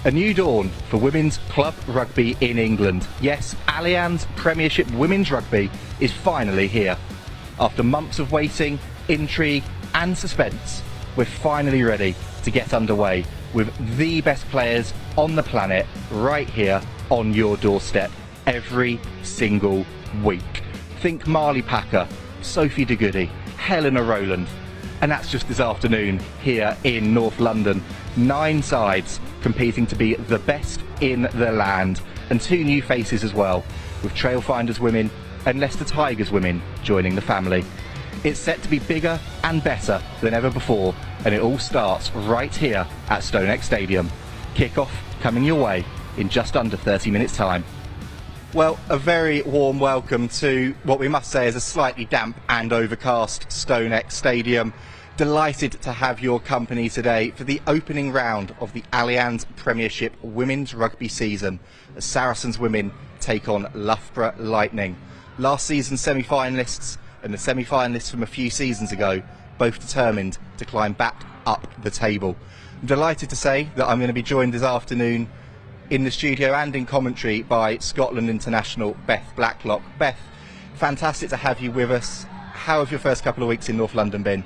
A new dawn for women's club rugby in England. Yes, Allianz Premiership Women's Rugby is finally here. After months of waiting, intrigue and suspense, we're finally ready to get underway with the best players on the planet right here on your doorstep every single week. Think Marley Packer, Sophie de Goody, Helena Rowland, and that's just this afternoon here in North London. 9 sides competing to be the best in the land, and 2 new faces as well, with Trailfinders Women and Leicester Tigers Women joining the family. It's set to be bigger and better than ever before, and it all starts right here at StoneX Stadium. Kick-off coming your way in just under 30 minutes time. Well, a very warm welcome to what we must say is a slightly damp and overcast StoneX Stadium. Delighted to have your company today for the opening round of the Allianz Premiership Women's Rugby season as Saracens Women take on Loughborough Lightning. Last season's semi-finalists and the semi-finalists from a few seasons ago, both determined to climb back up the table. I'm delighted to say that I'm going to be joined this afternoon in the studio and in commentary by Scotland international Beth Blacklock. Beth, fantastic to have you with us. How have your first couple of weeks in North London been?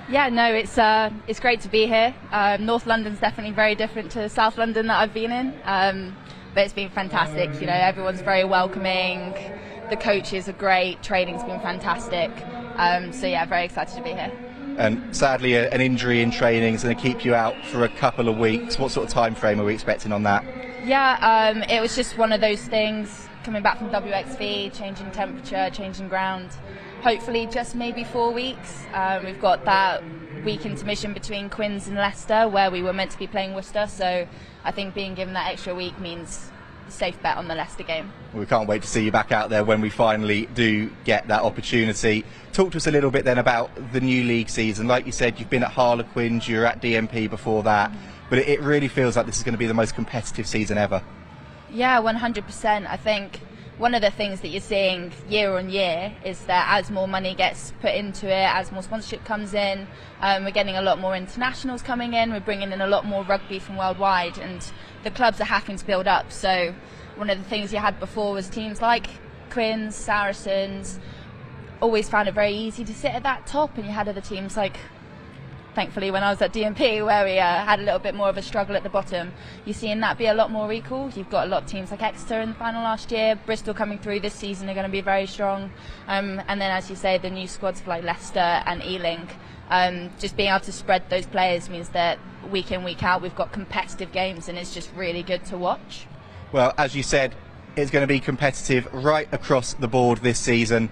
Yeah, no, it's great to be here. North London's definitely very different to South London that I've been in, but it's been fantastic. You know, everyone's very welcoming. The coaches are great. Training's been fantastic. So yeah, very excited to be here. And sadly, an injury in training is going to keep you out for a couple of weeks. What sort of time frame are we expecting on that? Yeah, it was just one of those things. Coming back from WXV, changing temperature, changing ground. Hopefully just maybe 4 weeks. We've got that week intermission between Quins and Leicester where we were meant to be playing Worcester, so I think being given that extra week means a safe bet on the Leicester game. We can't wait to see you back out there when we finally do get that opportunity. Talk to us a little bit then about the new league season. Like you said, you've been at Harlequins, you were at DMP before that, but it really feels like this is going to be the most competitive season ever. Yeah, 100%. I think one of the things that you're seeing year on year is that as more money gets put into it, as more sponsorship comes in, we're getting a lot more internationals coming in, we're bringing in a lot more rugby from worldwide, and the clubs are having to build up. So one of the things you had before was teams like Quins, Saracens, always found it very easy to sit at that top, and you had other teams like, thankfully when I was at DMP, where we had a little bit more of a struggle at the bottom. You're seeing that be a lot more equal. You've got a lot of teams like Exeter in the final last year, Bristol coming through this season are going to be very strong, and then as you say, the new squads like Leicester and Ealing. Just being able to spread those players means that week in, week out we've got competitive games, and it's just really good to watch. Well, as you said, it's going to be competitive right across the board this season.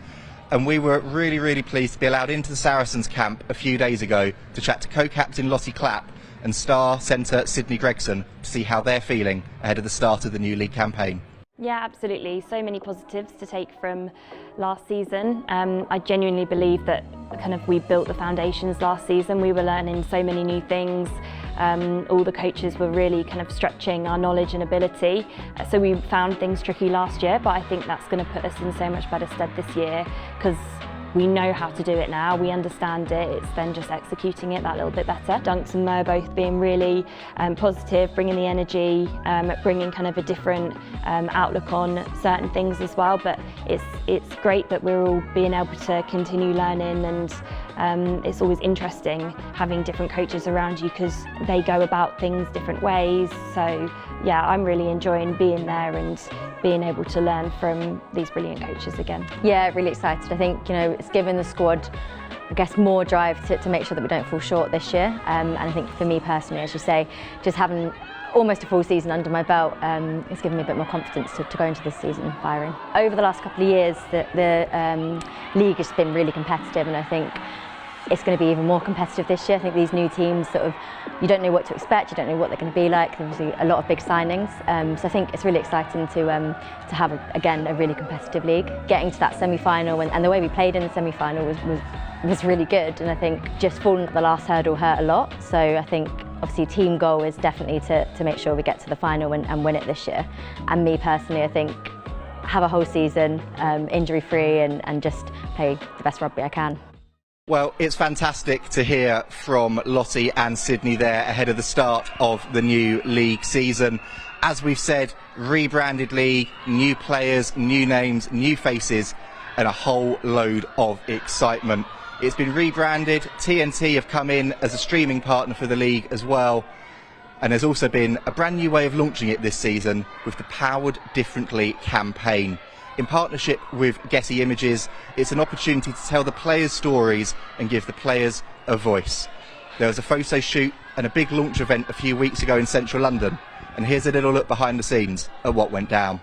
And we were really, really pleased to be allowed into the Saracens camp a few days ago to chat to co-captain Lottie Clapp and star centre Sydney Gregson to see how they're feeling ahead of the start of the new league campaign. Yeah, absolutely. So many positives to take from last season. I genuinely believe that we built the foundations last season. We were learning so many new things. All the coaches were really stretching our knowledge and ability. So we found things tricky last year, but I think that's going to put us in so much better stead this year because we know how to do it now, we understand it, it's then just executing it that little bit better. Dunks and Mo both being really positive, bringing the energy, bringing a different outlook on certain things as well, but it's great that we're all being able to continue learning, and it's always interesting having different coaches around you because they go about things different ways. So yeah, I'm really enjoying being there and being able to learn from these brilliant coaches again. Yeah, really excited. I think it's given the squad, I guess, more drive to make sure that we don't fall short this year. And I think for me personally, as you say, just having almost a full season under my belt, it's given me a bit more confidence to go into this season firing. Over the last couple of years, the league has been really competitive, and I think it's going to be even more competitive this year. I think these new teams you don't know what to expect, you don't know what they're going to be like. There's a lot of big signings, so I think it's really exciting to have again a really competitive league. Getting to that semi-final and the way we played in the semi-final was really good, and I think just falling at the last hurdle hurt a lot. So I think obviously team goal is definitely to make sure we get to the final and win it this year. And me personally, I think have a whole season injury free and just play the best rugby I can. Well, it's fantastic to hear from Lottie and Sydney there ahead of the start of the new league season. As we've said, rebranded league, new players, new names, new faces, and a whole load of excitement. It's been rebranded. TNT have come in as a streaming partner for the league as well. And there's also been a brand new way of launching it this season with the Powered Differently campaign. In partnership with Getty Images, it's an opportunity to tell the players' stories and give the players a voice. There was a photo shoot and a big launch event a few weeks ago in central London, and here's a little look behind the scenes at what went down.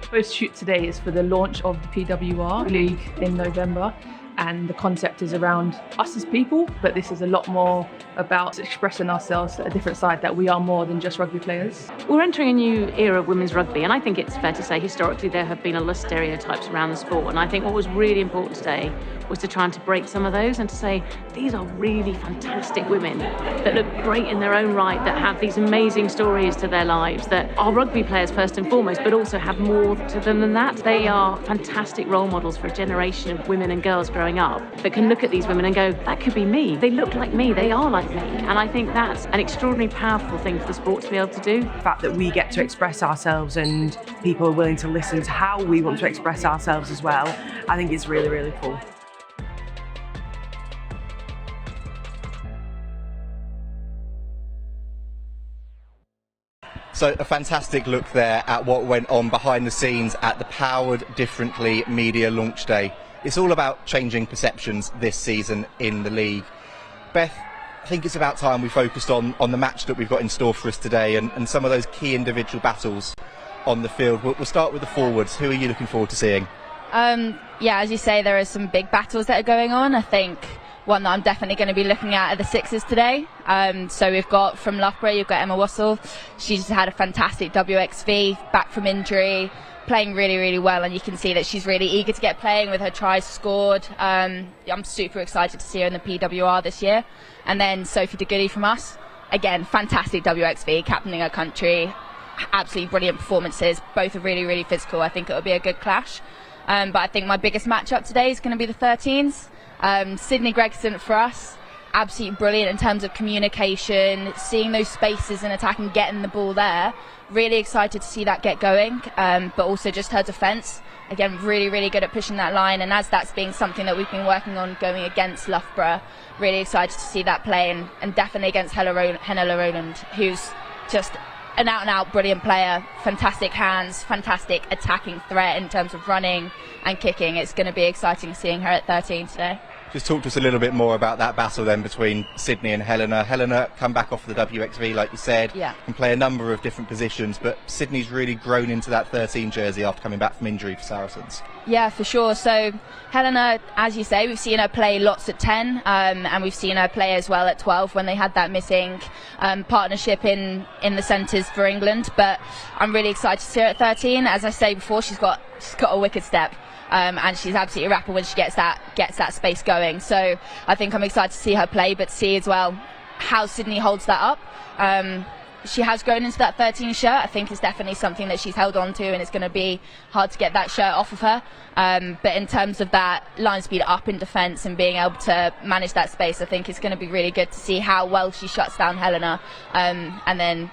The photo shoot today is for the launch of the PWR League in November. And the concept is around us as people, but this is a lot more about expressing ourselves at a different side, that we are more than just rugby players. We're entering a new era of women's rugby, and I think it's fair to say historically there have been a lot of stereotypes around the sport, and I think what was really important today was to try and to break some of those and to say these are really fantastic women that look great in their own right, that have these amazing stories to their lives, that are rugby players first and foremost, but also have more to them than that. They are fantastic role models for a generation of women and girls growing up that can look at these women and go, that could be me. They look like me, they are like me. And I think that's an extraordinarily powerful thing for the sport to be able to do. The fact that we get to express ourselves and people are willing to listen to how we want to express ourselves as well, I think it's really, really cool. So a fantastic look there at what went on behind the scenes at the Powered Differently Media Launch Day. It's all about changing perceptions this season in the league. Beth, I think it's about time we focused on the match that we've got in store for us today and some of those key individual battles on the field. We'll start with the forwards. Who are you looking forward to seeing? Yeah, as you say, there are some big battles that are going on. I think one that I'm definitely going to be looking at are the sixes today. So we've got from Loughborough, you've got Emma Wassell. She's had a fantastic WXV, back from injury, playing really, really well, and you can see that she's really eager to get playing with her tries scored. I'm super excited to see her in the PWR this year. And then Sophie de Goody from us, again, fantastic WXV, captaining her country, absolutely brilliant performances. Both are really, really physical. I think it'll be a good clash. But I think my biggest matchup today is going to be the 13s. Sydney Gregson for us, absolutely brilliant in terms of communication, seeing those spaces in attack and getting the ball there. Really excited to see that get going, but also just her defence. Again, really, really good at pushing that line, and as that's being something that we've been working on going against Loughborough, really excited to see that play, and definitely against Henela Rowland, who's just an out-and-out brilliant player, fantastic hands, fantastic attacking threat in terms of running and kicking. It's going to be exciting seeing her at 13 today. Just talk to us a little bit more about that battle then between Sydney and Helena. Helena come back off the WXV, like you said, and play a number of different positions, but Sydney's really grown into that 13 jersey after coming back from injury for Saracens. Yeah, for sure. So Helena, as you say, we've seen her play lots at 10, and we've seen her play as well at 12 when they had that missing partnership in the centres for England. But I'm really excited to see her at 13. As I say before, she's got a wicked step. And she's absolutely rapid when she gets that space going. So I think I'm excited to see her play, but see as well how Sydney holds that up. She has grown into that 13 shirt. I think it's definitely something that she's held on to, and it's going to be hard to get that shirt off of her. But in terms of that line speed up in defence and being able to manage that space, I think it's going to be really good to see how well she shuts down Helena. And then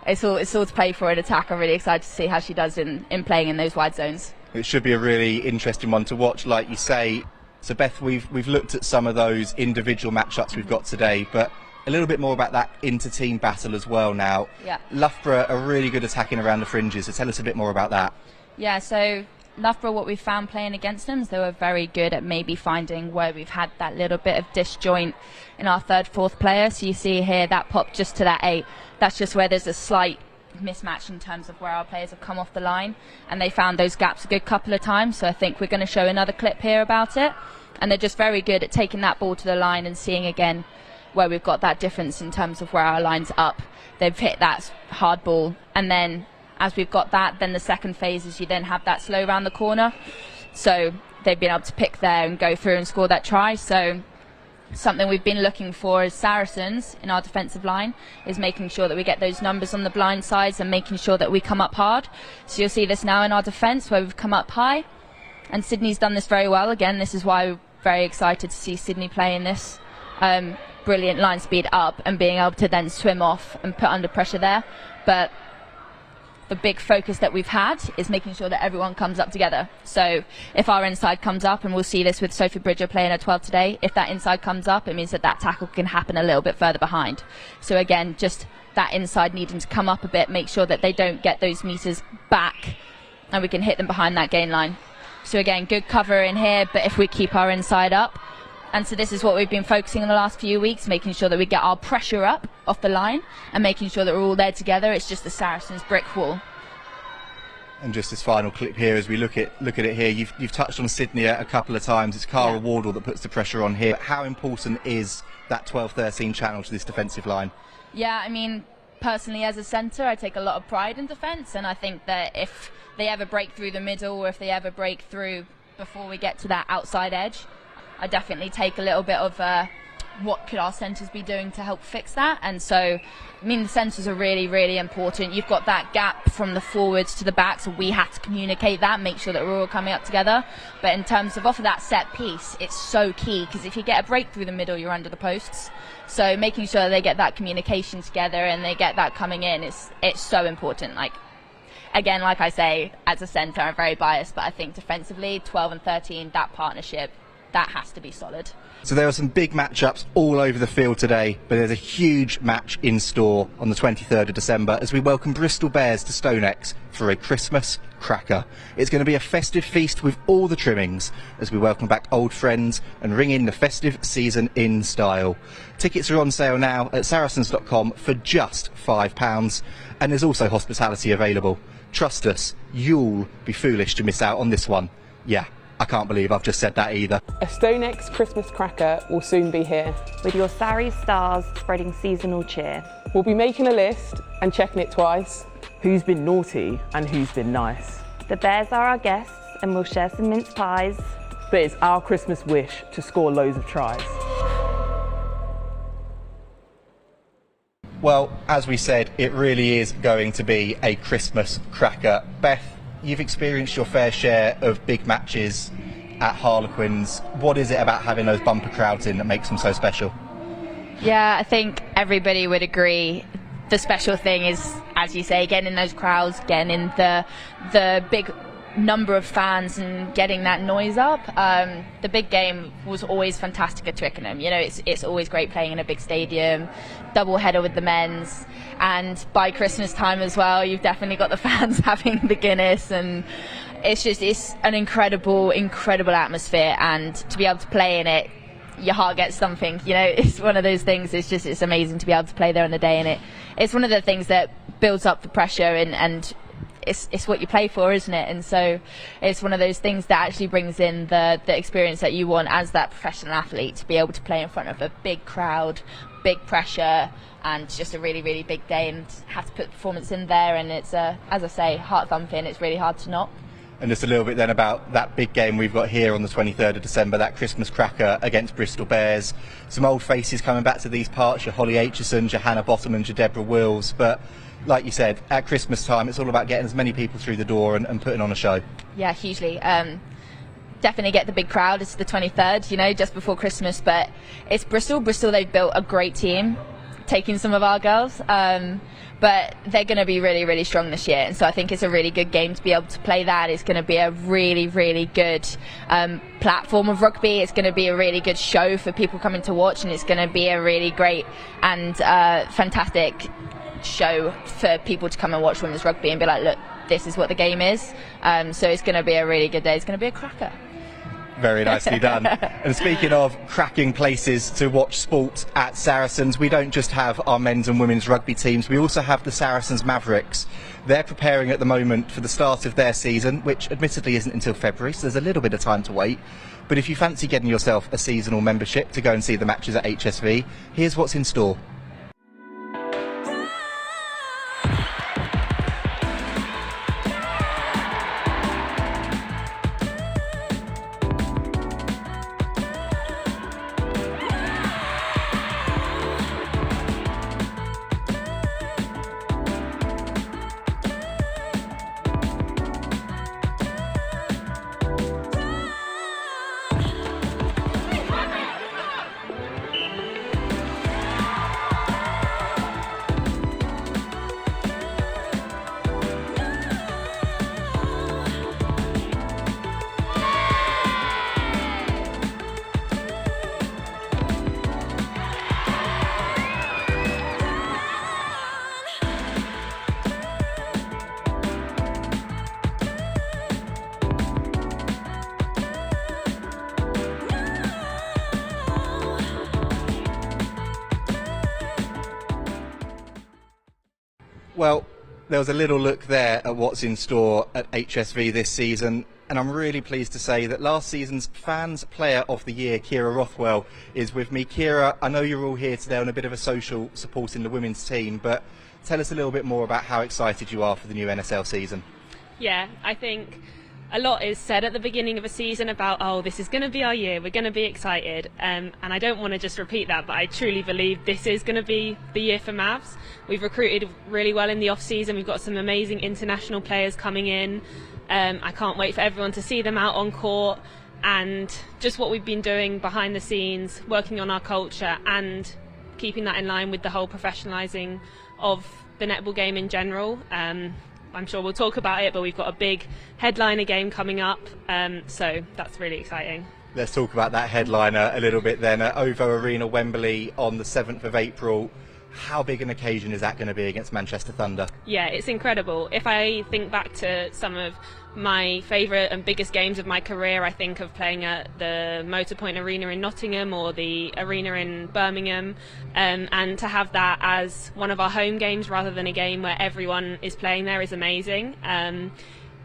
it's all to play for in attack. I'm really excited to see how she does in playing in those wide zones. It should be a really interesting one to watch, like you say. So Beth, we've looked at some of those individual matchups we've got today, but a little bit more about that inter-team battle as well now. Yeah. Loughborough are really good attacking around the fringes, so tell us a bit more about that. Yeah, so Loughborough, what we've found playing against them is they were very good at maybe finding where we've had that little bit of disjoint in our third, fourth player. So you see here that pop just to that 8. That's just where there's a slight mismatch in terms of where our players have come off the line, and they found those gaps a good couple of times. So I think we're going to show another clip here about it, and they're just very good at taking that ball to the line and seeing again where we've got that difference in terms of where our line's up. They've hit that hard ball, and then as we've got that, then the second phase is you then have that slow round the corner. So they've been able to pick there and go through and score that try. So something we've been looking for as Saracens in our defensive line is making sure that we get those numbers on the blind sides and making sure that we come up hard. So you'll see this now in our defence where we've come up high, and Sydney's done this very well. Again, this is why we're very excited to see Sydney play in this. Brilliant line speed up and being able to then swim off and put under pressure there. But the big focus that we've had is making sure that everyone comes up together. So if our inside comes up, and we'll see this with Sophie Bridger playing at 12 today, if that inside comes up, it means that that tackle can happen a little bit further behind. So again, just that inside needing to come up a bit, make sure that they don't get those meters back and we can hit them behind that gain line. So again, good cover in here, but if we keep our inside up, and so this is what we've been focusing on the last few weeks, making sure that we get our pressure up off the line and making sure that we're all there together. It's just the Saracens brick wall. And just this final clip here, as we look at it here, you've touched on Sydney a couple of times. It's Cara Wardle that puts the pressure on here. How important is that 12-13 channel to this defensive line? Yeah, I mean, personally as a centre, I take a lot of pride in defence, and I think that if they ever break through the middle or if they ever break through before we get to that outside edge, I definitely take a little bit of what could our centres be doing to help fix that. And so, I mean, the centres are really, really important. You've got that gap from the forwards to the back, so we have to communicate that, make sure that we're all coming up together. But in terms of off of that set piece, it's so key, because if you get a break through the middle, you're under the posts. So making sure they get that communication together and they get that coming in, it's so important. Like, again, like I say, as a centre, I'm very biased, but I think defensively, 12 and 13, that partnership, that has to be solid. So there are some big matchups all over the field today, but there's a huge match in store on the 23rd of December as we welcome Bristol Bears to StoneX for a Christmas cracker. It's going to be a festive feast with all the trimmings as we welcome back old friends and ring in the festive season in style. Tickets are on sale now at saracens.com for just £5, and there's also hospitality available. Trust us, you'll be foolish to miss out on this one. Yeah, I can't believe I've just said that either. A StoneX Christmas cracker will soon be here. With your Sarries stars spreading seasonal cheer. We'll be making a list and checking it twice. Who's been naughty and who's been nice. The Bears are our guests and we'll share some mince pies. But it's our Christmas wish to score loads of tries. Well, as we said, it really is going to be a Christmas cracker. Beth, you've experienced your fair share of big matches at Harlequins. What is it about having those bumper crowds in that makes them so special? Yeah, I think everybody would agree. The special thing is, as you say, getting in those crowds, getting in the big number of fans and getting that noise up. The big game was always fantastic at Twickenham. You know, it's always great playing in a big stadium, double header with the men's, and by Christmas time as well, you've definitely got the fans having the Guinness, and it's an incredible atmosphere, and to be able to play in it, your heart gets something. You know, it's one of those things. It's amazing to be able to play there on the day, and it's one of the things that builds up the pressure and it's what you play for, isn't it? And so it's one of those things that actually brings in the experience that you want as that professional athlete, to be able to play in front of a big crowd, big pressure, and just a really, really big day, and have to put performance in there. And it's, as I say, heart thumping. It's really hard to not. And just a little bit then about that big game we've got here on the 23rd of December, that Christmas cracker against Bristol Bears. Some old faces coming back to these parts, your Holly Aitchison, your Hannah Bottomans, your Deborah Wills. But like you said, at Christmas time, it's all about getting as many people through the door and putting on a show. Yeah, hugely. Definitely get the big crowd. It's the 23rd, you know, just before Christmas. But it's Bristol. Bristol, they've built a great team, taking some of our girls. But they're going to be really, really strong this year. And so I think it's a really good game to be able to play that. It's going to be a really, really good platform of rugby. It's going to be a really good show for people coming to watch. And it's going to be a really great and fantastic show for people to come and watch women's rugby and be like, look, this is what the game is. So it's going to be a really good day. It's going to be a cracker. Very nicely done. And speaking of cracking places to watch sport at Saracens, we don't just have our men's and women's rugby teams, we also have the Saracens Mavericks. They're preparing at the moment for the start of their season, which admittedly isn't until February, so there's a little bit of time to wait. But if you fancy getting yourself a seasonal membership to go and see the matches at HSV, here's what's in store. Well, there was a little look there at what's in store at HSV this season, and I'm really pleased to say that last season's Fans Player of the Year, Kira Rothwell, is with me. Kira, I know you're all here today on a bit of a social supporting the women's team, but tell us a little bit more about how excited you are for the new NSL season. Yeah, I think a lot is said at the beginning of a season about, oh, this is going to be our year, we're going to be excited, and I don't want to just repeat that, but I truly believe this is going to be the year for Mavs. We've recruited really well in the off-season, we've got some amazing international players coming in. I can't wait for everyone to see them out on court, and just what we've been doing behind the scenes, working on our culture and keeping that in line with the whole professionalising of the netball game in general. I'm sure we'll talk about it, but we've got a big headliner game coming up, so that's really exciting. Let's talk about that headliner a little bit then. At OVO Arena, Wembley on the 7th of April. How big an occasion is that going to be against Manchester Thunder? Yeah, it's incredible. If I think back to some of my favourite and biggest games of my career, I think of playing at the Motorpoint Arena in Nottingham or the arena in Birmingham, and to have that as one of our home games rather than a game where everyone is playing there is amazing.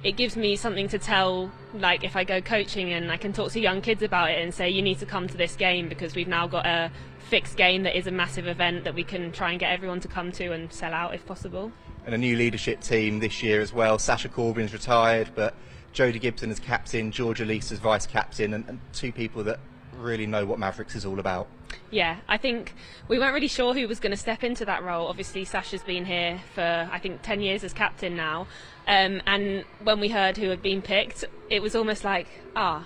It gives me something to tell, like if I go coaching and I can talk to young kids about it and say, you need to come to this game because we've now got a fixed game that is a massive event that we can try and get everyone to come to and sell out if possible. And a new leadership team this year as well. Sasha Corbyn's retired, but Jodie Gibson as captain, Georgia Lease as vice captain, and two people that really know what Mavericks is all about. Yeah, I think we weren't really sure who was going to step into that role. Obviously, Sasha's been here for, I think, 10 years as captain now. And when we heard who had been picked, it was almost like,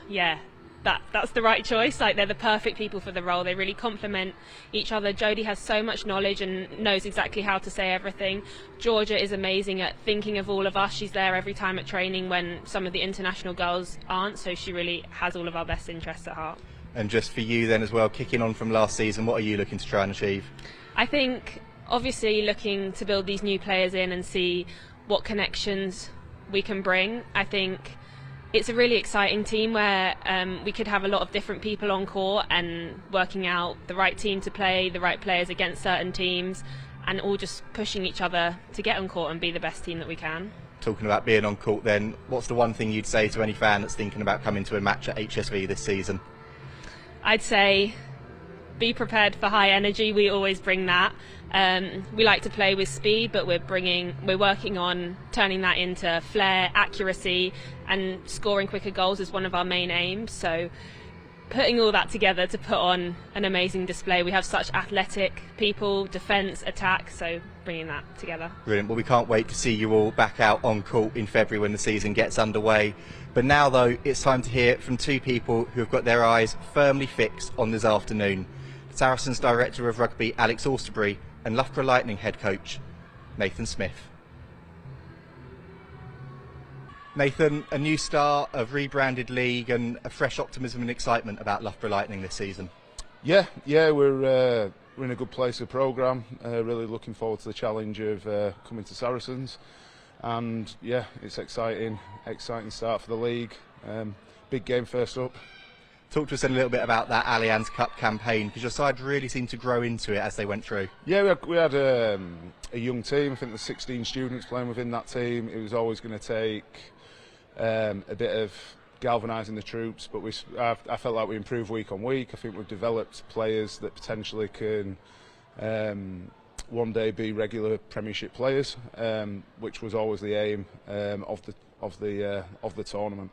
yeah, that's the right choice. Like, they're the perfect people for the role. They really complement each other. Jodie has so much knowledge and knows exactly how to say everything. Georgia is amazing at thinking of all of us. She's there every time at training when some of the international girls aren't, so she really has all of our best interests at heart. And just for you then as well, kicking on from last season, what are you looking to try and achieve? I think obviously looking to build these new players in and see what connections we can bring. I think it's a really exciting team where we could have a lot of different people on court and working out the right team to play, the right players against certain teams, and all just pushing each other to get on court and be the best team that we can. Talking about being on court then, what's the one thing you'd say to any fan that's thinking about coming to a match at HSV this season? I'd say be prepared for high energy. We always bring that. We like to play with speed, but we're working on turning that into flair, accuracy, and scoring quicker goals is one of our main aims. So putting all that together to put on an amazing display. We have such athletic people, defence, attack, so bringing that together. Brilliant. Well, we can't wait to see you all back out on court in February when the season gets underway. But now, though, it's time to hear from two people who have got their eyes firmly fixed on this afternoon. Saracens Director of Rugby, Alex Austerbury, and Loughborough Lightning Head Coach, Nathan Smith. Nathan, a new start, a rebranded league, and a fresh optimism and excitement about Loughborough Lightning this season. Yeah, we're in a good place with the programme. Really looking forward to the challenge of coming to Saracens, and yeah, it's exciting start for the league. Big game first up. Talk to us a little bit about that Allianz Cup campaign, because your side really seemed to grow into it as they went through. Yeah, we had a young team. I think there's 16 students playing within that team. It was always going to take a bit of galvanising the troops, but I felt like we improved week on week. I think we've developed players that potentially can one day be regular Premiership players, which was always the aim of the tournament.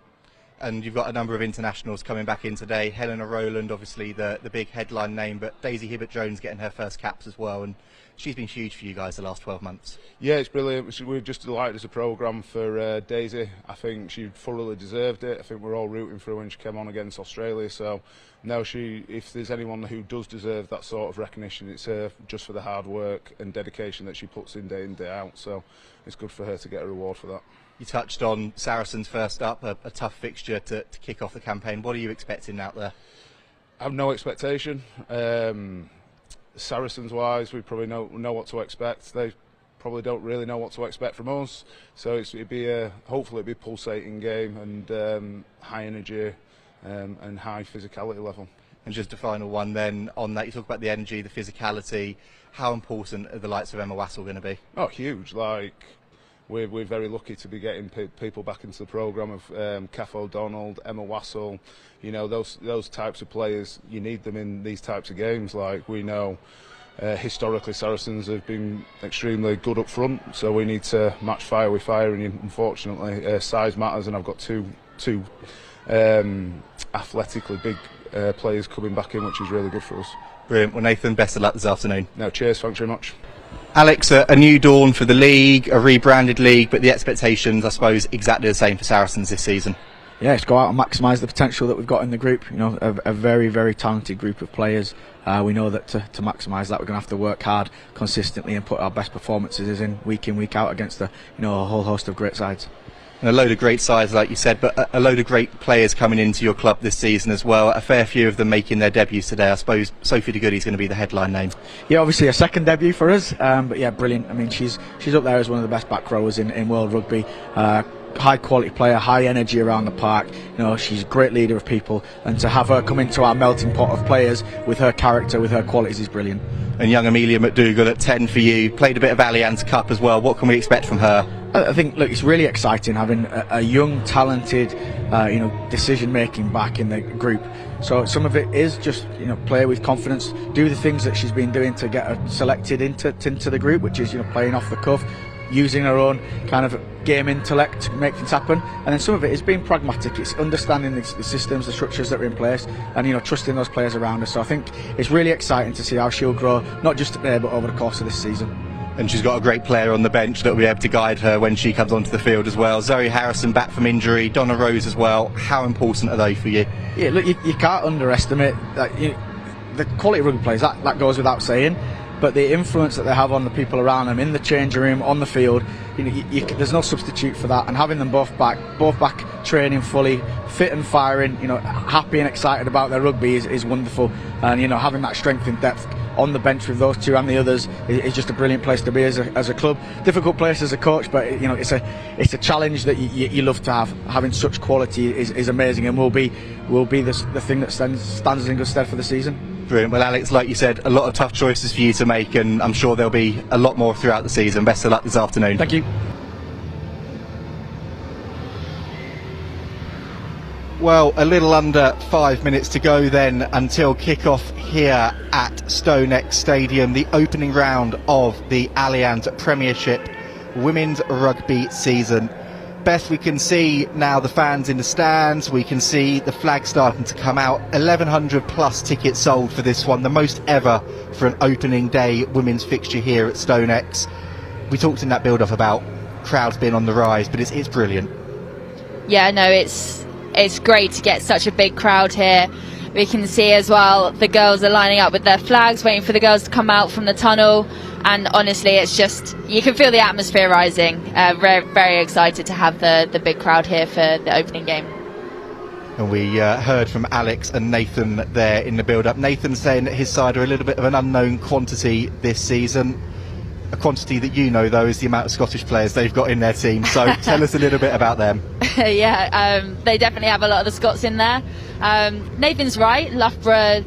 And you've got a number of internationals coming back in today. Helena Rowland, obviously the big headline name, but Daisy Hibbert-Jones getting her first caps as well, and she's been huge for you guys the last 12 months. Yeah, it's brilliant. We're just delighted as a programme for Daisy. I think she thoroughly deserved it. I think we're all rooting for her when she came on against Australia. So now if there's anyone who does deserve that sort of recognition, it's her, just for the hard work and dedication that she puts in day out. So it's good for her to get a reward for that. You touched on Saracens first up, a tough fixture to kick off the campaign. What are you expecting out there? I have no expectation. Saracens-wise, we probably know what to expect. They probably don't really know what to expect from us. So hopefully it'll be a pulsating game and high energy and high physicality level. And just a final one then on that, you talk about the energy, the physicality. How important are the likes of Emma Wassell going to be? Oh, huge. Like, we're very lucky to be getting people back into the programme of Kath O'Donnell, Emma Wassell. You know, those types of players, you need them in these types of games. Like, we know historically Saracens have been extremely good up front, so we need to match fire with fire, and unfortunately size matters, and I've got two athletically big players coming back in, which is really good for us. Brilliant. Well, Nathan, best of luck this afternoon. No, cheers, thanks very much. Alex, a new dawn for the league, a rebranded league, but the expectations, I suppose, exactly the same for Saracens this season. Yeah, it's go out and maximise the potential that we've got in the group. You know, a very, very talented group of players. We know that to maximise that, we're going to have to work hard consistently and put our best performances in, week out against a whole host of great sides. And a load of great sides, like you said, but a load of great players coming into your club this season as well. A fair few of them making their debuts today. I suppose Sophie de Goody's going to be the headline name. Yeah, obviously a second debut for us, but yeah, brilliant. I mean, she's up there as one of the best back rowers in world rugby. High quality player, high energy around the park. You know, she's a great leader of people, and to have her come into our melting pot of players with her character, with her qualities, is brilliant. And young Amelia McDougall at 10 for you, played a bit of Allianz Cup as well. What can we expect from her? I think, look, it's really exciting having a young, talented, decision-making back in the group. So some of it is just, play with confidence, do the things that she's been doing to get her selected into the group, which is, playing off the cuff, using her own kind of game intellect to make things happen. And then some of it is being pragmatic. It's understanding the systems, the structures that are in place, and trusting those players around her. So I think it's really exciting to see how she'll grow, not just today but over the course of this season. And she's got a great player on the bench that will be able to guide her when she comes onto the field as well. Zoe Harrison back from injury, Donna Rose as well. How important are they for you? Yeah, look, you can't underestimate that. The quality of rugby players, that goes without saying. But the influence that they have on the people around them in the changing room, on the field, there's no substitute for that. And having them both back training fully, fit and firing, happy and excited about their rugby is wonderful. And having that strength and depth on the bench with those two and the others is just a brilliant place to be as a club. Difficult place as a coach, but it's a challenge that you love to have. Having such quality is amazing, and will be the thing that stands us in good stead for the season. Brilliant. Well, Alex, like you said, a lot of tough choices for you to make, and I'm sure there'll be a lot more throughout the season. Best of luck this afternoon. Thank you. Well, a little under 5 minutes to go then until kick-off here at StoneX Stadium, the opening round of the Allianz Premiership Women's Rugby season. Beth, we can see now the fans in the stands, we can see the flag starting to come out. 1,100 plus tickets sold for this one, the most ever for an opening day women's fixture here at StoneX. We talked in that build-up about crowds being on the rise, but it's brilliant. Yeah, no, it's great to get such a big crowd here. We can see as well the girls are lining up with their flags, waiting for the girls to come out from the tunnel. And honestly, it's just, you can feel the atmosphere rising. Very, very excited to have the big crowd here for the opening game. And we heard from Alex and Nathan there in the build-up. Nathan saying that his side are a little bit of an unknown quantity this season. A quantity that though, is the amount of Scottish players they've got in their team. So tell us a little bit about them. Yeah, they definitely have a lot of the Scots in there. Nathan's right, Loughborough,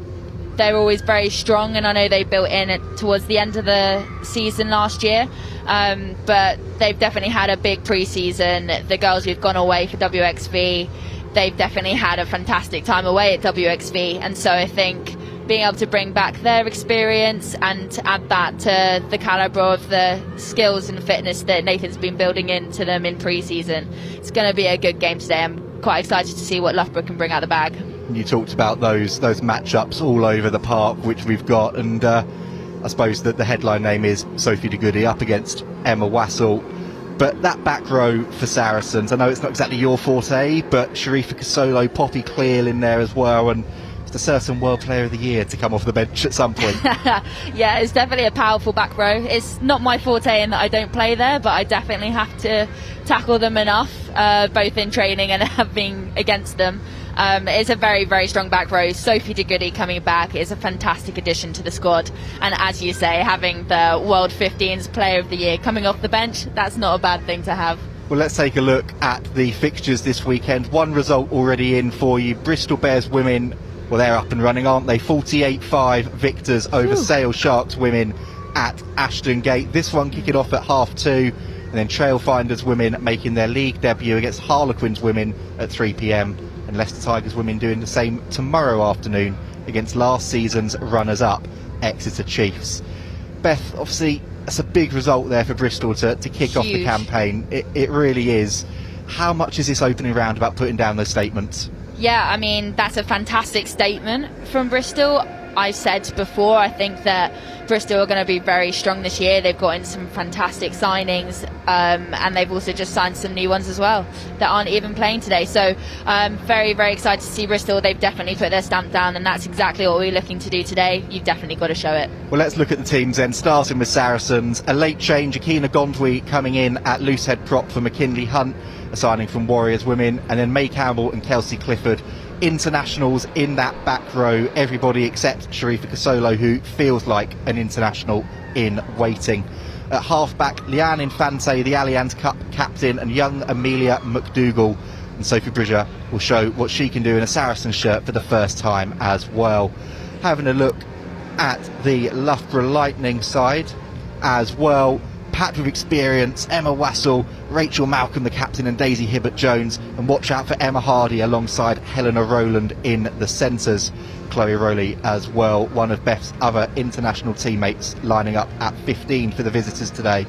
they're always very strong, and I know they built in towards the end of the season last year, but they've definitely had a big pre-season. The girls who've gone away for WXV, they've definitely had a fantastic time away at WXV, and so I think being able to bring back their experience and add that to the calibre of the skills and fitness that Nathan's been building into them in pre-season, it's going to be a good game today. I'm quite excited to see what Loughborough can bring out the bag. You talked about those matchups all over the park which we've got, and I suppose that the headline name is Sophie de Goody up against Emma Wassell. But that back row for Saracens, I know it's not exactly your forte, but Sharifa Kasolo, Poppy Cleal in there as well, and the Saracen World Player of the Year to come off the bench at some point. Yeah, it's definitely a powerful back row. It's not my forte in that I don't play there, but I definitely have to tackle them enough, both in training and have been against them. It's a very, very strong back row. Sophie de Goody coming back is a fantastic addition to the squad, and as you say, having the World 15s Player of the Year coming off the bench, that's not a bad thing to have. Well, let's take a look at the fixtures this weekend. One result already in for you. Bristol Bears Women Well, they're up and running, aren't they? 48-5 victors over Sale Sharks Women at Ashton Gate. This one kicking off at 2:30, and then Trailfinders Women making their league debut against Harlequins Women at 3 p.m, and Leicester Tigers Women doing the same tomorrow afternoon against last season's runners-up, Exeter Chiefs. Beth, obviously, that's a big result there for Bristol to kick off the campaign. It really is. How much is this opening round about putting down those statements? Yeah, I mean, that's a fantastic statement from Bristol. I said before, I think that Bristol are going to be very strong this year. They've got in some fantastic signings, and they've also just signed some new ones as well that aren't even playing today. So very, very excited to see Bristol. They've definitely put their stamp down, and that's exactly what we're looking to do today. You've definitely got to show it. Well, let's look at the teams then, starting with Saracens. A late change, Akina Gondwe coming in at loosehead prop for McKinley Hunt, a signing from Warriors Women, and then May Campbell and Kelsey Clifford, internationals in that back row, everybody except Sharifa Kasolo, who feels like an international in waiting. At half-back, Leanne Infante, the Allianz Cup captain, and young Amelia McDougall. And Sophie Bridger will show what she can do in a Saracens shirt for the first time as well. Having a look at the Loughborough Lightning side as well, packed with experience, Emma Wassell, Rachel Malcolm the captain, and Daisy Hibbert-Jones, and watch out for Emma Hardy alongside Helena Rowland in the centres. Chloe Rowley as well, one of Beth's other international teammates, lining up at 15 for the visitors today.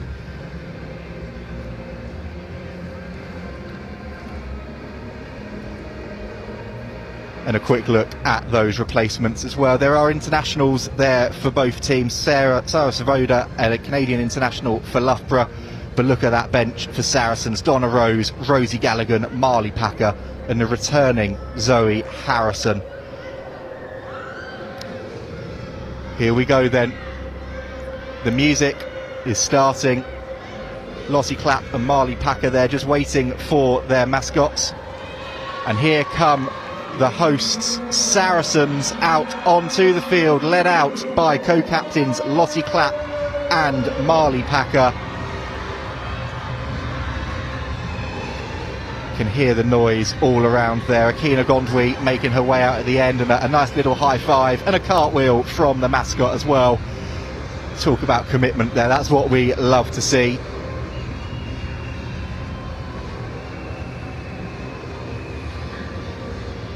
And a quick look at those replacements as well. There are internationals there for both teams. Sarah Savoda, a Canadian international for Loughborough. But look at that bench for Saracens. Donna Rose, Rosie Gallagher, Marley Packer, and the returning Zoe Harrison. Here we go then. The music is starting. Lottie Clapp and Marley Packer there just waiting for their mascots. And here come the hosts, Saracens, out onto the field, led out by co-captains Lottie Clapp and Marley Packer. Can hear the noise all around there. Akina Gondwe making her way out at the end, and a nice little high five and a cartwheel from the mascot as well. Talk about commitment there, that's what we love to see.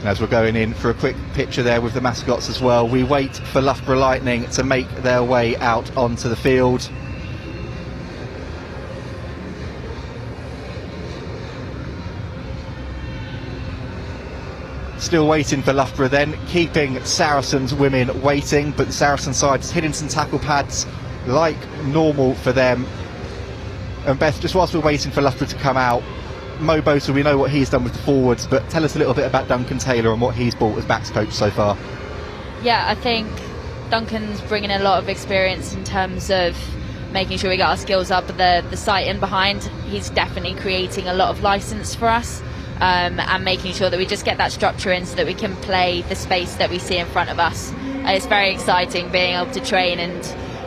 As we're going in for a quick picture there with the mascots as well, we wait for Loughborough Lightning to make their way out onto the field. Still waiting for Loughborough then, keeping Saracens Women waiting, but the Saracen side is hitting some tackle pads like normal for them. And Beth, just whilst we're waiting for Loughborough to come out, Mo Bosa, we know what he's done with the forwards, but tell us a little bit about Duncan Taylor and what he's brought as backs coach so far. Yeah, I think Duncan's bringing a lot of experience in terms of making sure we get our skills up at the site and behind. He's definitely creating a lot of licence for us, and making sure that we just get that structure in so that we can play the space that we see in front of us. It's very exciting being able to train, and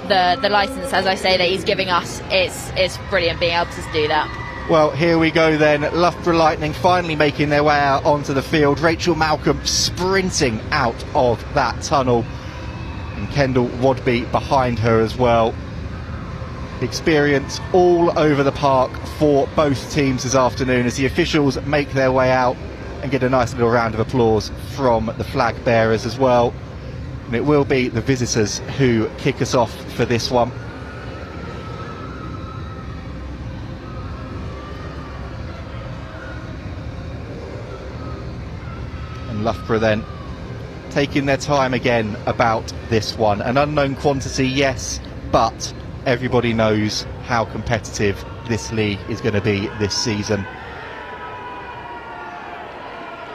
the licence, as I say, that he's giving us, it's brilliant being able to do that. Well, here we go then. Loughborough Lightning finally making their way out onto the field. Rachel Malcolm sprinting out of that tunnel, and Kendall Wadby behind her as well. Experience all over the park for both teams this afternoon as the officials make their way out and get a nice little round of applause from the flag bearers as well. And it will be the visitors who kick us off for this one. Loughborough then taking their time again about this one. An unknown quantity, yes, but everybody knows how competitive this league is going to be this season.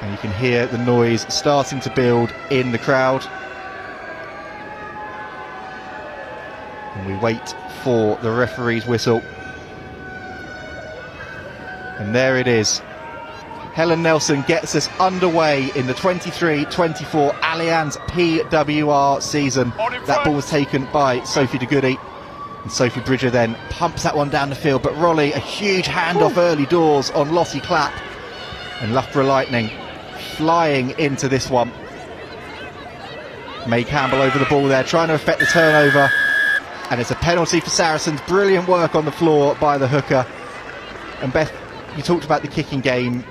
And you can hear the noise starting to build in the crowd. And we wait for the referee's whistle. And there it is. Helen Nelson gets us underway in the 23-24 Allianz PWR season. That ball was taken by Sophie de Goody, and Sophie Bridger then pumps that one down the field, but Rolly, a huge handoff early doors on Lottie Clapp, and Loughborough Lightning flying into this one. May Campbell over the ball there, trying to affect the turnover. And it's a penalty for Saracens. Brilliant work on the floor by the hooker. And Beth, you talked about the kicking game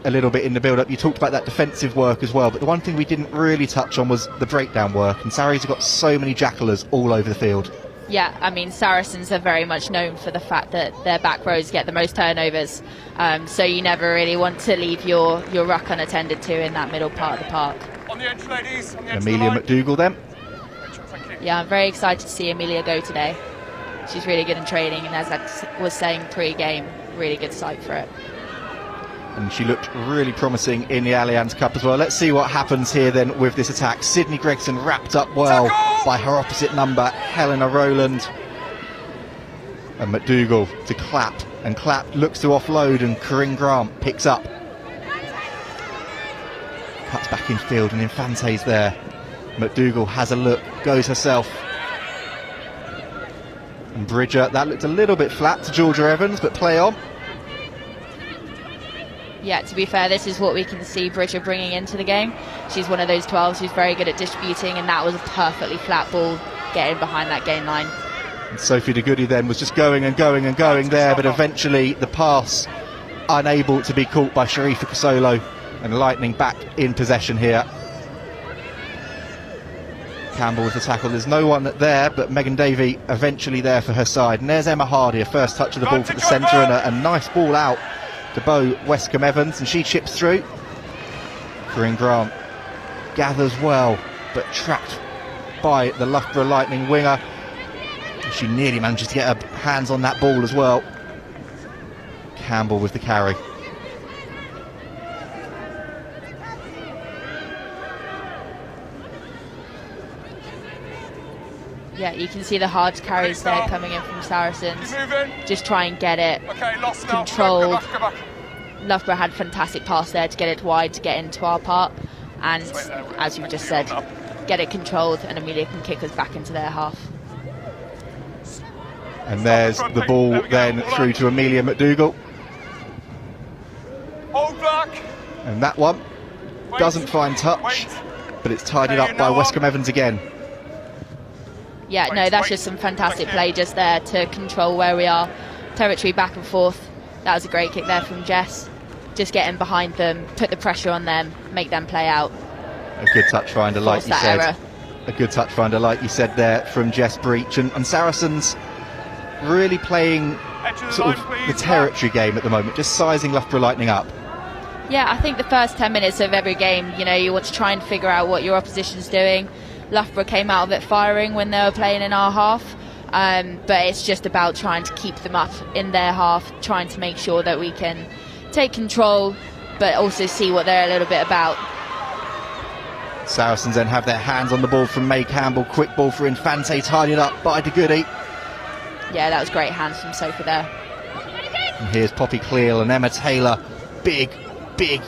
a little bit in the build-up. You talked about that defensive work as well. But the one thing we didn't really touch on was the breakdown work. And Sarries have got so many jackalers all over the field. Yeah, I mean, Saracens are very much known for the fact that their back rows get the most turnovers. So you never really want to leave your ruck unattended to in that middle part of the park. On the edge, ladies. On the edge Amelia McDougall then. Yeah, I'm very excited to see Amelia go today. She's really good in training, and as I was saying pre-game, really good sight for it. And she looked really promising in the Allianz Cup as well. Let's see what happens here then with this attack. Sydney Gregson wrapped up well by her opposite number, Helena Rowland. And McDougall to Clapp, and Clapp looks to offload, and Corinne Grant picks up. Cuts back in field, and Infante's there. McDougall has a look, goes herself. And Bridger, that looked a little bit flat to Georgia Evans, but play on. Yeah, to be fair, this is what we can see Bridger bringing into the game. She's one of those 12s who's very good at distributing, and that was a perfectly flat ball getting behind that gain line. And Sophie de Goody then was just going and going and going there, but eventually the pass unable to be caught by Sharifa Kasolo, and Lightning back in possession here. Campbell with the tackle. There's no one there, but Megan Davey eventually there for her side. And there's Emma Hardy, a first touch of the ball for the centre, and a nice ball out to Bo Westcombe Evans, and she chips through. Corinne Grant gathers well, but trapped by the Loughborough Lightning winger. She nearly manages to get her hands on that ball as well. Campbell with the carry. Yeah, you can see the hard carries there coming in from Saracens. Just try and get it controlled. Loughborough had fantastic pass there to get it wide, to get into our part. And as you just said, get it controlled, and Amelia can kick us back into their half. And there's the ball then through to Amelia McDougall. And that one doesn't find touch, but it's tidied up by Westcombe Evans again. Yeah, no, that's just some fantastic play just there to control where we are. Territory back and forth. That was a great kick there from Jess. Just getting behind them, put the pressure on them, make them play out. A good touch finder, like you said. A good touch finder, like you said there, from Jess Breach. And Saracens really playing sort of the territory game at the moment, just sizing Loughborough Lightning up. Yeah, I think the first 10 minutes of every game, you know, you want to try and figure out what your opposition's doing. Loughborough came out of it firing when they were playing in our half, but it's just about trying to keep them up in their half, trying to make sure that we can take control, but also see what they're a little bit about. Saracens then have their hands on the ball from May Campbell. Quick ball for Infante, tidied up by de Goody. Yeah, that was great hands from Sophie there. And here's Poppy Cleal and Emma Taylor. Big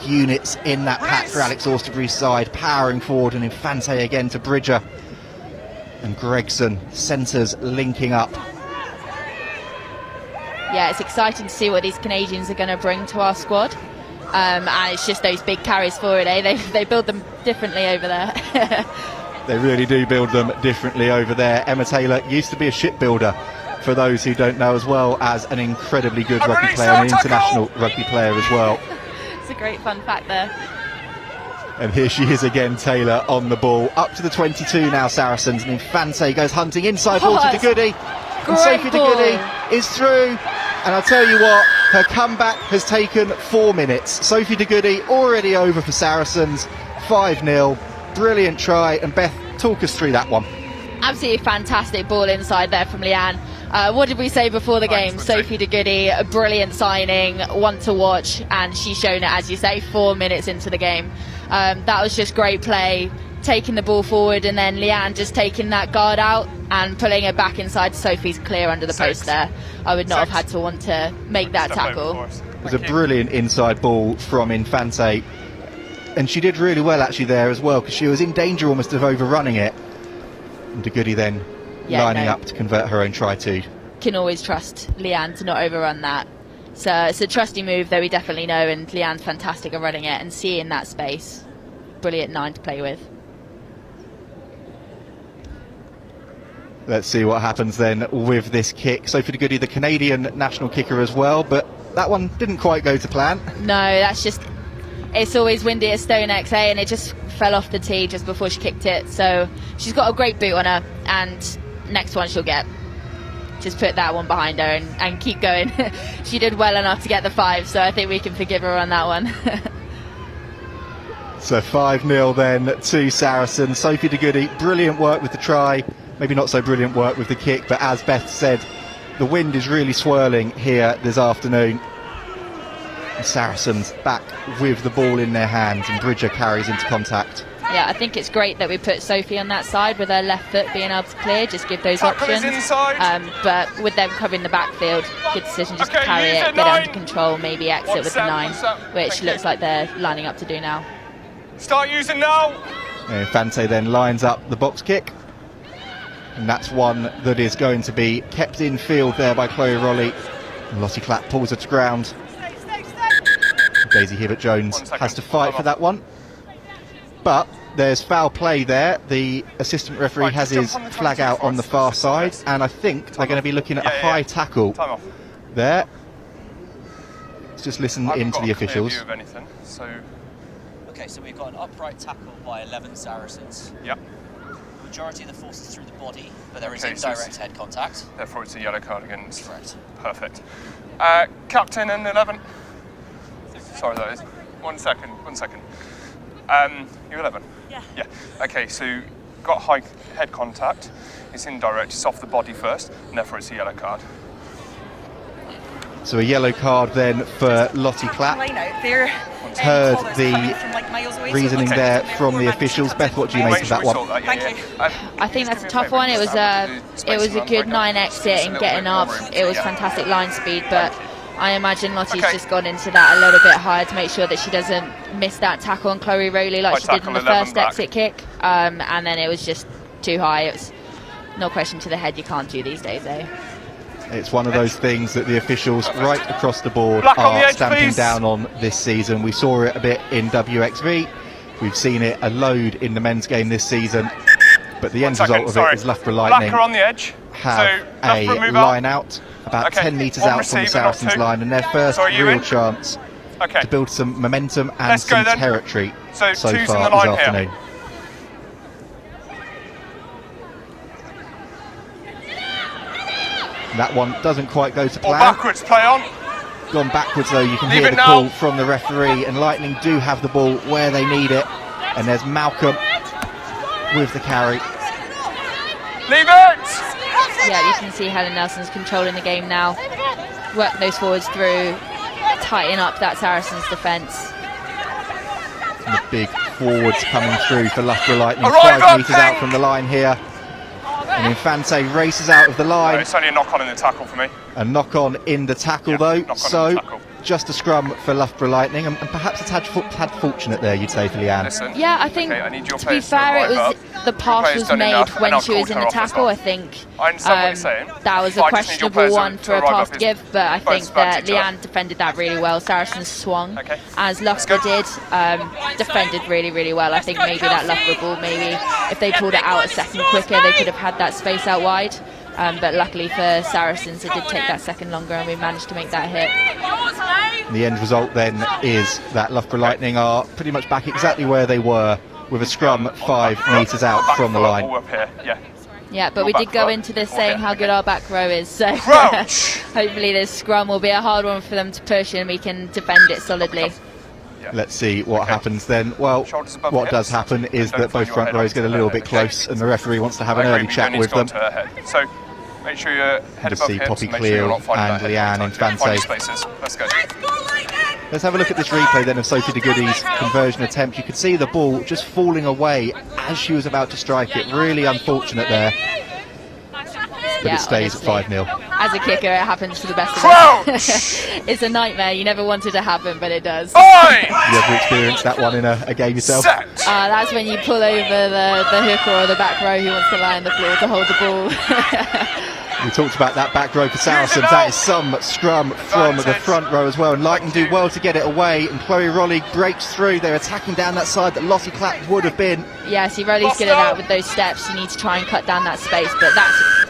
units in that pack for Alex Austerbury's side, powering forward, and Infante again to Bridger. And Gregson, centres linking up. Yeah, it's exciting to see what these Canadians are going to bring to our squad. And it's just those big carries forward, eh? They build them differently over there. They really do build them differently over there. Emma Taylor used to be a shipbuilder, for those who don't know, as well as an incredibly good rugby player, an international rugby player as well. It's a great fun fact there. And here she is again, Taylor on the ball. Up to the 22 now, Saracens, and Infante goes hunting inside ball to de Goody. And Sophie de Goody is through. And I'll tell you what, her comeback has taken 4 minutes. Sophie de Goody already over for Saracens, 5-0. Brilliant try. And Beth, talk us through that one. Absolutely fantastic ball inside there from Leanne. What did we say before the game? Sophie de Goody, a brilliant signing, one to watch, and she's shown it, as you say, 4 minutes into the game. That was just great play, taking the ball forward, and then Leanne just taking that guard out and pulling it back inside. Sophie's clear under the post there. I would not have had to want to make that tackle. It was a brilliant inside ball from Infante, and she did really well actually there as well, because she was in danger almost of overrunning it. And de Goody then lining up to convert her own try too. Can always trust Leanne to not overrun that. So it's a trusty move that we definitely know, and Leanne's fantastic at running it and seeing that space. Brilliant 9 to play with. Let's see what happens then with this kick. Sophie de Goody, the Canadian national kicker as well, but that one didn't quite go to plan. No, that's just, it's always windy at StoneX, and it just fell off the tee just before she kicked it. So she's got a great boot on her, and next one she'll get. Just put that one behind her and keep going. She did well enough to get the 5, so I think we can forgive her on that one. So 5-0 then to Saracens. Sophie de Goody, brilliant work with the try. Maybe not so brilliant work with the kick, but as Beth said, the wind is really swirling here this afternoon. And Saracens back with the ball in their hands, and Bridger carries into contact. Yeah, I think it's great that we put Sophie on that side with her left foot being able to clear, just give those options. But with them covering the backfield, good decision just to carry it, get it under control, maybe exit with the 9, which looks like they're lining up to do now. Start using now. Infante then lines up the box kick, and that's one that is going to be kept in field there by Chloe Rowley. And Lottie Clapp pulls her to ground. Daisy Hibbert-Jones has to fight for that one, but there's foul play there. The assistant referee has his flag out on the far side, and I think they're going to be looking at a high tackle there. Let's just listen in to the officials. Okay, so we've got an upright tackle by 11 Saracens. Yep. The majority of the force is through the body, but there is indirect head contact. Therefore it's a yellow card against. Correct. Perfect. Captain and 11. Sorry, that is. 1 second. You're 11? Yeah. Yeah. Okay, so got high head contact. It's indirect, it's off the body first, and therefore it's a yellow card. So a yellow card then for Lottie Clapp. Heard the reasoning there from the officials. Beth, what do you make of that one? I think that's a tough one. It was a good 9 exit and getting up. It was fantastic line speed, but I imagine Lottie's just gone into that a little bit higher to make sure that she doesn't miss that tackle on Chloe Rowley like she did in the first exit kick. And then it was just too high. It was no question to the head. You can't do these days, eh? It's one of those things that the officials right across the board are stamping down on this season. We saw it a bit in WXV. We've seen it a load in the men's game this season. But the end result of it is Loughborough Lightning on the edge. have a line out about 10 metres out from the Saracens line, and their first real chance to build some momentum and some territory so far this afternoon. That one doesn't quite go to plan. Backwards, play on. Gone backwards though, you can hear the call from the referee, and Lightning do have the ball where they need it. And there's Malcolm with the carry. Leave it! Yeah, you can see Helen Nelson's controlling the game now. Work those forwards through, tighten up that Saracens defence. And the big forwards coming through for Loughborough Lightning, 5 metres out from the line here. And Infante races out of the line. It's only a knock-on in the tackle for me. A knock-on in the tackle though, so just a scrum for Loughborough Lightning, and perhaps it's had fortunate there, you'd say, for Leanne. Yeah, I think, to be fair, it was the pass was made when she was in the tackle. I think that was a questionable one for a pass to give, but I think that Leanne defended that really well. Saracens swung, as Loughborough did, defended really, really well. I think maybe that Loughborough ball, maybe if they pulled it out a second quicker, they could have had that space out wide. But luckily for Saracens, it did take that second longer, and we managed to make that hit. The end result then is that Loughborough Lightning are pretty much back exactly where they were, with a scrum 5 metres out from the line. Yeah, but we did go into this saying how good our back row is, so hopefully this scrum will be a hard one for them to push and we can defend it solidly. Let's see what happens then. Well, what does happen is that both front rows get a little bit close, and the referee wants to have an early chat with them. So make sure you're head above see Poppy Cleo and Leanne Infante. Let's go. Let's have a look at this replay then of Sophie de Goody's conversion attempt. You could see the ball just falling away as she was about to strike it. Really unfortunate there. But it stays at 5-0. As a kicker, it happens to the best of us. It's a nightmare. You never want it to happen, but it does. You ever experienced that one in a game yourself? That's when you pull over the hooker or the back row who wants to lie on the floor to hold the ball. We talked about that back row for Saracens. That is some scrum from the front row as well, and Lightning do well to get it away, and Chloe Rowley breaks through. They're attacking down that side that Lottie Clapp would have been. Yeah, see, Rowley's good at that with those steps. You need to try and cut down that space, but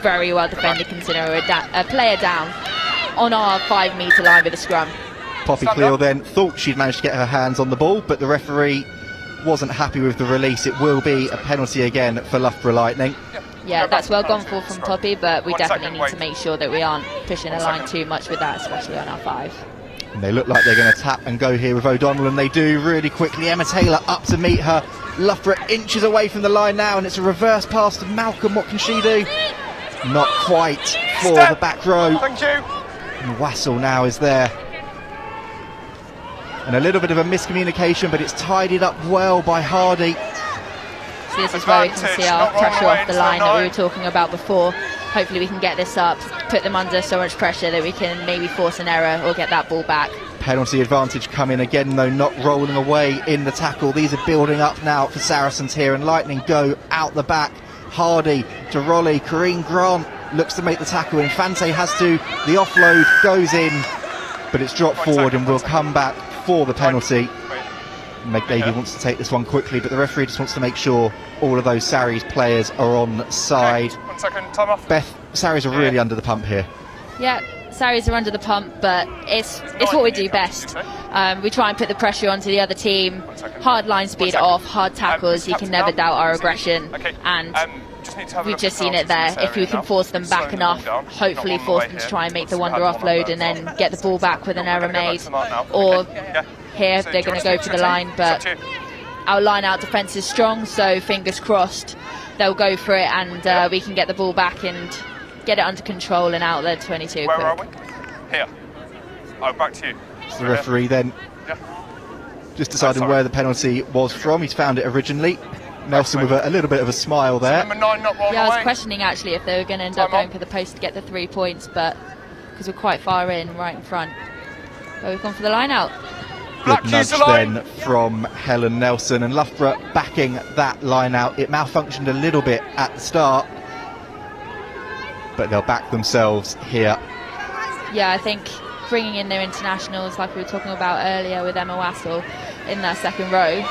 very well defended considering a player down on our 5 metre line with a scrum. Poppy Cleal then thought she'd managed to get her hands on the ball, but the referee wasn't happy with the release. It will be a penalty again for Loughborough Lightning. Yeah, that's well gone for from Poppy, but we definitely need to make sure that we aren't pushing the line too much with that, especially on our 5. And they look like they're going to tap and go here with O'Donnell, and they do really quickly. Emma Taylor up to meet her. Loughborough inches away from the line now, and it's a reverse pass to Malcolm. What can she do? Not quite for the back row. Thank you. And Wassell now is there. And a little bit of a miscommunication, but it's tidied up well by Hardy. So this is where we can see our pressure off the line that we were talking about before. Hopefully we can get this up, put them under so much pressure that we can maybe force an error or get that ball back. Penalty advantage coming again though, not rolling away in the tackle. These are building up now for Saracens here, and Lightning go out the back. Hardy to Rolly, Corinne Grant looks to make the tackle, Infante has to, the offload goes in, but it's dropped forward and will come back for the penalty. Meg Davey wants to take this one quickly, but the referee just wants to make sure all of those Sarries players are on side. 1 second, time off. Beth, Sarries are really under the pump here. Yeah, Sarries are under the pump, but it's what we do best. We try and put the pressure onto the other team, hard line speed off, hard tackles. You can never doubt our aggression, and we've just seen it there. If we can force them back enough, hopefully force them to try and make the wonder offload and then get the ball back with an error made, or here they're going to go for the line, but our line out defence is strong, so fingers crossed they'll go for it and we can get the ball back and get it under control and out there 22. Where are we? Here. Oh, back to you. So the referee then just deciding where the penalty was from. He's found it originally. Nelson with a little bit of a smile there. Yeah, I was questioning actually if they were going to end up going for the post to get the 3 points, but because we're quite far in, right in front. But we've gone for the line out. Good nudge then from Helen Nelson, and Loughborough backing that line out. It malfunctioned a little bit at the start, but they'll back themselves here. Yeah, I think bringing in their internationals, like we were talking about earlier with Emma Wassell in that second row.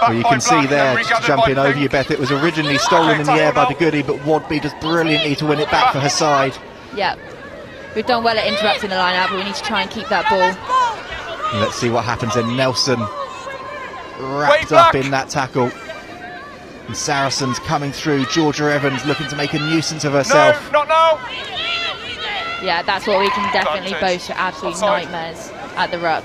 Well, you can see there, just jumping over you, Beth, it was originally stolen in the air by the Goodie, but Wadby does brilliantly to win it back for her side. Yeah, we've done well at interrupting the line out, but we need to try and keep that ball. And let's see what happens then. Nelson wrapped up in that tackle. And Saracens coming through. Georgia Evans looking to make a nuisance of herself. No, not now. Yeah, that's what we can definitely boast. Absolute nightmares at the ruck.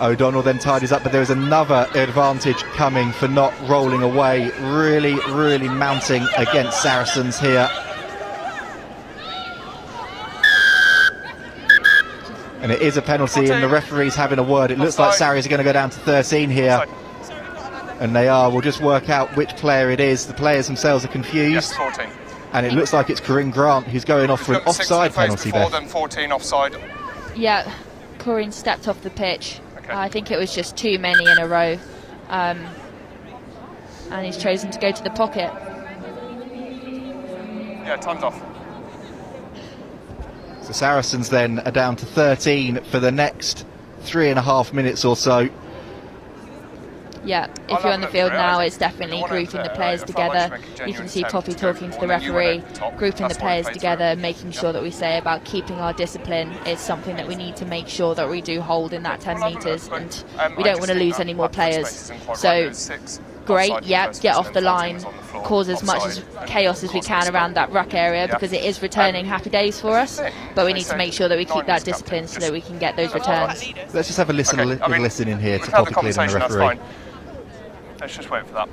O'Donnell then tidies up, but there is another advantage coming for not rolling away. Really, really mounting against Saracens here. And it is a penalty, and the referee's having a word. It looks like Sarries are going to go down to 13 here. And they are. We'll just work out which player it is. The players themselves are confused. Yes, 14. And it looks like it's Corinne Grant who's going off for an offside penalty there. Then 14 offside. Yeah, Corinne stepped off the pitch. I think it was just too many in a row. And he's chosen to go to the pocket. Yeah, time's off. So Saracens then are down to 13 for the next 3.5 minutes or so. Yeah, if you're on the field now, it's definitely grouping the players together. You can see Poppy talking to the referee, grouping the players together, making sure that we say about keeping our discipline is something that we need to make sure that we do hold in that 10 metres, and we don't want to lose any more players. So, great, yeah, get off the line, cause as much chaos as we can around that ruck area, because it is returning happy days for us, but we need to make sure that we keep that discipline so that we can get those returns. Let's just have a listen in here to Poppy Cleal and the referee. Let's just wait for that.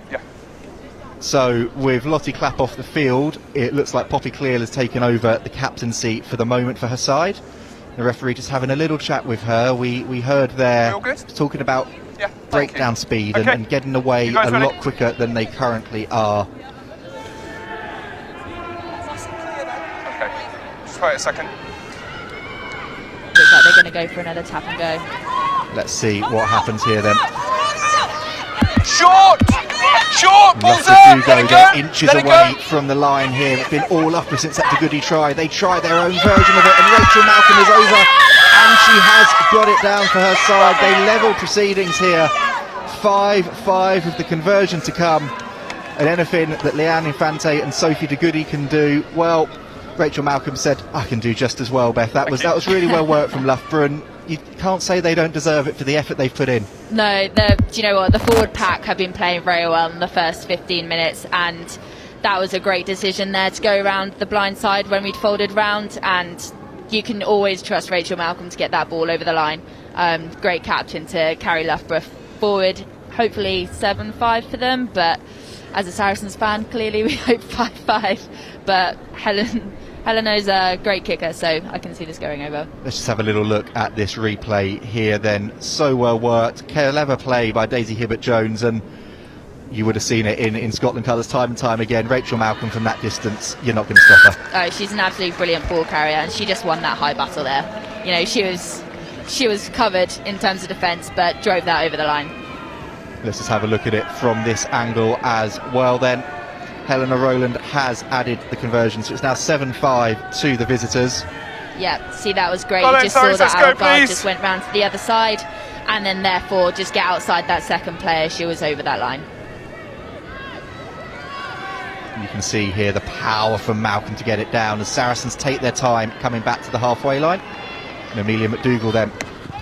Yeah. So with Lottie Clapp off the field, it looks like Poppy Cleal has taken over the captaincy for the moment for her side. The referee just having a little chat with her. We heard there talking about breakdown speed and getting away a lot quicker than they currently are. Okay, just wait a second. Looks like they're going to go for another tap and go. Let's see what happens here then. Short! Short! Balls there! They're inches away from the line here. It's been all upper since that Goodie try. They tried their own version of it, and Rachel Malcolm is over, and she has got it down for her side. They level proceedings here. 5-5 with the conversion to come. And anything that Leanne Infante and Sophie de Goody can do, well, Rachel Malcolm said, I can do just as well, Beth. That was really well worked from Loughborough, and you can't say they don't deserve it for the effort they've put in. No, do you know what? The forward pack have been playing very well in the first 15 minutes, and that was a great decision there to go around the blind side when we'd folded round, and you can always trust Rachel Malcolm to get that ball over the line. Great captain to carry Loughborough forward. Hopefully 7-5 for them, but as a Saracens fan, clearly we hope 5-5. But Helena's a great kicker, so I can see this going over. Let's just have a little look at this replay here then. So well worked. Clever play by Daisy Hibbert-Jones, and you would have seen it in Scotland colours time and time again. Rachel Malcolm from that distance, you're not going to stop her. Oh, she's an absolutely brilliant ball carrier, and she just won that high battle there. You know, she was covered in terms of defence, but drove that over the line. Let's just have a look at it from this angle as well then. Helena Rowland has added the conversion, so it's now 7-5 to the visitors. Yeah, see, that was great. You just saw that our guard just went round to the other side, and then therefore just get outside that second player. She was over that line. You can see here the power from Malcolm to get it down as Saracens take their time coming back to the halfway line. And Amelia McDougall then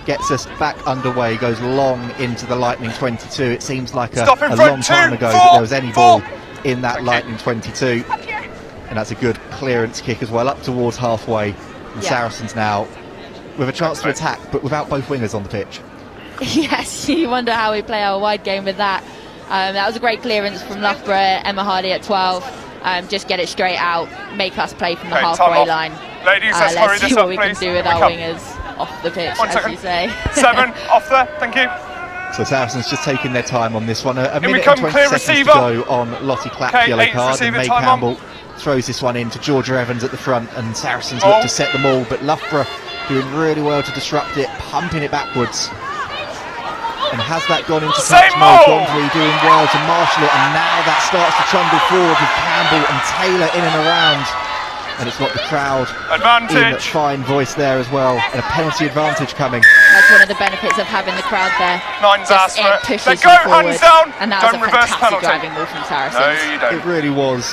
gets us back underway, goes long into the Lightning 22. It seems like a long time ago that there was any ball in that Lightning 22. And that's a good clearance kick as well, up towards halfway. And Saracens now with a chance to attack, but without both wingers on the pitch. Yes, you wonder how we play our wide game with that. That was a great clearance from Loughborough. Emma Hardy at 12. Just get it straight out, make us play from the halfway line. Ladies, let's see what we can do with our wingers off the pitch, as you say. 7 off there, thank you. So Saracens just taking their time on this one. A minute and 20 seconds to go on Lottie Clapp's yellow card, and May Campbell throws this one in to Georgia Evans at the front, and Saracens look to set them all, but Loughborough doing really well to disrupt it, pumping it backwards. And has that gone into touch mode? Gondry doing well to marshal it, and now that starts to trundle forward with Campbell and Taylor in and around. And it's got the crowd in a fine voice there as well, and a penalty advantage coming. That's one of the benefits of having the crowd there. Just it pushes you forward, and that was a fantastic driving ball from Saracens. No, you don't. It really was.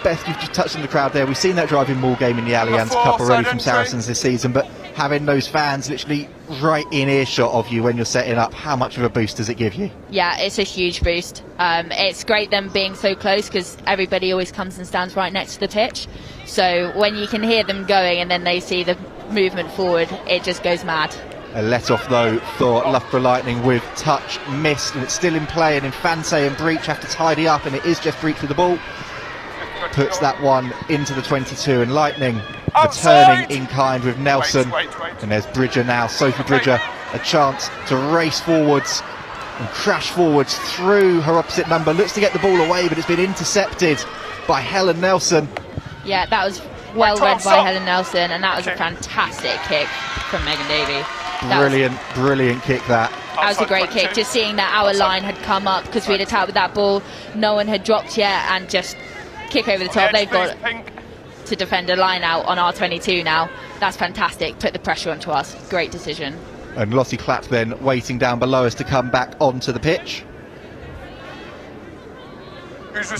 Beth, you've just touched on the crowd there. We've seen that driving ball game in the Allianz Cup already from Saracens this season, but having those fans literally right in earshot of you when you're setting up, how much of a boost does it give you? Yeah, it's a huge boost. It's great them being so close, because everybody always comes and stands right next to the pitch. So when you can hear them going and then they see the movement forward, it just goes mad. A let off though for Loughborough Lightning with touch missed, and it's still in play, and Infante and Breach have to tidy up, and it is Jeff Breach with the ball. Puts that one into the 22, and Lightning returning in kind with Nelson. And there's Bridger now, Sophie Bridger, a chance to race forwards and crash forwards through her opposite number. Looks to get the ball away, but it's been intercepted by Helen Nelson. Yeah, that was well read by Helen Nelson, and that was a fantastic kick from Megan Davey. Brilliant kick that. That was a great kick. Just seeing that our line had come up because we'd attacked with that ball, no one had dropped yet, and just kick over the top. They've got to defend a line out on our 22 now. That's fantastic. Put the pressure onto us. Great decision. And Lottie Clapp then waiting down below us to come back onto the pitch.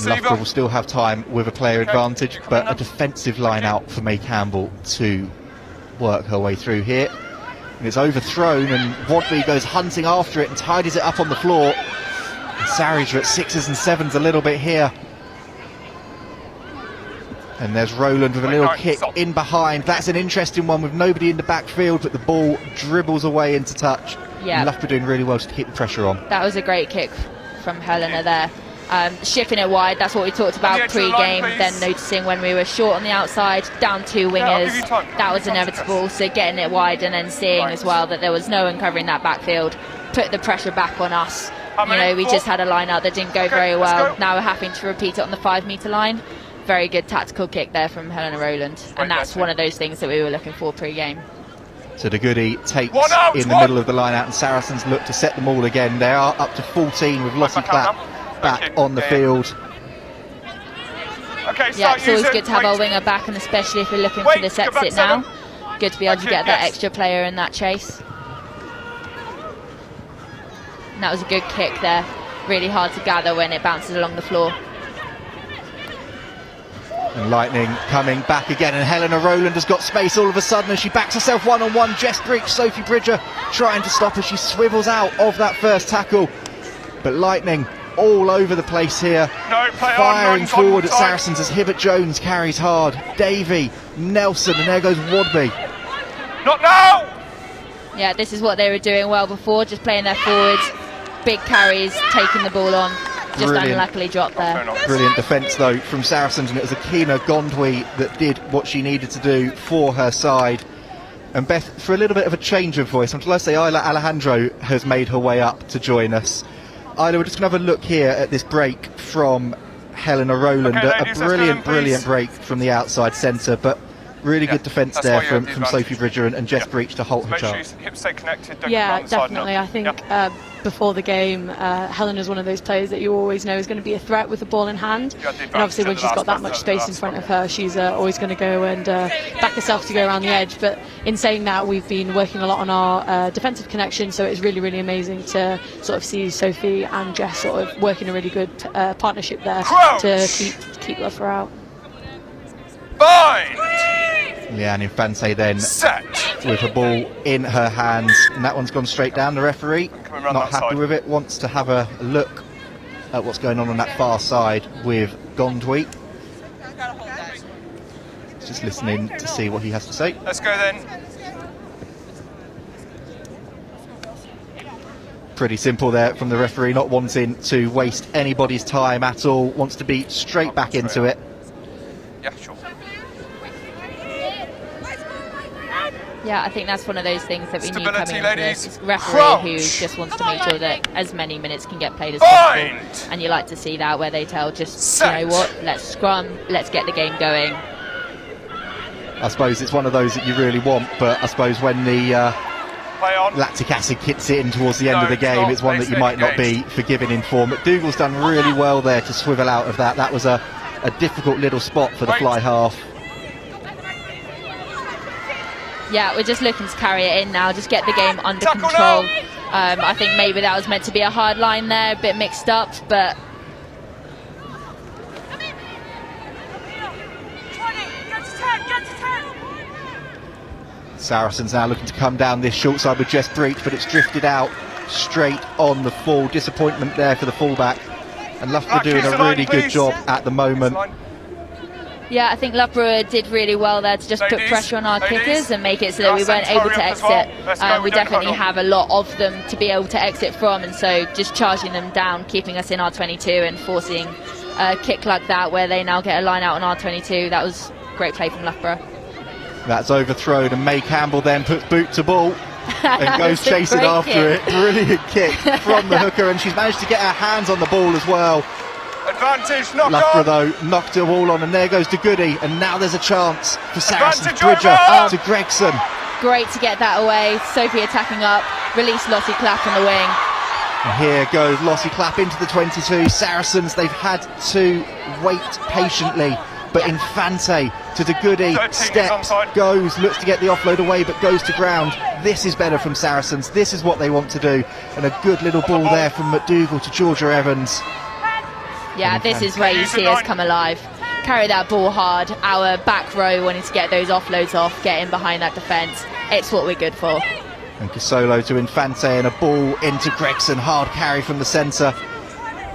Loughborough will still have time with a player advantage, but a defensive line out for May Campbell to work her way through here. And it's overthrown, and Wadley goes hunting after it and tidies it up on the floor. And Sarries are at 6s and 7s a little bit here. And there's Rowland with a little kick in behind. That's an interesting one with nobody in the backfield, but the ball dribbles away into touch. Yeah. And Loughborough doing really well to keep the pressure on. That was a great kick from Helena there. Shifting it wide, that's what we talked about pre-game, then noticing when we were short on the outside, down 2 wingers, that was inevitable, so getting it wide and then seeing as well that there was no one covering that backfield, put the pressure back on us. You know, we just had a line out that didn't go very well, now we're having to repeat it on the 5-metre line. Very good tactical kick there from Helena Rowland, and that's one of those things that we were looking for pre-game. So De Goody takes in the middle of the line out, and Saracens look to set them all again. They are up to 14 with Lottie Clapp back on the field. Yeah, it's always good to have our winger back, and especially if we're looking for this exit now. Good to be able to get that extra player in that chase. And that was a good kick there. Really hard to gather when it bounces along the floor. And Lightning coming back again, and Helena Rowland has got space all of a sudden as she backs herself one-on-one. Jess Breach, Sophie Bridger trying to stop her. She swivels out of that first tackle. But Lightning all over the place here, firing forward at Saracens as Hibbert Jones carries hard. Davey, Nelson, and there goes Wadby. Not now! Yeah, this is what they were doing well before, just playing their forwards, big carries, taking the ball on. Just unluckily dropped there. Brilliant defence though from Saracens, and it was Akina Gondwy that did what she needed to do for her side. And Beth, for a little bit of a change of voice, I'm glad to say Isla Alejandro has made her way up to join us. Isla, we're just going to have a look here at this break from Helena Rowland. Okay, ladies, a brilliant break from the outside centre, but really good defence there from Sophie Bridger and Jess Breach to halt her charge. Hips stay connected, don't yeah, definitely. I think before the game, Helena's one of those players that you always know is going to be a threat with the ball in hand. And obviously when she's got that much space in front of her, she's always going to go and back herself to go around the edge. But in saying that, we've been working a lot on our defensive connection, so it's really, really amazing to sort of see Sophie and Jess sort of working a really good partnership there to keep Loughborough out. Bind! Leanne Infante then with the ball in her hands, and that one's gone straight down. The referee not happy with it, wants to have a look at what's going on that far side with Gondwy. Just listening to see what he has to say. Let's go then. Pretty simple there from the referee, not wanting to waste anybody's time at all, wants to be straight back into it. Yeah, sure. Yeah, I think that's one of those things that we need coming into this referee who just wants to make sure that as many minutes can get played as possible. And you like to see that where they tell just, you know what, let's scrum, let's get the game going. I suppose it's one of those that you really want, but I suppose when the lactic acid kicks it in towards the end of the game, it's one that you might not be forgiving in form. But Dougal's done really well there to swivel out of that. That was a difficult little spot for the fly half. Yeah, we're just looking to carry it in now, just get the game under control. I think maybe that was meant to be a hard line there, a bit mixed up, but... Saracens now looking to come down this short side with Jess Breach, but it's drifted out straight on the full. Disappointment there for the fullback. And Loughborough doing a really good job at the moment. Yeah, I think Loughborough did really well there to just put pressure on our kickers and make it so that we weren't able to exit. We definitely have a lot of them to be able to exit from, and so just charging them down, keeping us in our 22 and forcing a kick like that where they now get a line out on our 22. That was great play from Loughborough. That's overthrown, and May Campbell then puts boot to ball and goes chasing after it. Brilliant kick from the hooker, and she's managed to get her hands on the ball as well. Advantage, knock Loughborough on. Though knocked her all on, and there goes to Goody, and now there's a chance for Saracens. Bridger to Gregson. Great to get that away. Sophie attacking up, release Lottie Clapp on the wing. And here goes Lottie Clapp into the 22. Saracens, they've had to wait patiently, but Infante to De Goody, steps, goes, looks to get the offload away, but goes to ground. This is better from Saracens. This is what they want to do, and a good little ball there from McDougall to Georgia Evans. Yeah, this is where you see us come alive. Carry that ball hard, our back row wanting to get those offloads off, get in behind that defence. It's what we're good for. And Casolo to Infante, and a ball into Gregson. Hard carry from the centre.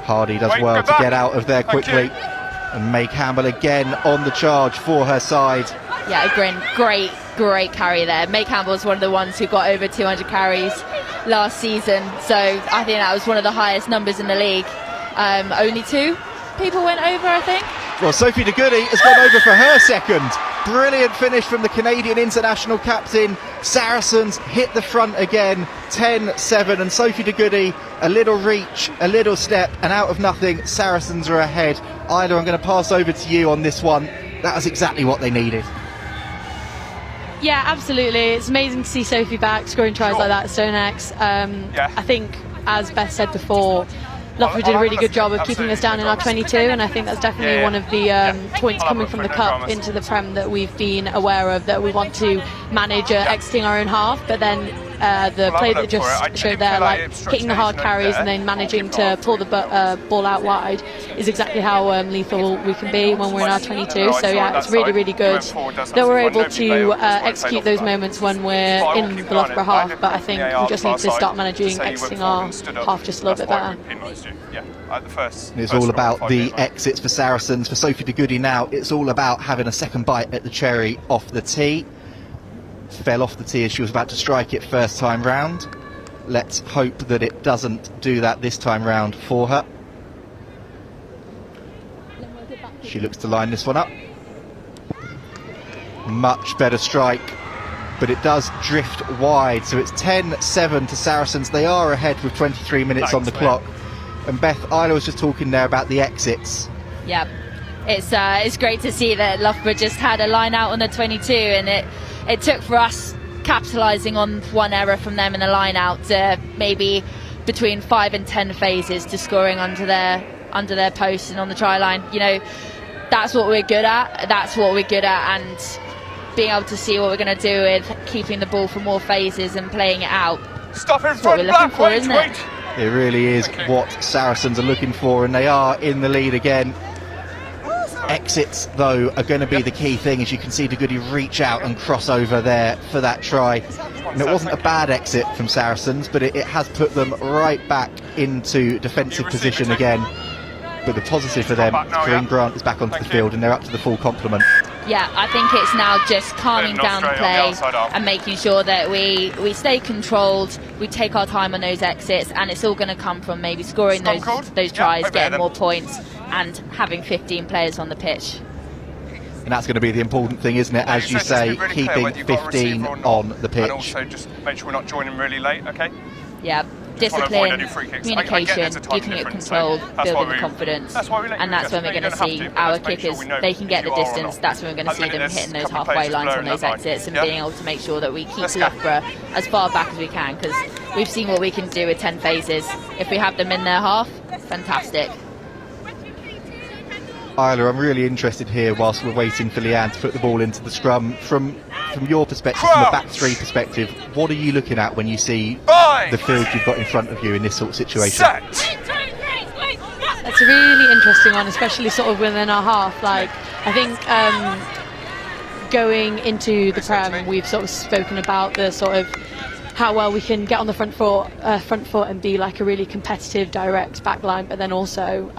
Hardy does well to get out of there quickly. And May Campbell again on the charge for her side. Yeah, again, great carry there. May Campbell's one of the ones who got over 200 carries last season. So I think that was one of the highest numbers in the league. Only 2 people went over, I think. Well, Sophie De Goody has gone over for her second. Brilliant finish from the Canadian international captain. Saracens hit the front again, 10-7, and Sophie De Goody, a little reach, a little step, and out of nothing, Saracens are ahead. Ida, I'm going to pass over to you on this one. That was exactly what they needed. Yeah, absolutely. It's amazing to see Sophie back, scoring tries like that at StoneX. I think, as Beth said before, Loughborough did a really good job of keeping us down in our 22, and I think that's definitely one of the points coming from the Cup into the Prem that we've been aware of, that we want to manage exiting our own half, but then the play that just showed there, like hitting the hard carries and then managing to pull the ball out wide, is exactly how lethal we can be when we're in our 22. So yeah, it's really, really good that we're able to execute those moments when we're in the Loughborough half, but I think we just need to start managing exiting our half just a little bit better. It's all about the exits for Saracens. For Sophie de Goody now, it's all about having a second bite at the cherry off the tee. Fell off the tee as she was about to strike it first time round. Let's hope that it doesn't do that this time round for her. She looks to line this one up. Much better strike, but it does drift wide, so it's 10-7 to Saracens. They are ahead with 23 minutes on the clock. And Beth, Isla was just talking there about the exits. Yeah, it's great to see that Loughborough just had a line out on the 22, and it took for us capitalising on one error from them in the line out to maybe between 5 and 10 phases to scoring under their post and on the try line. You know, that's what we're good at. That's what we're good at, and being able to see what we're going to do with keeping the ball for more phases and playing it out. Stop in front, Black, for, isn't it? It really is what Saracens are looking for, and they are in the lead again. Exits, though, are going to be the key thing, as you can see de Goody reach out and cross over there for that try. And it wasn't a bad exit from Saracens, but it has put them right back into defensive position again. But the positive for them, Corinne Grant is back onto the field and they're up to the full complement. Yeah, I think it's now just calming down the play and making sure that we stay controlled, we take our time on those exits, and it's all going to come from maybe scoring those tries, getting more points, and having 15 players on the pitch. And that's going to be the important thing, isn't it? As you say, keeping 15 on the pitch. And also just make sure we're not joining really late, okay? Yeah. Discipline, communication, keeping it controlled, building the confidence, and that's when we're going to see our kickers. They can get the distance. That's when we're going to see them hitting those halfway lines on those exits and being able to make sure that we keep Loughborough as far back as we can, because we've seen what we can do with 10 phases. If we have them in their half, fantastic. Isla, I'm really interested here whilst we're waiting for Leanne to put the ball into the scrum. From your perspective, from the back three perspective, what are you looking at when you see the field you've got in front of you in this sort of situation? That's a really interesting one, especially sort of within our half. Like, I think going into the Prem, we've sort of spoken about the sort of how well we can get on the front foot and be like a really competitive, direct backline, but then also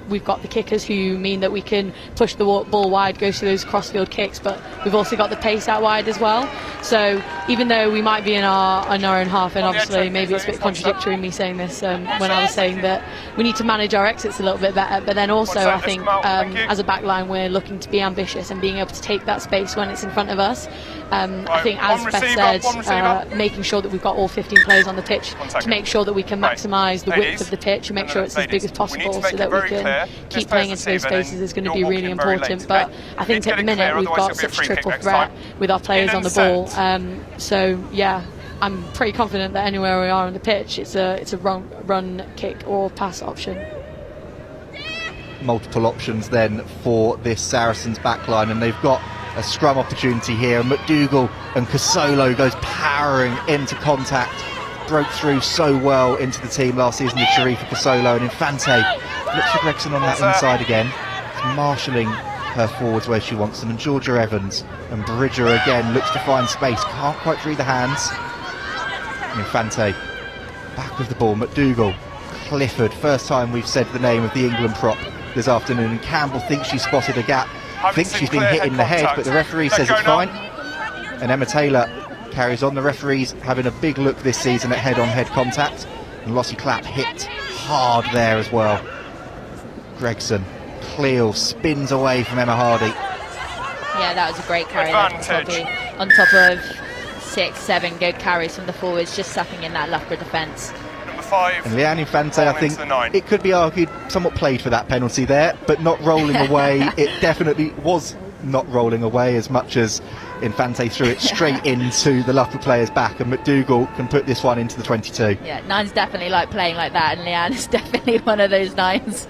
we've got the kickers who mean that we can push the ball wide, go to those crossfield kicks, but we've also got the pace out wide as well. So even though we might be in our own half, and obviously maybe it's a bit contradictory me saying this when I was saying that we need to manage our exits a little bit better, but then also I think as a backline we're looking to be ambitious and being able to take that space when it's in front of us. I think, as Beth said, making sure that we've got all 15 players on the pitch to make sure that we can maximise the width of the pitch and make sure it's as big as possible so that we can keep playing into those spaces is going to be really important. But I think at the minute we've got such triple threat with our players on the ball. So yeah, I'm pretty confident that anywhere we are on the pitch, it's a run, kick or pass option. Multiple options then for this Saracens backline, and they've got a scrum opportunity here. McDougall and Casolo goes powering into contact. Broke through so well into the team last season with Sharifa Casolo, and Infante looks for Gregson on that inside again. It's marshalling her forwards where she wants them, and Georgia Evans and Bridger again looks to find space, can't quite read the hands. And Infante back with the ball. McDougall, Clifford, first time we've said the name of the England prop this afternoon, and Campbell thinks she spotted a gap, thinks she's been hit in the head, but the referee says it's fine. And Emma Taylor carries on. The referees having a big look this season at head-on-head contact, and Lossie Clapp hit hard there as well. Gregson, Cleo spins away from Emma Hardy. Yeah, that was a great carry on top of 6-7 good carries from the forwards, just sucking in that Loughborough defence. And Leanne Infante, I think it could be argued somewhat played for that penalty there, but not rolling away. It definitely was not rolling away, as much as Infante threw it straight into the Loughborough player's back, and McDougall can put this one into the 22. Yeah, Nine's definitely like playing like that, and Leanne is definitely one of those Nines.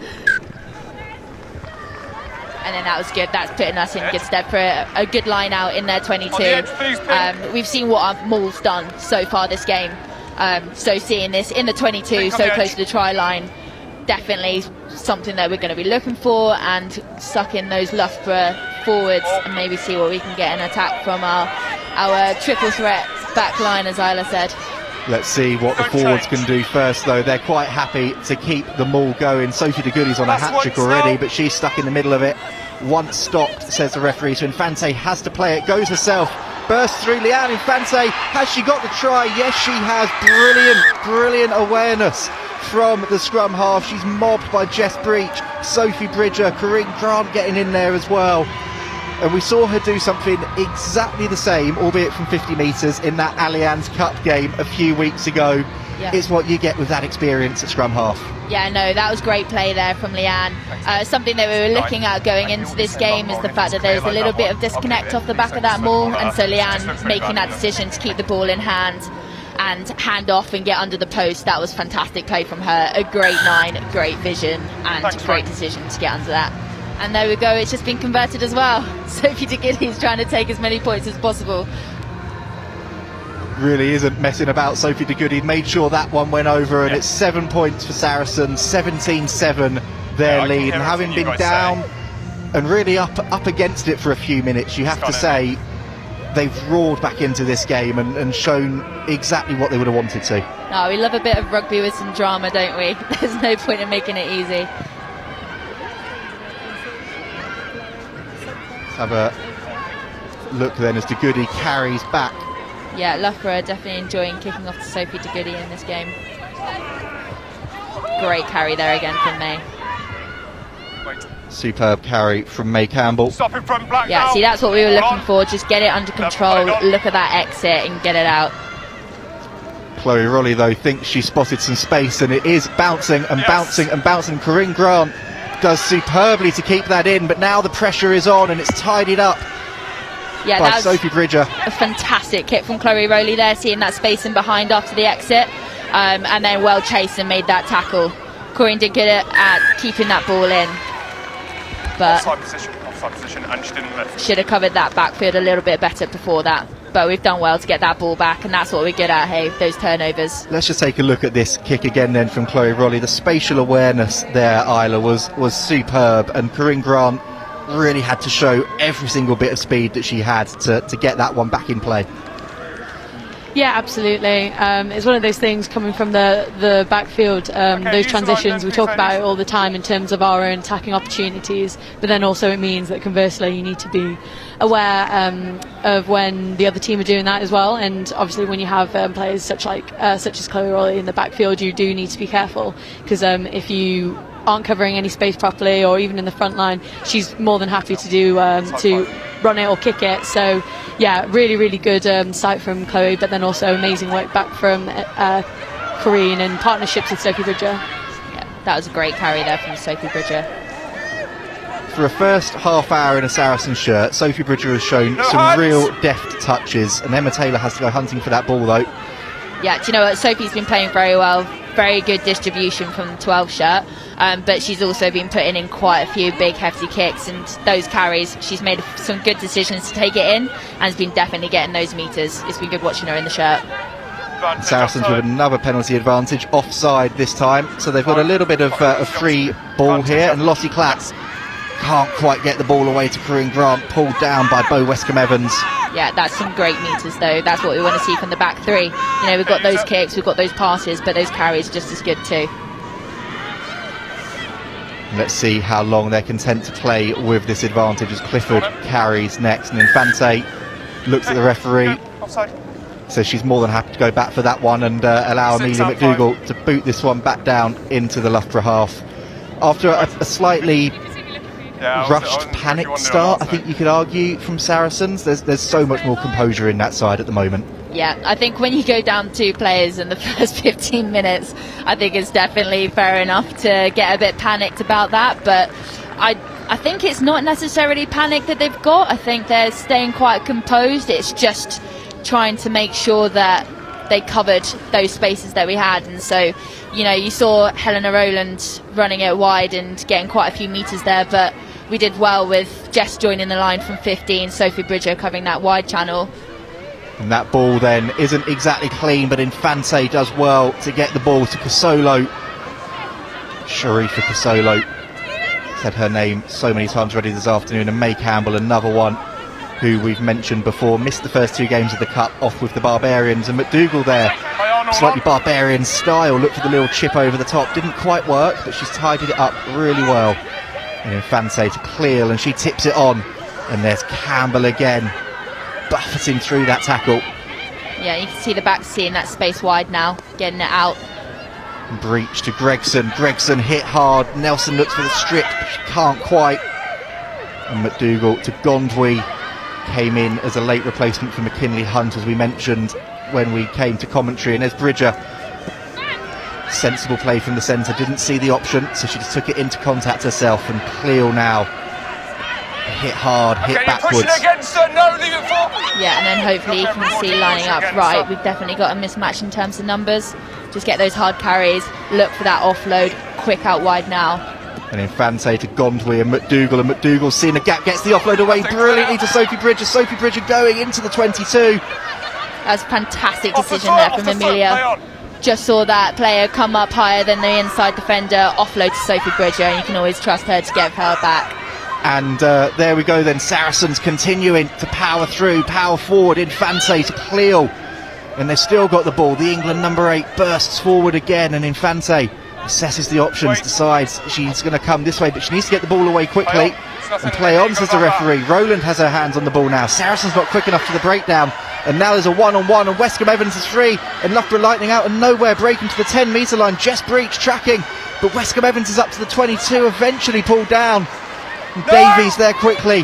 and then that was good. That's putting us in good stead for a good line out in their 22. We've seen what our maul's done so far this game. So seeing this in the 22, so close to the try line, definitely something that we're going to be looking for, and suck in those Loughborough forwards and maybe see what we can get an attack from our triple threat back line, as Isla said. Let's see what the forwards can do first, though. They're quite happy to keep the maul going. Sophie de Goody's on a hat-trick already, but she's stuck in the middle of it. Once stopped, says the referee, so Infante has to play it. Goes herself, bursts through. Leanne Infante, has she got the try? Yes, she has. Brilliant awareness from the scrum half. She's mobbed by Jess Breach, Sophie Bridger, Corinne Grant getting in there as well. And we saw her do something exactly the same, albeit from 50 metres, in that Allianz Cup game a few weeks ago. Yeah. It's what you get with that experience at scrum half. Yeah, no, that was great play there from Leanne. Something that we were looking at going into this game is the fact that there's a little bit of disconnect off the back of that maul, and so Leanne making that decision to keep the ball in hand and hand off and get under the post. That was fantastic play from her. A great 9, great vision, and great decision to get under that. And there we go, it's just been converted as well. Sophie de Goody's trying to take as many points as possible. Really isn't messing about. Sophie de Goody made sure that one went over, and it's 7 points for Saracens, 17-7 their lead. And having been down and really up against it for a few minutes, you have to say they've roared back into this game and shown exactly what they would have wanted to. No, we love a bit of rugby with some drama, don't we? There's no point in making it easy. Have a look then as de Goody carries back. Yeah, Loughborough definitely enjoying kicking off to Sophie de Goody in this game. Great carry there again from May. Superb carry from May Campbell. Stop in front, Black. Yeah, see, that's what we were looking for. Just get it under control, look at that exit and get it out. Chloe Rowley, though, thinks she spotted some space, and it is bouncing and bouncing and bouncing. Corinne Grant does superbly to keep that in, but now the pressure is on and it's tidied up by Sophie Bridger. A fantastic kick from Chloe Rowley there, seeing that space in behind after the exit, and then well chased and made that tackle. Corinne did good at keeping that ball in, but offside position, and she didn't lift. Should have covered that backfield a little bit better before that. But we've done well to get that ball back, and that's what we're good at, hey, those turnovers. Let's just take a look at this kick again then from Chloe Rowley. The spatial awareness there, Isla, was superb, and Corinne Grant really had to show every single bit of speed that she had to get that one back in play. Yeah, absolutely. It's one of those things coming from the backfield, those transitions, we talk about it all the time in terms of our own attacking opportunities, but then also it means that conversely you need to be aware of when the other team are doing that as well, and obviously when you have players such as Chloe Rowley in the backfield, you do need to be careful, because if you aren't covering any space properly, or even in the front line, she's more than happy to do to run it or kick it. So yeah, really good sight from Chloe, but then also amazing work back from Corinne and partnerships with Sophie Bridger. Yeah, that was a great carry there from Sophie Bridger. For a first half hour in a Saracen shirt, Sophie Bridger has shown some real deft touches, and Emma Taylor has to go hunting for that ball though. Yeah, do you know what, Sophie's been playing very well, very good distribution from the 12 shirt, but she's also been putting in quite a few big hefty kicks, and those carries, she's made some good decisions to take it in, and has been definitely getting those meters. It's been good watching her in the shirt. Saracens with another penalty advantage, offside this time, so they've got a little bit of a free ball here, and Lottie Clatts can't quite get the ball away to Corinne Grant, pulled down by Bo Westcombe Evans. Yeah, that's some great meters though. That's what we want to see from the back three. You know, we've got those kicks, we've got those passes, but those carries just as good too. Let's see how long they're content to play with this advantage as Clifford carries next, and Infante looks at the referee, says she's more than happy to go back for that one and allow Amelia McDougall to boot this one back down into the Loughborough half. After a slightly rushed, panicked start, I think you could argue, from Saracens, there's so much more composure in that side at the moment. Yeah, I think when you go down 2 players in the first 15 minutes, I think it's definitely fair enough to get a bit panicked about that, but I think it's not necessarily panic that they've got. I think they're staying quite composed. It's just trying to make sure that they covered those spaces that we had, and so, you know, you saw Helena Rowland running it wide and getting quite a few meters there, but we did well with Jess joining the line from 15, Sophie Bridger covering that wide channel. And that ball then isn't exactly clean, but Infante does well to get the ball to Casolo. Sharifa Casolo, said her name so many times already this afternoon. And May Campbell, another one who we've mentioned before, missed the first 2 games of the Cup, off with the Barbarians. And McDougall there, slightly Barbarian style, looked for the little chip over the top, didn't quite work, but she's tidied it up really well. And Infante to Cleal, and she tips it on. And there's Campbell again, buffeting through that tackle. Yeah, you can see the back seeing that space wide now, getting it out. Breach to Gregson. Gregson hit hard. Nelson looks for the strip, but she can't quite. And McDougall to Gondwy, came in as a late replacement for McKinley Hunt, as we mentioned when we came to commentary. And there's Bridger. Sensible play from the centre, didn't see the option, so she just took it into contact herself. And Cleo now hit hard, hit backwards. Yeah, and then hopefully you can see lining up right. We've definitely got a mismatch in terms of numbers. Just get those hard carries, look for that offload, quick out wide now. And Infante to Gondwy and McDougall seeing a gap, gets the offload away brilliantly to Sophie Bridger. Sophie Bridger going into the 22. That's a fantastic decision there from Amelia. Just saw that player come up higher than the inside defender, offload to Sophie Bridger, and you can always trust her to get her back. And there we go then, Saracens continuing to power through, power forward. Infante to Cleal, and they've still got the ball. The England number 8 bursts forward again, and Infante assesses the options, decides she's going to come this way, but she needs to get the ball away quickly. And play on, says the referee. Rowland has her hands on the ball now. Saracens not quick enough to the breakdown, and now there's a one-on-one, and Westcombe Evans is free, and Loughborough Lightning out and nowhere, breaking to the 10-metre line. Jess Breach tracking, but Westcombe Evans is up to the 22, eventually pulled down. And Davies there quickly.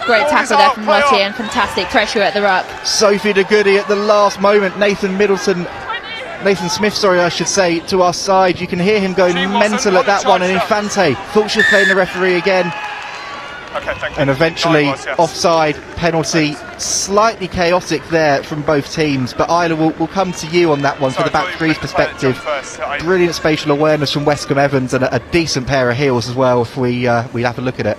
Great tackle there from Lottie, and fantastic pressure at the ruck. Sophie de Goody at the last moment. Nathan Smith, I should say, to our side. You can hear him going mental at that one, and Infante thought she was playing the referee again. And eventually offside, penalty, slightly chaotic there from both teams, but Isla, will come to you on that one for the back three's perspective. Brilliant spatial awareness from Westcombe Evans, and a decent pair of heels as well if we have a look at it.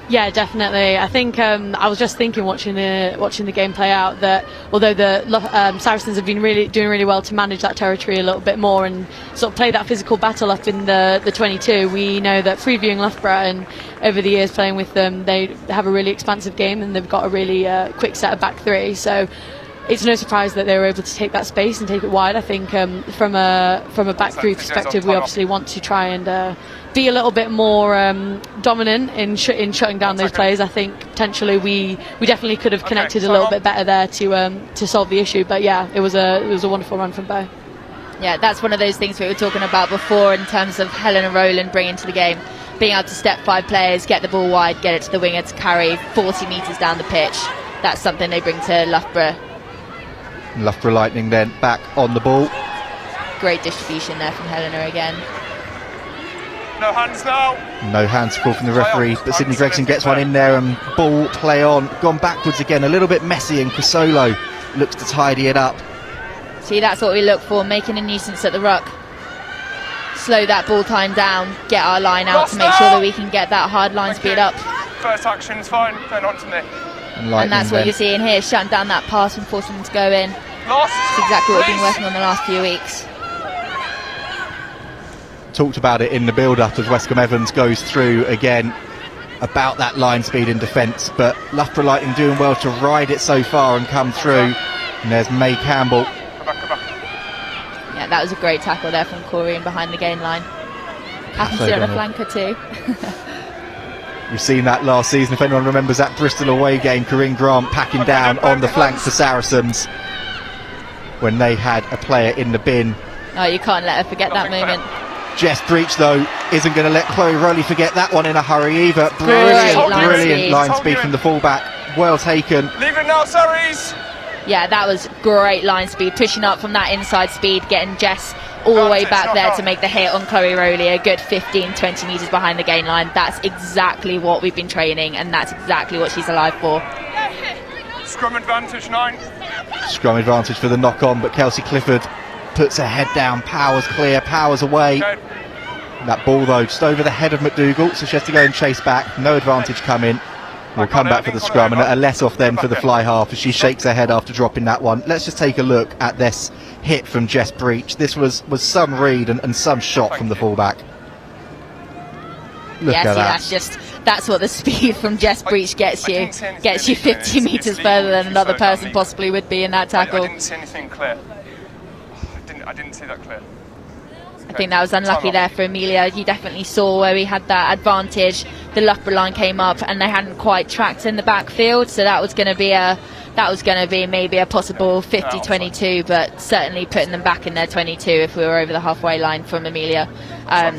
Yeah, definitely. I think I was just thinking, watching the game play out, that although the Saracens have been doing really well to manage that territory a little bit more and sort of play that physical battle up in the 22, we know that previewing Loughborough and over the years playing with them, they have a really expansive game, and they've got a really quick set of back three. So it's no surprise that they were able to take that space and take it wide. I think from a back three perspective, we obviously want to try and be a little bit more dominant in shutting down those players. I think potentially we definitely could have connected a little bit better there to solve the issue. But yeah, it was a wonderful run from Bo. Yeah, that's one of those things we were talking about before in terms of Helena Rowland bringing to the game, being able to step 5 players, get the ball wide, get it to the winger to carry 40 metres down the pitch. That's something they bring to Loughborough. Loughborough Lightning then back on the ball. Great distribution there from Helena again. No hands now. No hands called from the referee, but Sydney Gregson gets one in there, and ball play on. Gone backwards again, a little bit messy, and Casolo looks to tidy it up. See, that's what we look for, making a nuisance at the ruck. Slow that ball time down, get our line out to make sure that we can get that hard line speed up. First action's fine, then on to me. And that's what you're seeing here, shutting down that pass and forcing them to go in. That's exactly what we've been working on the last few weeks. Talked about it in the build-up as Westcombe Evans goes through again about that line speed in defence, but Loughborough Lightning doing well to ride it so far and come through. And there's May Campbell. Yeah, that was a great tackle there from Corey in behind the gain line. Happens to be on a flanker too. We've seen that last season, if anyone remembers that Bristol away game, Corinne Grant packing down on the flank for Saracens when they had a player in the bin. Oh, you can't let her forget that moment. Jess Breach, though, isn't going to let Chloe Rowley forget that one in a hurry either. Brilliant line speed from the fullback. Well taken. Leave it now, Saris! Yeah, that was great line speed, pushing up from that inside speed, getting Jess all the way back there to make the hit on Chloe Rowley, a good 15-20 metres behind the gain line. That's exactly what we've been training, and that's exactly what she's alive for. Scrum advantage 9. Scrum advantage for the knock-on, but Kelsey Clifford puts her head down, powers clear, powers away. That ball though just over the head of McDougall, so she has to go and chase back. No advantage coming. We'll come back for the scrum and a let off then for the fly half as she shakes her head after dropping that one. Let's just take a look at this hit from Jess Breach. This was some read and some shot from the fullback. Look at that. That's what the speed from Jess Breach gets you. Gets you 50 metres further than another person possibly would be in that tackle. I didn't see anything clear. I didn't see that clear. I think that was unlucky there for Amelia. You definitely saw where we had that advantage. The Loughborough line came up and they hadn't quite tracked in the backfield, so that was going to be maybe a possible 50-22, but certainly putting them back in their 22 if we were over the halfway line from Amelia.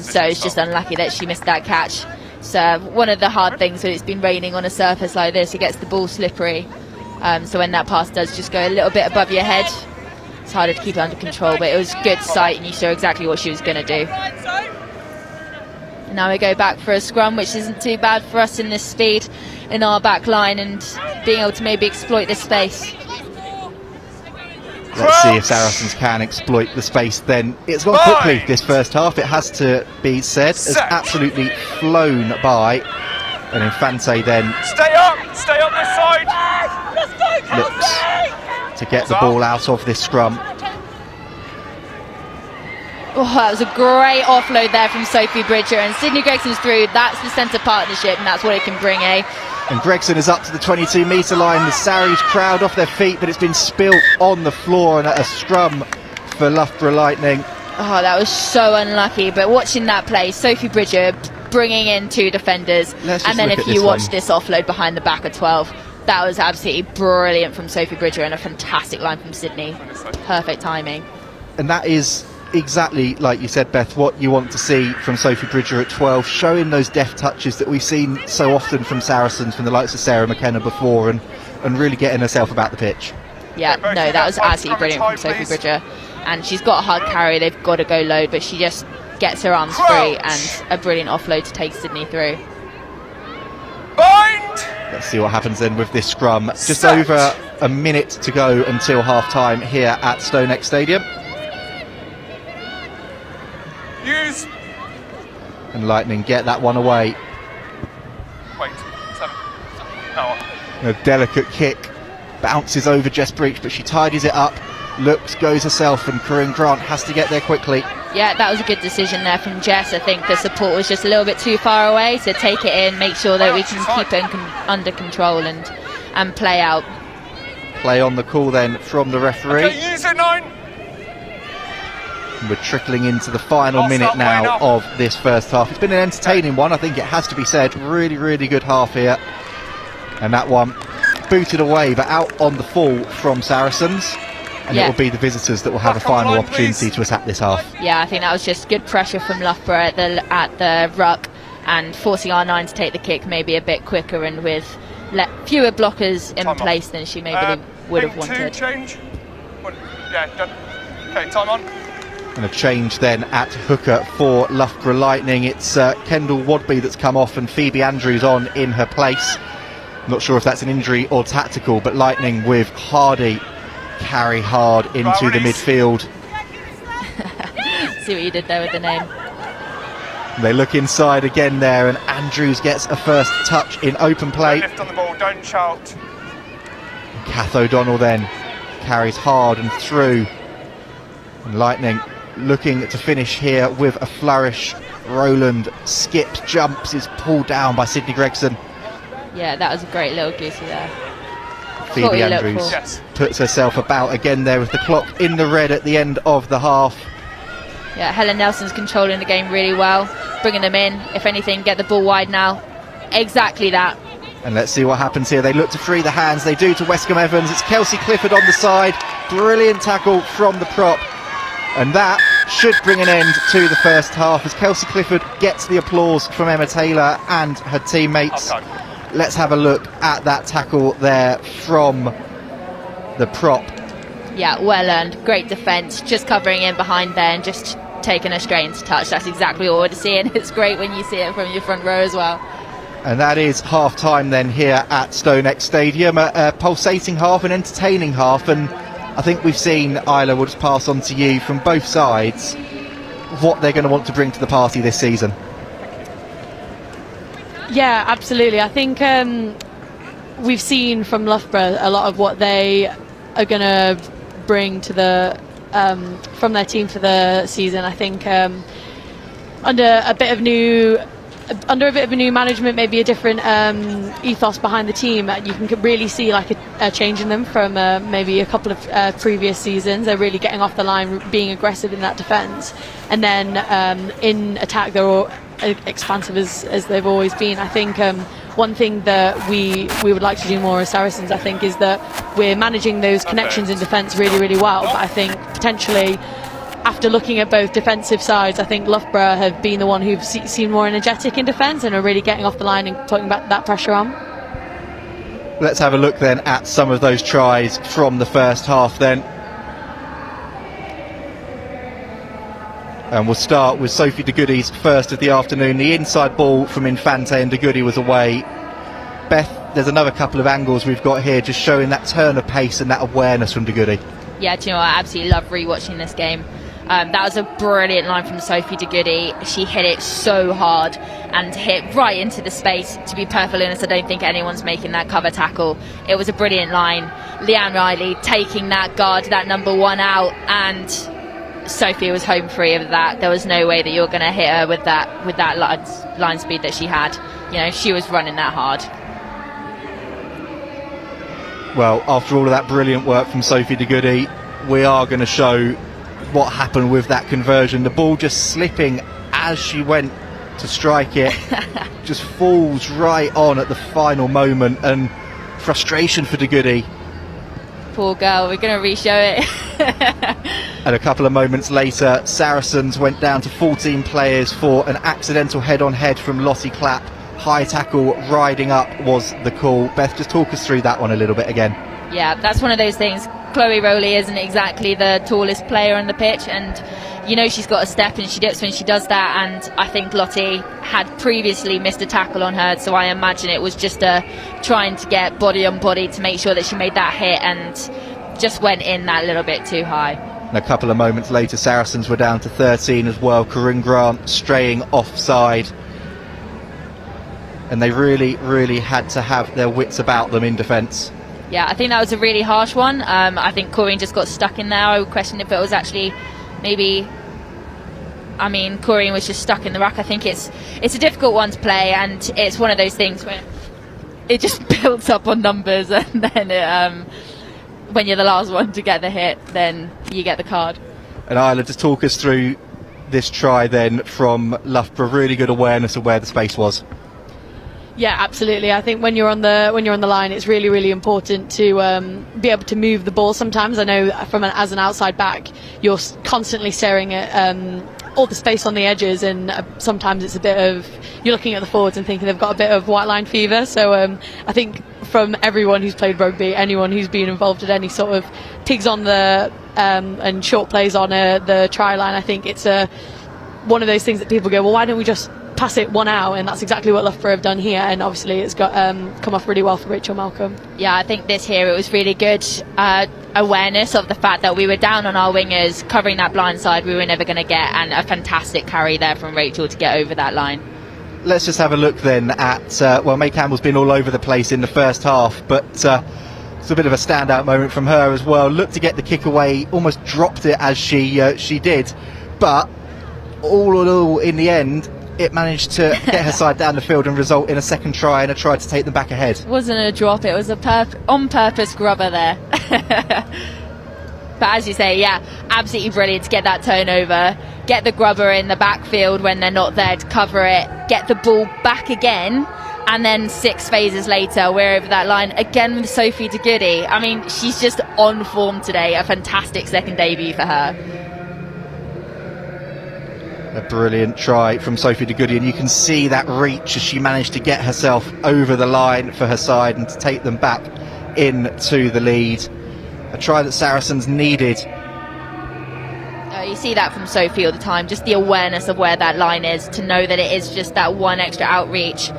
So it's just unlucky that she missed that catch. So one of the hard things when it's been raining on a surface like this, it gets the ball slippery. So when that pass does just go a little bit above your head, it's harder to keep it under control, but it was good sight and you saw exactly what she was going to do. And now we go back for a scrum, which isn't too bad for us in this speed in our back line and being able to maybe exploit this space. Let's see if Saracens can exploit the space then. It's gone quickly this first half, it has to be said. It's absolutely flown by. And Infante then stay up this side. Looks to get the ball out of this scrum. Oh, that was a great offload there from Sophie Bridger, and Sydney Gregson's through. That's the centre partnership, and that's what it can bring, eh? And Gregson is up to the 22-metre line. The Sarries crowd off their feet, but it's been spilt on the floor and a scrum for Loughborough Lightning. Oh, that was so unlucky, but watching that play, Sophie Bridger bringing in two defenders, and then if you watch this offload behind the back of 12, that was absolutely brilliant from Sophie Bridger and a fantastic line from Sydney. Perfect timing. And that is exactly, like you said, Beth, what you want to see from Sophie Bridger at 12, showing those deft touches that we've seen so often from Saracens, from the likes of Sarah McKenna before, and really getting herself about the pitch. Yeah, no, that was absolutely brilliant from Sophie Bridger. And she's got a hard carry, they've got to go low, but she just gets her arms free and a brilliant offload to take Sydney through. Let's see what happens then with this scrum. Just over a minute to go until half time here at StoneX Stadium. Use. And Lightning get that one away. Wait, 7. No. A delicate kick bounces over Jess Breach, but she tidies it up, looks, goes herself, and Corinne Grant has to get there quickly. Yeah, that was a good decision there from Jess. I think the support was just a little bit too far away, so take it in, make sure that we can keep it under control and play out. Play on the call then from the referee. Okay, use it 9. We're trickling into the final minute now of this first half. It's been an entertaining one, I think it has to be said. Really, really good half here. And that one booted away, but out on the fall from Saracens. And it will be the visitors that will have a final opportunity to attack this half. Yeah, I think that was just good pressure from Loughborough at the ruck and forcing R9 to take the kick maybe a bit quicker and with fewer blockers in place than she maybe would have wanted. Change. Yeah, done. Okay, time on. And a change then at hooker for Loughborough Lightning. It's Kendall Wadby that's come off and Phoebe Andrews on in her place. Not sure if that's an injury or tactical, but Lightning with Hardy carry hard into the midfield. See what you did there with the name. They look inside again there, and Andrews gets a first touch in open play. Don't lift on the ball, don't shout. Kath O'Donnell then carries hard and through. And Lightning looking to finish here with a flourish. Roland skips, jumps, is pulled down by Sydney Gregson. Yeah, that was a great little goosey there. Phoebe Andrews puts herself about again there with the clock in the red at the end of the half. Yeah, Helen Nelson's controlling the game really well, bringing them in. If anything, get the ball wide now. Exactly that. And let's see what happens here. They look to free the hands. They do to Westcombe Evans. It's Kelsey Clifford on the side. Brilliant tackle from the prop. And that should bring an end to the first half as Kelsey Clifford gets the applause from Emma Taylor and her teammates. Let's have a look at that tackle there from the prop. Yeah, well earned. Great defence. Just covering in behind there and just taking her straight into touch. That's exactly what we're seeing. It's great when you see it from your front row as well. And that is half time then here at StoneX Stadium. A pulsating half, an entertaining half. And I think we've seen, Isla, we'll just pass on to you from both sides. what they're going to want to bring to the party this season? Yeah, absolutely. I think we've seen from Loughborough a lot of what they are going to bring to the from their team for the season. I think under a bit of new management, maybe a different ethos behind the team, you can really see like a change in them from maybe a couple of previous seasons. They're really getting off the line, being aggressive in that defence, and then in attack they're all expansive as they've always been. I think one thing that we would like to do more as Saracens, I think, is that we're managing those connections in defence really well, but I think potentially after looking at both defensive sides, I think Loughborough have been the one who've seen more energetic in defence and are really getting off the line and putting back that pressure on. Let's have a look then at some of those tries from the first half then. And we'll start with Sophie de Goody's first of the afternoon. The inside ball from Infante and de Goody was away. Beth, there's another couple of angles we've got here just showing that turn of pace and that awareness from de Goody. Yeah, do you know what? I absolutely love rewatching this game. That was a brilliant line from Sophie de Goody. She hit it so hard and hit right into the space. To be perfectly honest, I don't think anyone's making that cover tackle. It was a brilliant line. Leanne Riley taking that guard, that number one out, and Sophie was home free of that. There was no way that you were going to hit her with that line speed that she had. You know, she was running that hard. Well, after all of that brilliant work from Sophie de Goody, we are going to show what happened with that conversion. The ball just slipping as she went to strike it, just falls right on at the final moment, and frustration for de Goody. Poor girl, we're going to re-show it. And a couple of moments later, Saracens went down to 14 players for an accidental head-on-head from Lottie Clapp. High tackle, riding up was the call. Beth, just talk us through that one a little bit again. Yeah, that's one of those things. Chloe Rowley isn't exactly the tallest player on the pitch, and you know she's got a step and she dips when she does that, and I think Lottie had previously missed a tackle on her, so I imagine it was just trying to get body on body to make sure that she made that hit, and just went in that little bit too high. And a couple of moments later, Saracens were down to 13 as well. Corinne Grant straying offside, and they really had to have their wits about them in defence. Yeah, I think that was a really harsh one. I think Corinne just got stuck in there. I would question if it was actually Corinne was just stuck in the ruck. I think it's a difficult one to play, and it's one of those things where it just builds up on numbers, and then when you're the last one to get the hit, then you get the card. And Isla, just talk us through this try then from Loughborough. Really good awareness of where the space was. Yeah, absolutely. I think when you're on the line, it's really important to be able to move the ball. Sometimes I know as an outside back, you're constantly staring at all the space on the edges, and sometimes it's a bit of you're looking at the forwards and thinking they've got a bit of white line fever. So I think from everyone who's played rugby, anyone who's been involved in any sort of pigs on the and short plays on the try line, I think it's one of those things that people go, well, why don't we just pass it one out? And that's exactly what Loughborough have done here, and obviously it's got come off really well for Rachel Malcolm. Yeah, I think this here it was really good awareness of the fact that we were down on our wingers, covering that blind side we were never going to get, and a fantastic carry there from Rachel to get over that line. Let's just have a look then at May Campbell's been all over the place in the first half, but it's a bit of a standout moment from her as well. Looked to get the kick away, almost dropped it as she did, but all in the end it managed to get her side down the field and result in a second try and a try to take them back ahead. It wasn't a drop, it was a on-purpose grubber there. But as you say, yeah, absolutely brilliant to get that turnover, get the grubber in the backfield when they're not there to cover it, get the ball back again, and then 6 phases later we're over that line again with Sophie de Goody. I mean, she's just on form today. A fantastic second debut for her. A brilliant try from Sophie de Goody, and you can see that reach as she managed to get herself over the line for her side and to take them back into the lead. A try that Saracens needed. You see that from Sophie all the time, just the awareness of where that line is, to know that it is just that one extra outreach.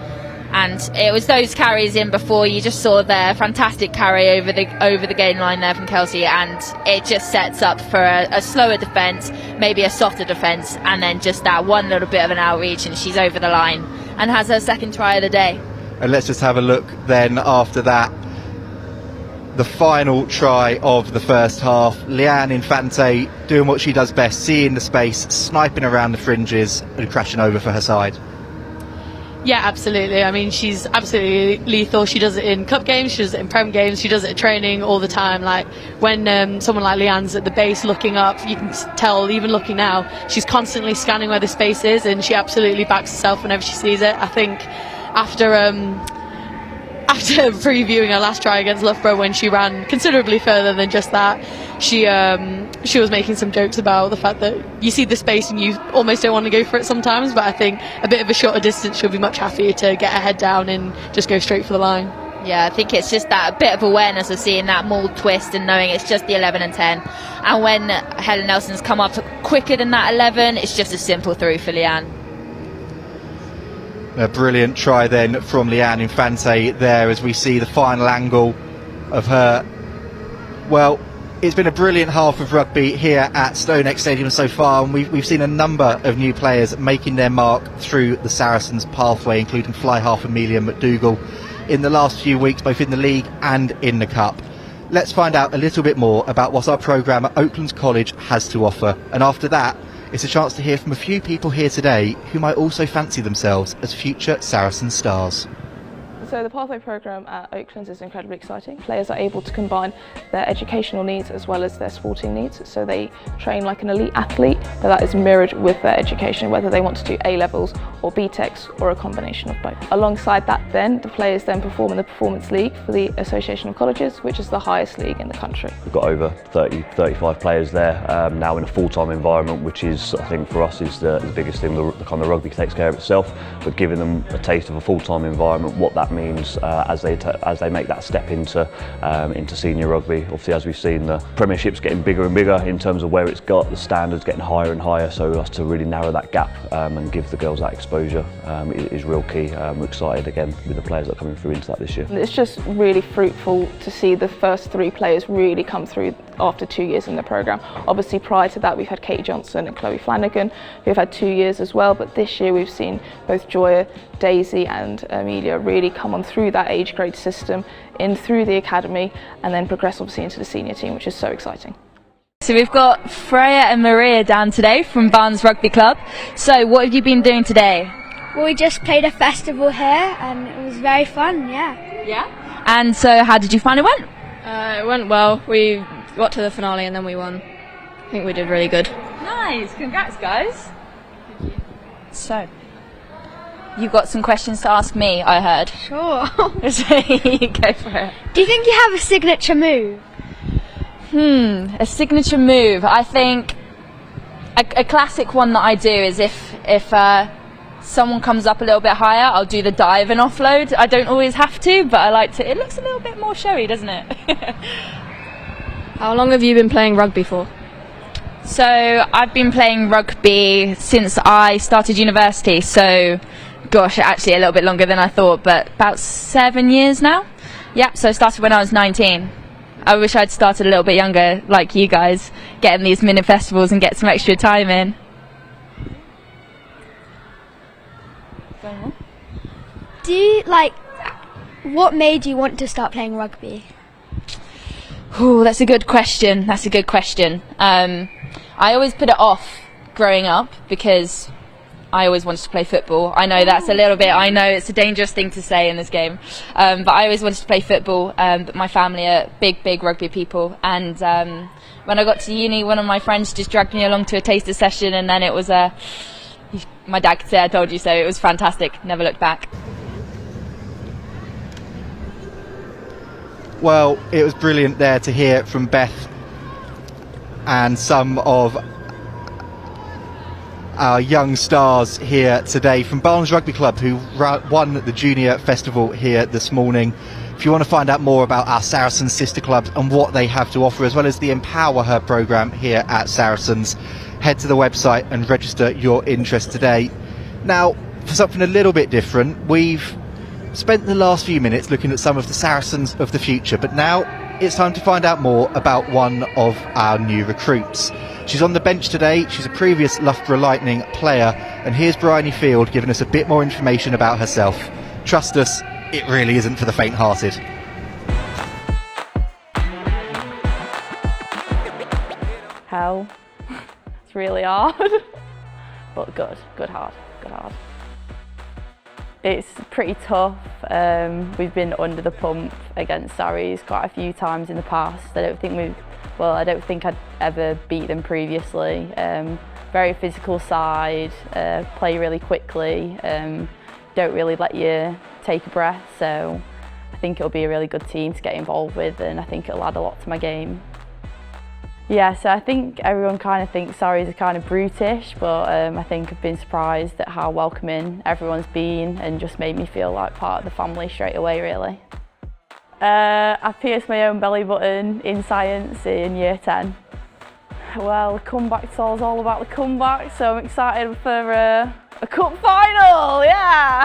And it was those carries in before, you just saw their fantastic carry over the gain line there from Kelsey, and it just sets up for a slower defence, maybe a softer defence, and then just that one little bit of an outreach and she's over the line and has her second try of the day. And let's just have a look then after that. The final try of the first half, Leanne Infante doing what she does best, seeing the space, sniping around the fringes and crashing over for her side. Yeah, absolutely. I mean, she's absolutely lethal. She does it in cup games, she does it in Prem games, she does it at training all the time. Like when someone like Leanne's at the base looking up, you can tell, even looking now, she's constantly scanning where the space is, and she absolutely backs herself whenever she sees it. I think after previewing her last try against Loughborough, when she ran considerably further than just that, she was making some jokes about the fact that you see the space and you almost don't want to go for it sometimes, but I think a bit of a shorter distance she'll be much happier to get her head down and just go straight for the line. Yeah, I think it's just that bit of awareness of seeing that mauled twist and knowing it's just the 11 and 10. And when Helen Nelson's come up quicker than that 11, it's just a simple through for Leanne. A brilliant try then from Leanne Infante there as we see the final angle of her. Well, it's been a brilliant half of rugby here at StoneX Stadium so far, and we've seen a number of new players making their mark through the Saracens pathway, including fly half Amelia McDougall in the last few weeks, both in the league and in the cup. Let's find out a little bit more about what our programme at Oaklands College has to offer, and after that it's a chance to hear from a few people here today who might also fancy themselves as future Saracen stars. So the Pathway programme at Oaklands is incredibly exciting. Players are able to combine their educational needs as well as their sporting needs. So they train like an elite athlete, but that is mirrored with their education, whether they want to do A-levels or BTECs or a combination of both. Alongside that then, the players then perform in the Performance League for the Association of Colleges, which is the highest league in the country. We've got over 35 players there now in a full-time environment, which is, I think for us, is the biggest thing. The kind of rugby takes care of itself, but giving them a taste of a full-time environment, what that means as they make that step into senior rugby. Obviously, as we've seen, the Premiership's getting bigger and bigger in terms of where it's got, the standards getting higher and higher, so us to really narrow that gap and give the girls that exposure is real key. We're excited again with the players that are coming through into that this year. It's just really fruitful to see the first 3 players really come through after 2 years in the programme. Obviously prior to that we've had Katie Johnson and Chloe Flanagan who've had 2 years as well, but this year we've seen both Joya, Daisy and Amelia really come on through that age grade system, in through the academy and then progress obviously into the senior team, which is so exciting. So we've got Freya and Maria down today from Barnes Rugby Club. So what have you been doing today? Well, we just played a festival here and it was very fun, yeah. Yeah? And so how did you find it went? It went well. We got to the finale and then we won. I think we did really good. Nice, congrats guys. Thank you. So, you've got some questions to ask me, I heard. Sure. So you go for it. Do you think you have a signature move? A signature move. I think a classic one that I do is if someone comes up a little bit higher, I'll do the dive and offload. I don't always have to, but I like to. It looks a little bit more showy, doesn't it? How long have you been playing rugby for? So I've been playing rugby since I started university, so gosh, actually a little bit longer than I thought, but about 7 years now. Yeah, so I started when I was 19. I wish I'd started a little bit younger, like you guys, getting these mini festivals and get some extra time in. What made you want to start playing rugby? Oh, that's a good question. I always put it off growing up because I always wanted to play football. I know that's I know it's a dangerous thing to say in this game, but I always wanted to play football. But my family are big rugby people, and when I got to uni, one of my friends just dragged me along to a taster session, and then it was my dad could say I told you so. It was fantastic. Never looked back. Well, it was brilliant there to hear from Beth and some of our young stars here today from Barnes Rugby Club, who won the Junior Festival here this morning. If you want to find out more about our Saracens sister clubs and what they have to offer, as well as the Empower Her programme here at Saracens, head to the website and register your interest today. Now, for something a little bit different, we've spent the last few minutes looking at some of the Saracens of the future, but now it's time to find out more about one of our new recruits. She's on the bench today. She's a previous Loughborough Lightning player, and here's Bryony Field giving us a bit more information about herself. Trust us, it really isn't for the faint-hearted. Hell, it's really hard, but good hard. It's pretty tough. We've been under the pump against Sarries quite a few times in the past. I don't think I'd ever beat them previously. Very physical side, play really quickly, don't really let you take a breath, so I think it'll be a really good team to get involved with, and I think it'll add a lot to my game. Yeah, so I think everyone kind of thinks Sarries are kind of brutish, but I think I've been surprised at how welcoming everyone's been and just made me feel like part of the family straight away, really. I pierced my own belly button in science in year 10. Well, the comeback tour is all about the comeback, so I'm excited for a cup final, yeah!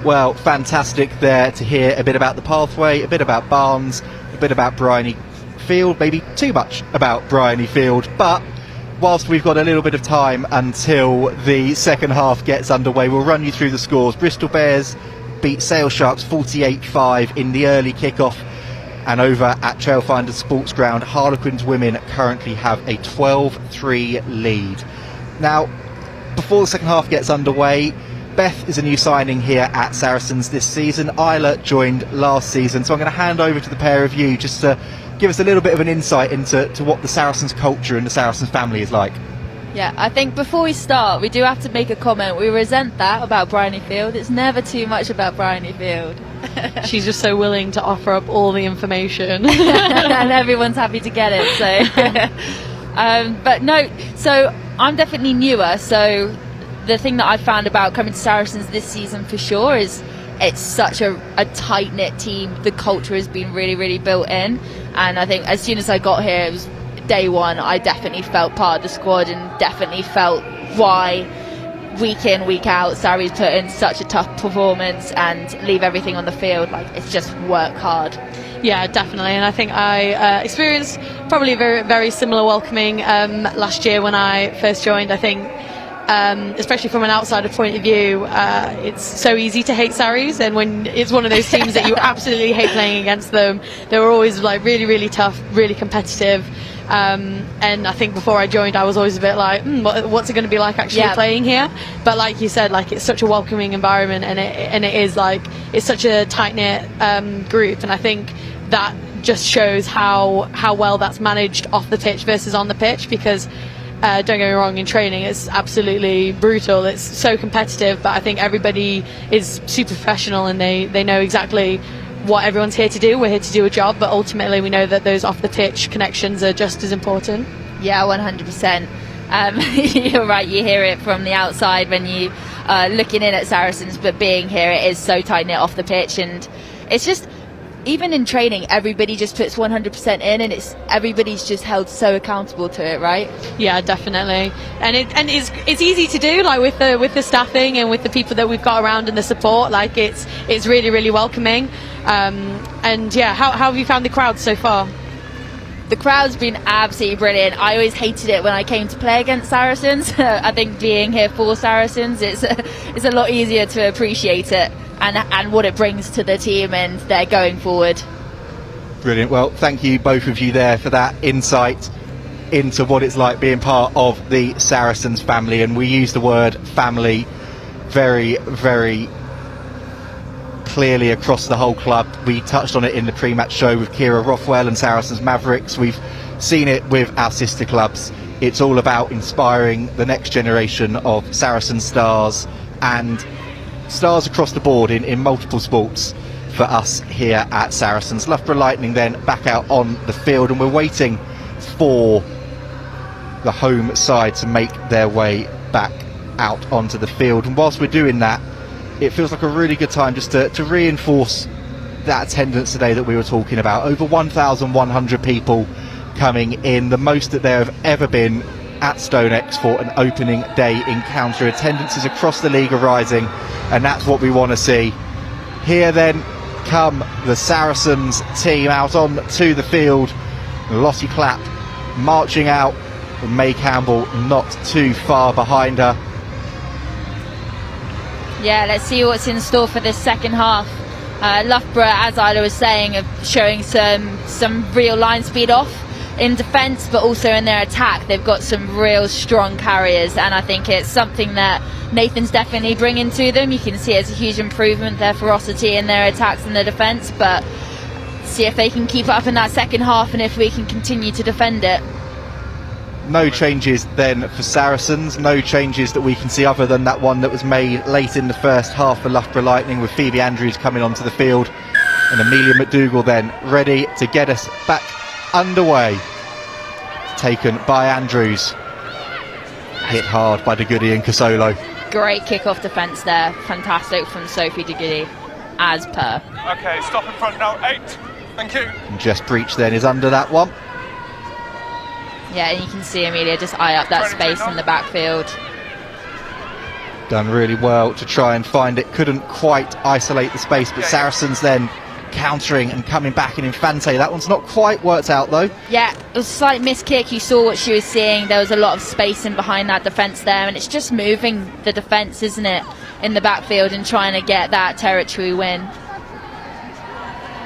Well, fantastic there to hear a bit about the pathway, a bit about Barnes, a bit about Bryony Field, maybe too much about Bryony Field, but whilst we've got a little bit of time until the second half gets underway, we'll run you through the scores. Bristol Bears beat Sale Sharks 48-5 in the early kick-off, and over at Trailfinders Sports Ground, Harlequins Women currently have a 12-3 lead. Now, before the second half gets underway, Beth is a new signing here at Saracens this season. Isla joined last season, so I'm going to hand over to the pair of you just to give us a little bit of an insight into what the Saracens culture and the Saracens family is like. Yeah, I think before we start, we do have to make a comment. We resent that about Bryony Field. It's never too much about Bryony Field. She's just so willing to offer up all the information. And everyone's happy to get it, so. But no, so I'm definitely newer, so the thing that I found about coming to Saracens this season for sure is it's such a tight-knit team. The culture has been really, really built in, and I think as soon as I got here, it was day one, I definitely felt part of the squad and definitely felt why week in, week out Sarries put in such a tough performance and leave everything on the field. Like, it's just work hard. Yeah, definitely, and I think I experienced probably very, very similar welcoming last year when I first joined. I think especially from an outsider point of view, it's so easy to hate Sarries, and when it's one of those teams that you absolutely hate playing against them, they were always like really, really tough, really competitive. And I think before I joined, I was always a bit like, what's it going to be like actually playing here? But like you said, like, it's such a welcoming environment, and it is like, it's such a tight knit group, and I think that just shows how well that's managed off the pitch versus on the pitch, because don't get me wrong, in training it's absolutely brutal, it's so competitive, but I think everybody is super professional and they know exactly what everyone's here to do. We're here to do a job, but ultimately we know that those off the pitch connections are just as important. Yeah, 100%. You're right, you hear it from the outside when you looking in at Saracens, but being here, it is so tight knit off the pitch, and it's just, even in training, everybody just puts 100% in, and everybody's just held so accountable to it, right? Yeah, definitely. And it's easy to do, like with the staffing and with the people that we've got around and the support. Like, it's really, really welcoming. And yeah, how have you found the crowd so far? The crowd's been absolutely brilliant. I always hated it when I came to play against Saracens. I think being here for Saracens, it's a lot easier to appreciate it and what it brings to the team and their going forward. Brilliant. Well, thank you both of you there for that insight into what it's like being part of the Saracens family, and we use the word family very, very clearly across the whole club. We touched on it in the pre-match show with Kira Rothwell and Saracens Mavericks. We've seen it with our sister clubs. It's all about inspiring the next generation of Saracen stars and stars across the board in multiple sports for us here at Saracens. Loughborough Lightning then back out on the field, and we're waiting for the home side to make their way back out onto the field. And whilst we're doing that, it feels like a really good time just to reinforce that attendance today that we were talking about. Over 1,100 people coming in, the most that there have ever been at StoneX for an opening day encounter. Attendances across the league are rising, and that's what we want to see. Here then come the Saracens team out on to the field. Lottie Clapp marching out, with May Campbell not too far behind her. Yeah, let's see what's in store for this second half. Loughborough, as Isla was saying, are showing some real line speed off in defence, but also in their attack. They've got some real strong carriers, and I think it's something that Nathan's definitely bringing to them. You can see it's a huge improvement, their ferocity in their attacks and their defence, but see if they can keep up in that second half and if we can continue to defend it. No changes then for Saracens, no changes that we can see other than that one that was made late in the first half for Loughborough Lightning, with Phoebe Andrews coming onto the field and Amelia McDougall then ready to get us back underway. Taken by Andrews, hit hard by De Goody and Casolo. Great kick-off defence there, fantastic from Sophie De Goody, as per. Okay, stop in front now, 8, thank you. And Jess Breach then is under that one. Yeah, and you can see Amelia just eye up that space in the backfield. Done really well to try and find it, couldn't quite isolate the space, but Saracens then countering and coming back in Infante. That one's not quite worked out though. Yeah, it was a slight miss kick. You saw what she was seeing. There was a lot of space in behind that defence there, and it's just moving the defence, isn't it, in the backfield and trying to get that territory win.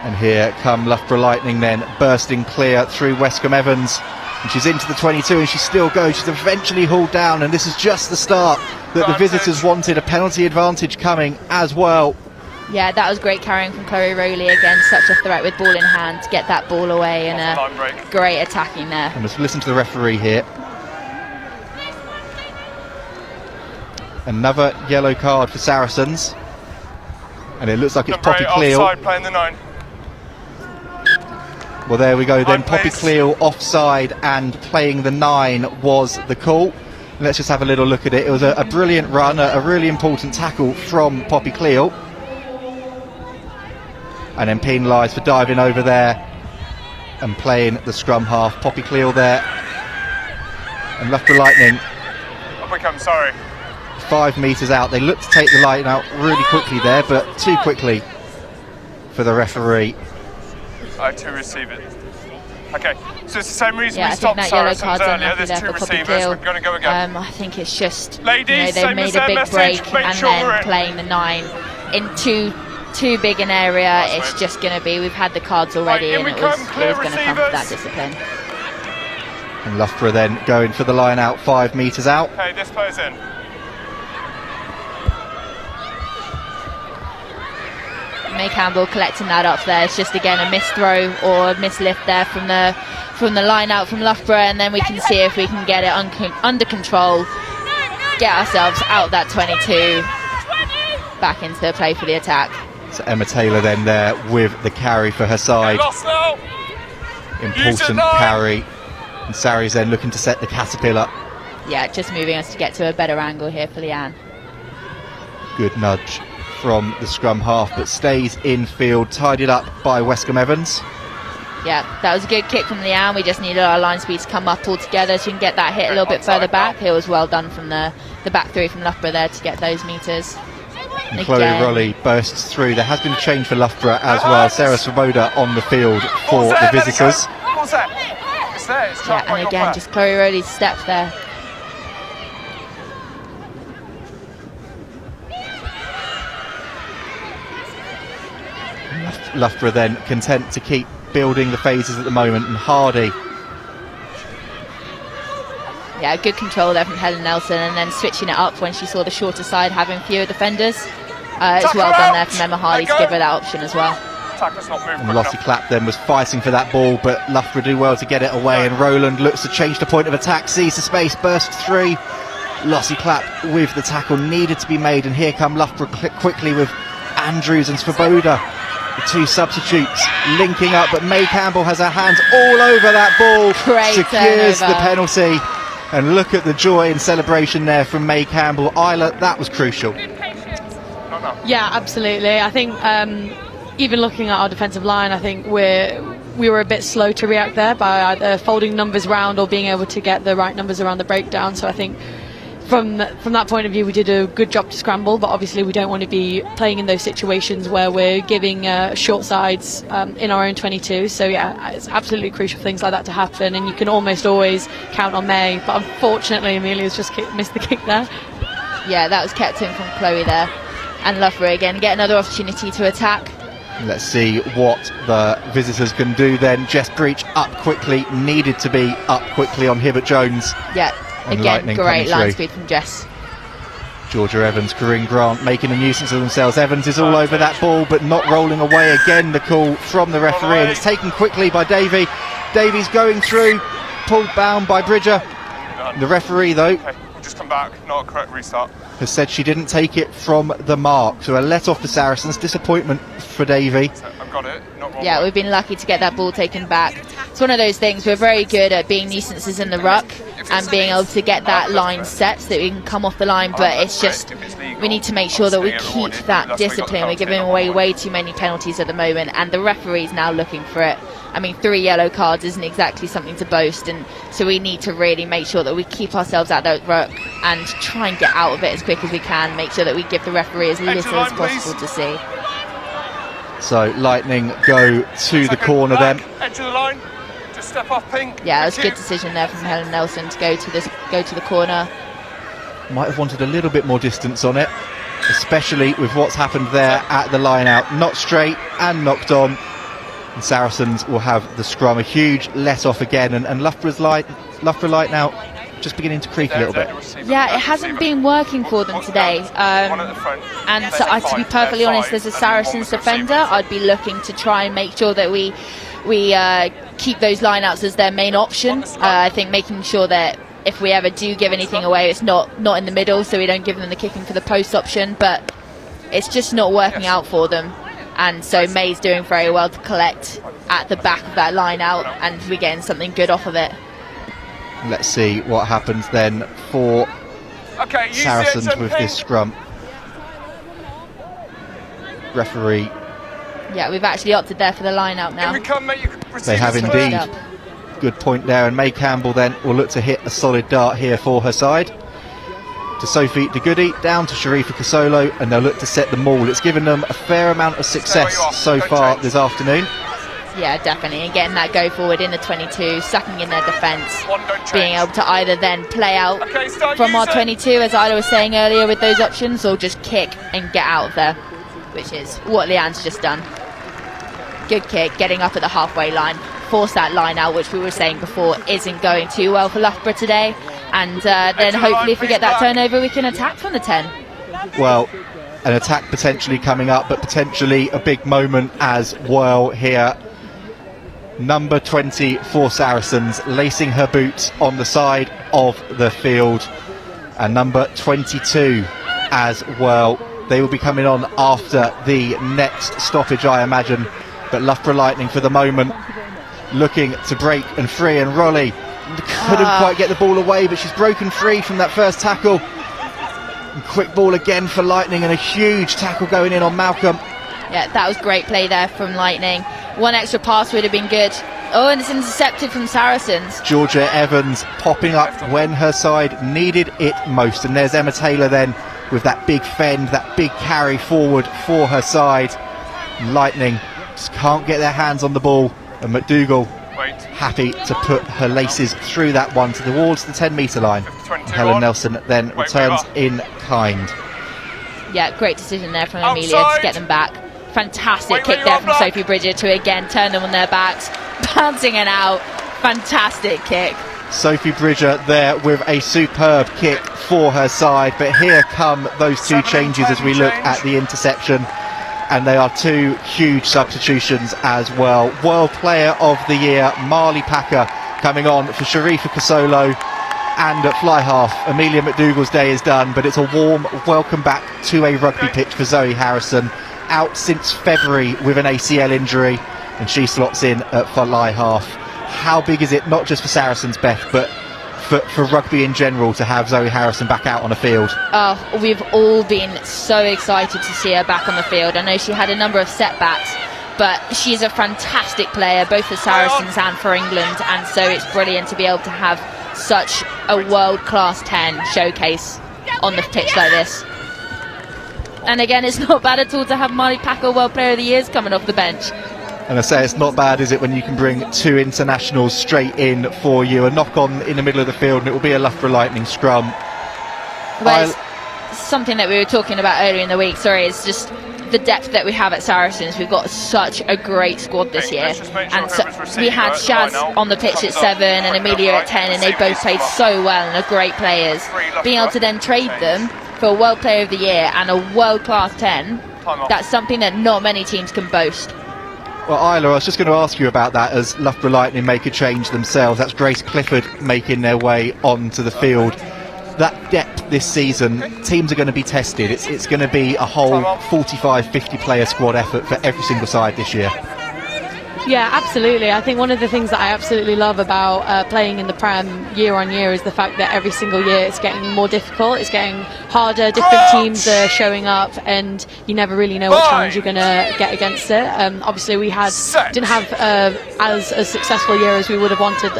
And here come Loughborough Lightning then, bursting clear through Westcombe Evans. And she's into the 22 and she still goes. She's eventually hauled down, and this is just the start that the visitors wanted. A penalty advantage coming as well. Yeah, that was great carrying from Chloe Rowley. Again, such a threat with ball in hand to get that ball away, and great attacking there. And let's listen to the referee here. Another yellow card for Saracens, and it looks like it's Poppy Cleal. Offside, playing the 9. Well, there we go then. Poppy Cleal offside, and playing the 9 was the call. Let's just have a little look at it. It was a brilliant run, a really important tackle from Poppy Cleal, and then penalised for diving over there and playing the scrum half. Poppy Cleal there, and Loughborough Lightning. Up we come, sorry. 5 metres out. They looked to take the line out really quickly there, but too quickly for the referee. To receive it. Okay, so it's the same reason yeah, we stopped Saracens earlier. There's two receivers. We're going to go again. I think it's just, ladies, they've made a big break and then playing the 9 in too big an area. It's just going to be, we've had the cards already, and it was going to come with that discipline. And Loughborough then going for the line out, 5 metres out. Okay, this player's in. May Campbell collecting that up there. It's just again a missed throw or a missed lift there from the line out from Loughborough, and then we can see if we can get it under control, get ourselves out that 22, back into play for the attack. So Emma Taylor then there with the carry for her side. Important carry, and Sarries then looking to set the caterpillar. Yeah, just moving us to get to a better angle here for Leanne. Good nudge from the scrum half, but stays in field, tidied up by Westcombe Evans. Yeah, that was a good kick from Leanne. We just needed our line speed to come up all together so we can get that hit a little bit further back. It was well done from the back three from Loughborough there to get those metres. And Chloe Rowley bursts through. There has been a change for Loughborough as well. Sarah Svoboda on the field for the visitors. Yeah, and again, just Chloe Rowley's step there. Loughborough then content to keep building the phases at the moment, and Hardy. Yeah, good control there from Helen Nelson, and then switching it up when she saw the shorter side having fewer defenders. It's well done there from Emma Hardy to give her that option as well. And Lottie Clapp then was fighting for that ball, but Loughborough do well to get it away, and Roland looks to change the point of attack, sees the space, bursts through. Lottie Clapp with the tackle needed to be made, and here come Loughborough quickly with Andrews and Svoboda, the two substitutes linking up, but May Campbell has her hands all over that ball. Great secures turnover. the penalty, and look at the joy and celebration there from May Campbell. Isla, that was crucial. Yeah, absolutely. I think even looking at our defensive line, I think we were a bit slow to react there by either folding numbers round or being able to get the right numbers around the breakdown. So I think from that point of view, we did a good job to scramble, but obviously we don't want to be playing in those situations where we're giving short sides in our own 22. So yeah, it's absolutely crucial for things like that to happen, and you can almost always count on May, but unfortunately Amelia's just missed the kick there. Yeah, that was kept in from Chloe there, and Loughborough again get another opportunity to attack. Let's see what the visitors can do then. Jess Breach up quickly, needed to be up quickly on Hibbert Jones. Yeah, again, great line speed from Jess. Georgia Evans, Corinne Grant making a nuisance of themselves. Evans is all over that ball, but not rolling away. Again, the call from the referee, and it's taken quickly by Davey. Davies going through, pulled down by Bridger. The referee, though, just come back, not a correct restart. Has said she didn't take it from the mark, so a let off the Saracens. Disappointment for Davey. I've got it. Yeah, we've been lucky to get that ball taken back. It's one of those things, we're very good at being nuisances in the ruck and being able to get that line set so that we can come off the line, but it's just, we need to make sure that we keep that discipline. We're giving away way too many penalties at the moment, and the referee's now looking for it. I mean, 3 yellow cards isn't exactly something to boast, and so we need to really make sure that we keep ourselves at that ruck and try and get out of it as quick as we can, make sure that we give the referee as little as possible to see. So Lightning go to the corner then. Edge of the line, just step off Pink. Yeah, it was a good decision there from Helen Nelson to go to the corner. Might have wanted a little bit more distance on it, especially with what's happened there at the line out. Not straight and knocked on. And Saracens will have the scrum. A huge let off again, and Loughborough Light now just beginning to creak a little bit. Yeah, it hasn't been working for them today. And so, to be perfectly honest, as a Saracens defender, I'd be looking to try and make sure that we keep those lineouts as their main option. I think making sure that if we ever do give anything away, it's not in the middle, so we don't give them the kicking for the post option. But it's just not working out for them. And so May's doing very well to collect at the back of that line out, and we're getting something good off of it. Let's see what happens then for Saracens with this scrum. Referee. Yeah, we've actually opted there for the line out now. They have indeed. Good point there, and May Campbell then will look to hit a solid dart here for her side. To Sophie De Goody, down to Sharifa Casolo, and they'll look to set the maul. It's given them a fair amount of success so far this afternoon. Yeah, definitely, and getting that go forward in the 22, sucking in their defence, being able to either then play out from our 22, as Ida was saying earlier, with those options, or just kick and get out of there, which is what Leanne's just done. Good kick, getting up at the halfway line, force that line out, which we were saying before isn't going too well for Loughborough today, and then hopefully if we get that turnover we can attack from the 10. Well, an attack potentially coming up, but potentially a big moment as well here. Number 20 for Saracens, lacing her boots on the side of the field, and number 22 as well. They will be coming on after the next stoppage, I imagine, but Loughborough Lightning for the moment looking to break and free, and Rolly couldn't quite get the ball away, but she's broken free from that first tackle. And quick ball again for Lightning, and a huge tackle going in on Malcolm. Yeah, that was great play there from Lightning. One extra pass would have been good. Oh, and it's intercepted from Saracens. Georgia Evans popping up when her side needed it most, and there's Emma Taylor then with that big fend, that big carry forward for her side. Lightning just can't get their hands on the ball, and McDougall happy to put her laces through that one towards the 10-metre line. And Helen Nelson then returns in kind. Yeah, great decision there from Amelia to get them back. Fantastic kick there from Sophie Bridger to again turn them on their backs, bouncing it out. Fantastic kick. Sophie Bridger there with a superb kick for her side, but here come those two changes as we look at the interception, and they are two huge substitutions as well. World Player of the Year Marley Packer coming on for Sharifa Kasolo, and at fly half Amelia McDougall's day is done, but it's a warm welcome back to a rugby pitch for Zoe Harrison, out since February with an ACL injury, and she slots in at fly half. How big is it, not just for Saracens, Beth, but for rugby in general, to have Zoe Harrison back out on the field? Oh, we've all been so excited to see her back on the field. I know she had a number of setbacks, but she's a fantastic player, both for Saracens and for England, and so it's brilliant to be able to have such a world-class 10 showcase on the pitch like this. And again, it's not bad at all to have Marley Packer World Player of the Year coming off the bench. And I say it's not bad, is it, when you can bring two internationals straight in for you? A knock-on in the middle of the field, and it will be a Loughborough Lightning scrum. Well, it's something that we were talking about earlier in the week, it's just the depth that we have at Saracens. We've got such a great squad this year, and so we had Shaz on the pitch at 7 and Amelia at 10, and they both played so well and are great players. Being able to then trade them for a World Player of the Year and a world-class 10, that's something that not many teams can boast. Well, Isla, I was just going to ask you about that as Loughborough Lightning make a change themselves. That's Grace Clifford making their way onto the field. That depth this season, teams are going to be tested. It's going to be a whole 45, 50 player squad effort for every single side this year. Yeah, absolutely. I think one of the things that I absolutely love about playing in the Prem year on year is the fact that every single year it's getting more difficult, it's getting harder, different teams are showing up, and you never really know what challenge you're going to get against it. Obviously we didn't have as a successful year as we would have wanted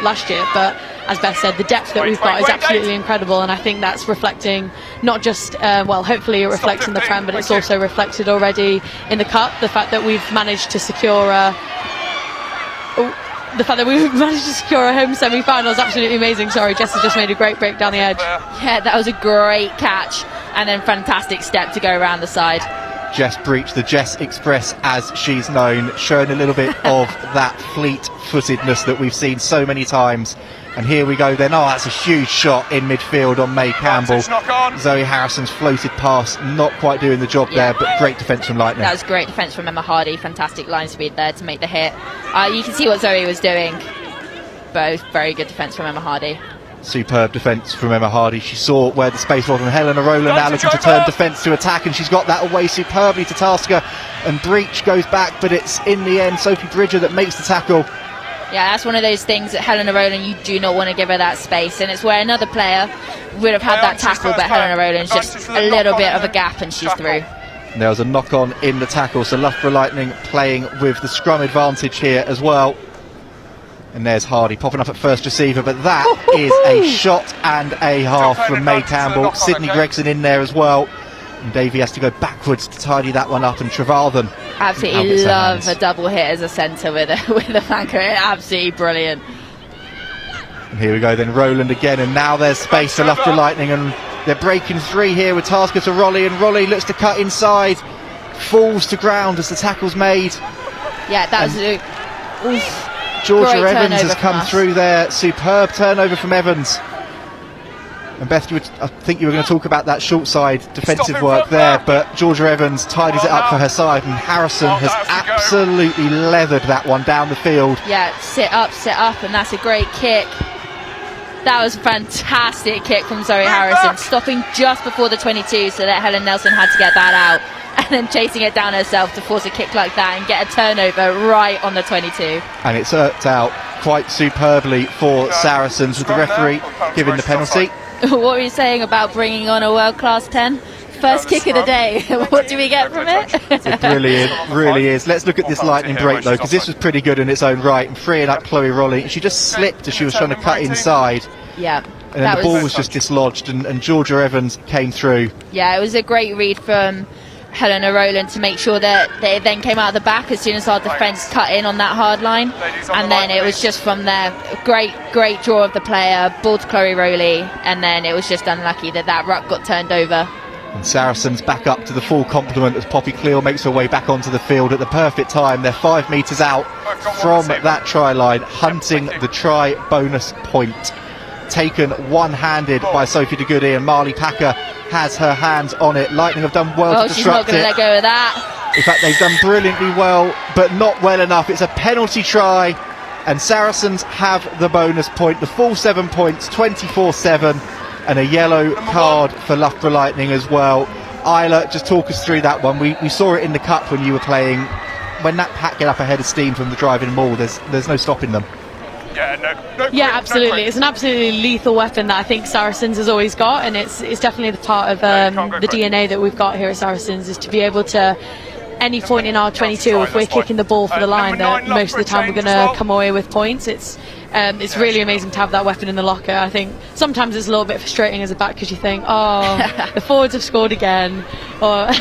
last year, but as Beth said, the depth that we've got is absolutely incredible, and I think that's reflecting not just, hopefully it reflects in the Prem, but it's also reflected already in the Cup. The fact that we've managed to secure a home semi-final is absolutely amazing. Sorry, Jess has just made a great break down the edge. Yeah, that was a great catch, and then fantastic step to go around the side. Jess Breach, the Jess Express as she's known, showing a little bit of that fleet-footedness that we've seen so many times. And here we go then. Oh, that's a huge shot in midfield on May Campbell. Zoe Harrison's floated past, not quite doing the job there, but great defence from Lightning. That was great defence from Emma Hardy. Fantastic line speed there to make the hit. You can see what Zoe was doing. Both very good defence from Emma Hardy. Superb defence from Emma Hardy. She saw where the space was, and Helena Rowland now looking to turn defence to attack, and she's got that away superbly to Tasker. And Breach goes back, but it's in the end Sophie Bridger that makes the tackle. Yeah, that's one of those things that Helena Rowland, you do not want to give her that space, and it's where another player would have had that tackle, but Helena Rowland's just a little bit of a gap and she's through. And there was a knock-on in the tackle, so Loughborough Lightning playing with the scrum advantage here as well. And there's Hardy popping up at first receiver, but that is a shot and a half from May Campbell. Sydney Gregson in there as well. And Davey has to go backwards to tidy that one up, and Trevathan absolutely love a double hit as a centre with a flanker. Absolutely brilliant. And here we go then, Rowland again, and now there's space for Loughborough Lightning, and they're breaking free here with Tasker to Rolly, and Rolly looks to cut inside, falls to ground as the tackle's made. Yeah, that was Georgia Evans has come through there. Superb turnover from Evans. And Beth, I think you were going to talk about that short side defensive work there, but Georgia Evans tidies it up for her side, and Harrison has absolutely leathered that one down the field. Yeah, sit up, and that's a great kick. That was a fantastic kick from Zoe Harrison, stopping just before the 22 so that Helen Nelson had to get that out, and then chasing it down herself to force a kick like that and get a turnover right on the 22. And it's worked out quite superbly for Saracens, with the referee giving the penalty. What were you saying about bringing on a world-class 10? First kick of the day. What do we get from it? It's brilliant, really is. Let's look at this Lightning break though, because this was pretty good in its own right, and freeing up Chloe Rolly. She just slipped as she was trying to cut inside. Yeah. And then the ball was just dislodged, and Georgia Evans came through. Yeah, it was a great read from Helena Rowland to make sure that they then came out of the back as soon as our defence cut in on that hard line, and then it was just from there, great draw of the player, ball to Chloe Rowley, and then it was just unlucky that ruck got turned over. And Saracens back up to the full complement as Poppy Cleal makes her way back onto the field at the perfect time. They're 5 metres out from that try line, hunting the try bonus point. Taken one-handed by Sophie de Goody, and Marley Packer has her hands on it. Lightning have done well to disrupt it. She's not going to let go of that. In fact, they've done brilliantly well, but not well enough. It's a penalty try, and Saracens have the bonus point, the full 7 points, 24-7, and a yellow card for Loughborough Lightning as well. Isla, just talk us through that one. We saw it in the cup when you were playing. When that pack get up ahead of steam from the driving maul, there's no stopping them. Yeah, absolutely. It's an absolutely lethal weapon that I think Saracens has always got, and it's definitely the part of the DNA that we've got here at Saracens, is to be able to, any point in our 22, if we're kicking the ball for the line, that most of the time we're going to come away with points. It's really amazing to have that weapon in the locker. I think sometimes it's a little bit frustrating as a back because you think, oh, the forwards have scored again. Or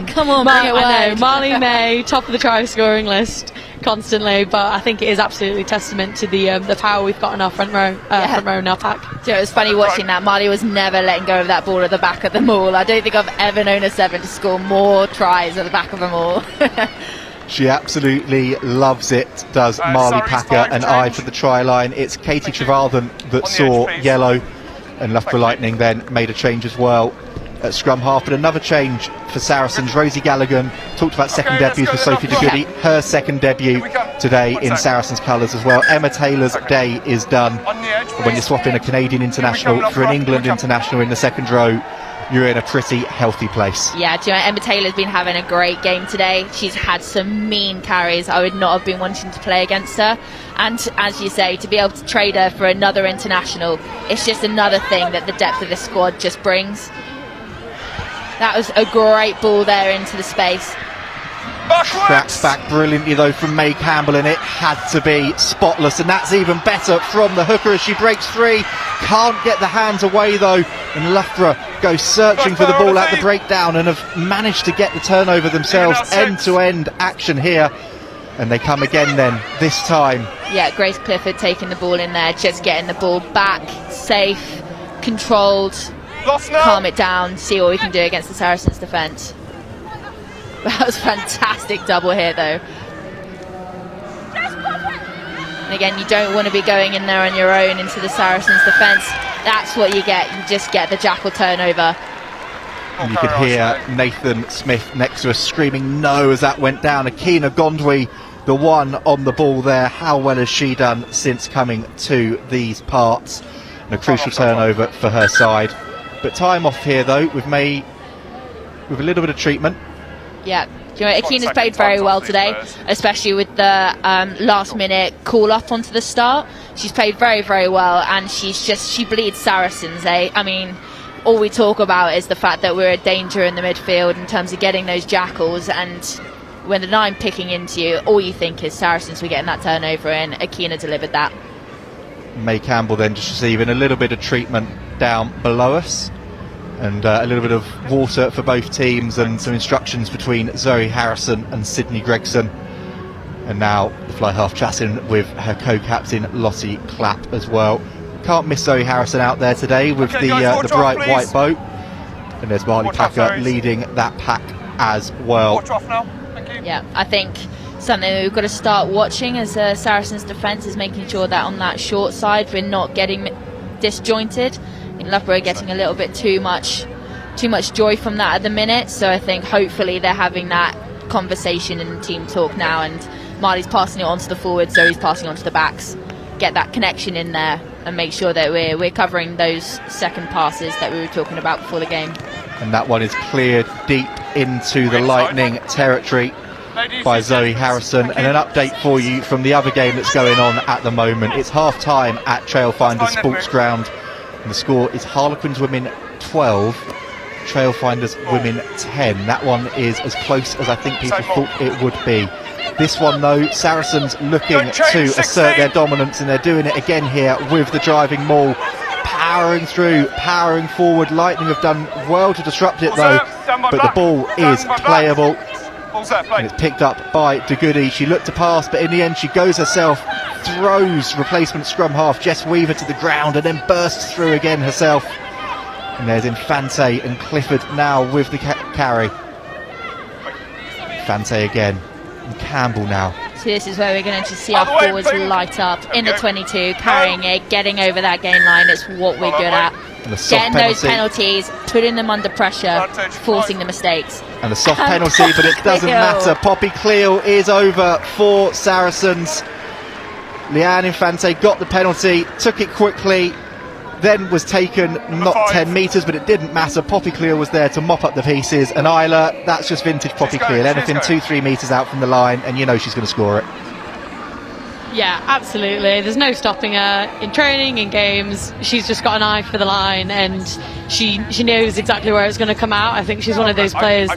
come on, bring it wide. I know, Marley May, top of the try scoring list constantly, but I think it is absolutely testament to the power we've got in our front row in our pack. You know, it was funny watching that. Marley was never letting go of that ball at the back of the maul. I don't think I've ever known a 7 to score more tries at the back of a maul. She absolutely loves it, does Marley Packer, and eye for the try line. It's Katie Trevarthen that saw yellow, and Loughborough Lightning then made a change as well at scrum half. But another change for Saracens. Rosie Gallagher talked about second debuts for Sophie de Goody. Her second debut today in Saracens colours as well. Emma Taylor's day is done. When you're swapping a Canadian international for an England international in the second row, you're in a pretty healthy place. Yeah, do you know, Emma Taylor's been having a great game today. She's had some mean carries. I would not have been wanting to play against her. And as you say, to be able to trade her for another international, it's just another thing that the depth of this squad just brings. That was a great ball there into the space. Tracks back brilliantly though from May Campbell, and it had to be spotless, and that's even better from the hooker as she breaks free. Can't get the hands away though, and Loughborough go searching for the ball at the breakdown and have managed to get the turnover themselves. End-to-end action here, and they come again then, this time. Yeah, Grace Clifford taking the ball in there, just getting the ball back, safe, controlled, calm it down, see what we can do against the Saracens defence. That was a fantastic double here though. And again, you don't want to be going in there on your own into the Saracens defence. That's what you get. You just get the jackal turnover. And you could hear Nathan Smith next to us screaming no as that went down. Akina Gondwi, the one on the ball there. How well has she done since coming to these parts? And a crucial turnover for her side. But time off here though with May, with a little bit of treatment. Yeah, you know, Akina's played very well today, especially with the last minute call up onto the start. She's played very, very well, and she bleeds Saracens, eh? I mean, all we talk about is the fact that we're a danger in the midfield in terms of getting those jackals, and when the 9 picking into you, all you think is Saracens were getting that turnover, and Akina delivered that. May Campbell then just receiving a little bit of treatment down below us, and a little bit of water for both teams, and some instructions between Zoe Harrison and Sydney Gregson. And now the fly half chatting with her co-captain Lottie Clapp as well. Can't miss Zoe Harrison out there today with the bright white boat. And there's Marley Packer leading that pack as well. Yeah, I think something that we've got to start watching as Saracens defence is making sure that on that short side we're not getting disjointed. I think Loughborough are getting a little bit too much joy from that at the minute, so I think hopefully they're having that conversation in team talk now, and Marley's passing it on to the forwards, Zoe's passing on to the backs. Get that connection in there and make sure that we're covering those second passes that we were talking about before the game. And that one is cleared deep into the Lightning territory by Zoe Harrison. And an update for you from the other game that's going on at the moment. It's half time at Trailfinders Sports Ground, and the score is Harlequins Women 12, Trailfinders Women 10. That one is as close as I think people thought it would be. This one though, Saracens looking to assert their dominance, and they're doing it again here with the driving maul. Powering through, powering forward. Lightning have done well to disrupt it though, but the ball is playable. And it's picked up by de Goody. She looked to pass, but in the end she goes herself, throws replacement scrum half Jess Weaver to the ground, and then bursts through again herself. And there's Infante and Clifford now with the carry. Infante again, and Campbell now. So this is where we're going to see our forwards light up in the 22, carrying it, getting over that gain line. It's what we're good at. Getting those penalties, putting them under pressure, forcing the mistakes. And a soft penalty, but it doesn't matter. Poppy Cleal is over for Saracens. Leanne Infante got the penalty, took it quickly, then was taken not 10 metres, but it didn't matter. Poppy Cleal was there to mop up the pieces, and Isla, that's just vintage Poppy Cleal. Anything 2-3 metres out from the line, and you know she's going to score it. Yeah, absolutely. There's no stopping her in training, in games. She's just got an eye for the line, and she knows exactly where it's going to come out. I think she's one of those players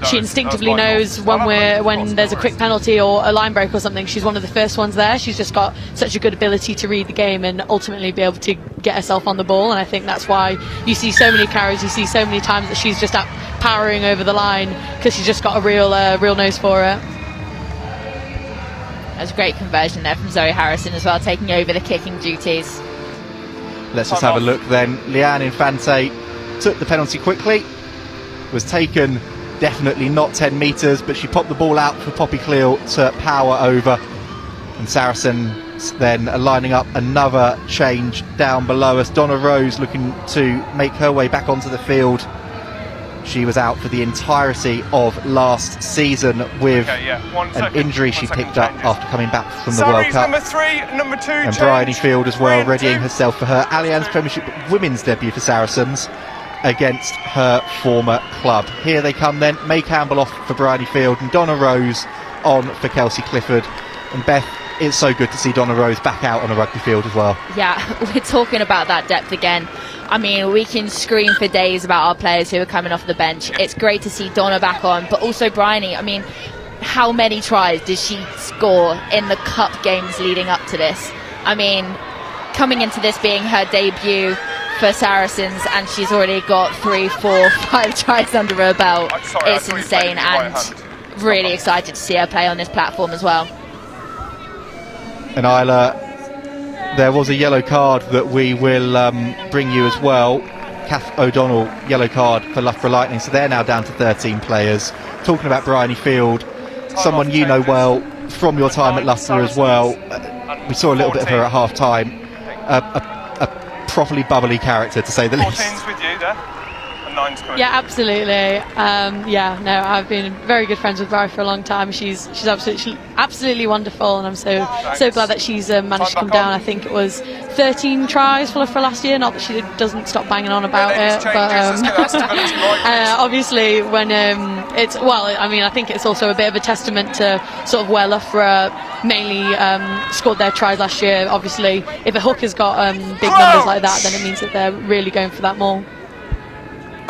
she instinctively knows when there's a quick penalty or a line break or something. She's one of the first ones there. She's just got such a good ability to read the game and ultimately be able to get herself on the ball. And I think that's why you see so many carries. You see so many times that she's just powering over the line because she's just got a real nose for it. That's a great conversion there from Zoe Harrison as well, taking over the kicking duties. Let's just have a look then. Leanne Infante took the penalty quickly, was taken definitely not 10 metres, but she popped the ball out for Poppy Cleal to power over. And Saracens then are lining up another change down below us. Donna Rose looking to make her way back onto the field. She was out for the entirety of last season with an injury she picked up after coming back from the World Cup. Number 3, number 2, and Bryony Field as well, readying herself for her Allianz Premiership Women's debut for Saracens against her former club. Here they come then. May Campbell off for Bryony Field and Donna Rose on for Kelsey Clifford. And Beth, it's so good to see Donna Rose back out on a rugby field as well. Yeah, we're talking about that depth again. I mean, we can scream for days about our players who are coming off the bench. It's great to see Donna back on, but also Bryony. I mean, how many tries did she score in the cup games leading up to this? I mean, coming into this being her debut for Saracens, and she's already got 3, 4, 5 tries under her belt. It's insane, and really excited to see her play on this platform as well. And Isla, there was a yellow card that we will bring you as well. Kath O'Donnell, yellow card for Loughborough Lightning, so they're now down to 13 players. Talking about Bryony Field, someone you know well from your time at Loughborough as well. We saw a little bit of her at half time. A properly bubbly character, to say the least. 14's with you there. Yeah, absolutely. I've been very good friends with Bri for a long time. She's absolutely wonderful, and I'm so glad that she's managed to come down. I think it was 13 tries for last year. Not that she doesn't stop banging on about it, but obviously when I think it's also a bit of a testament to sort of where Loughborough mainly scored their tries last year. Obviously, if a hooker's got big numbers like that, then it means that they're really going for that more.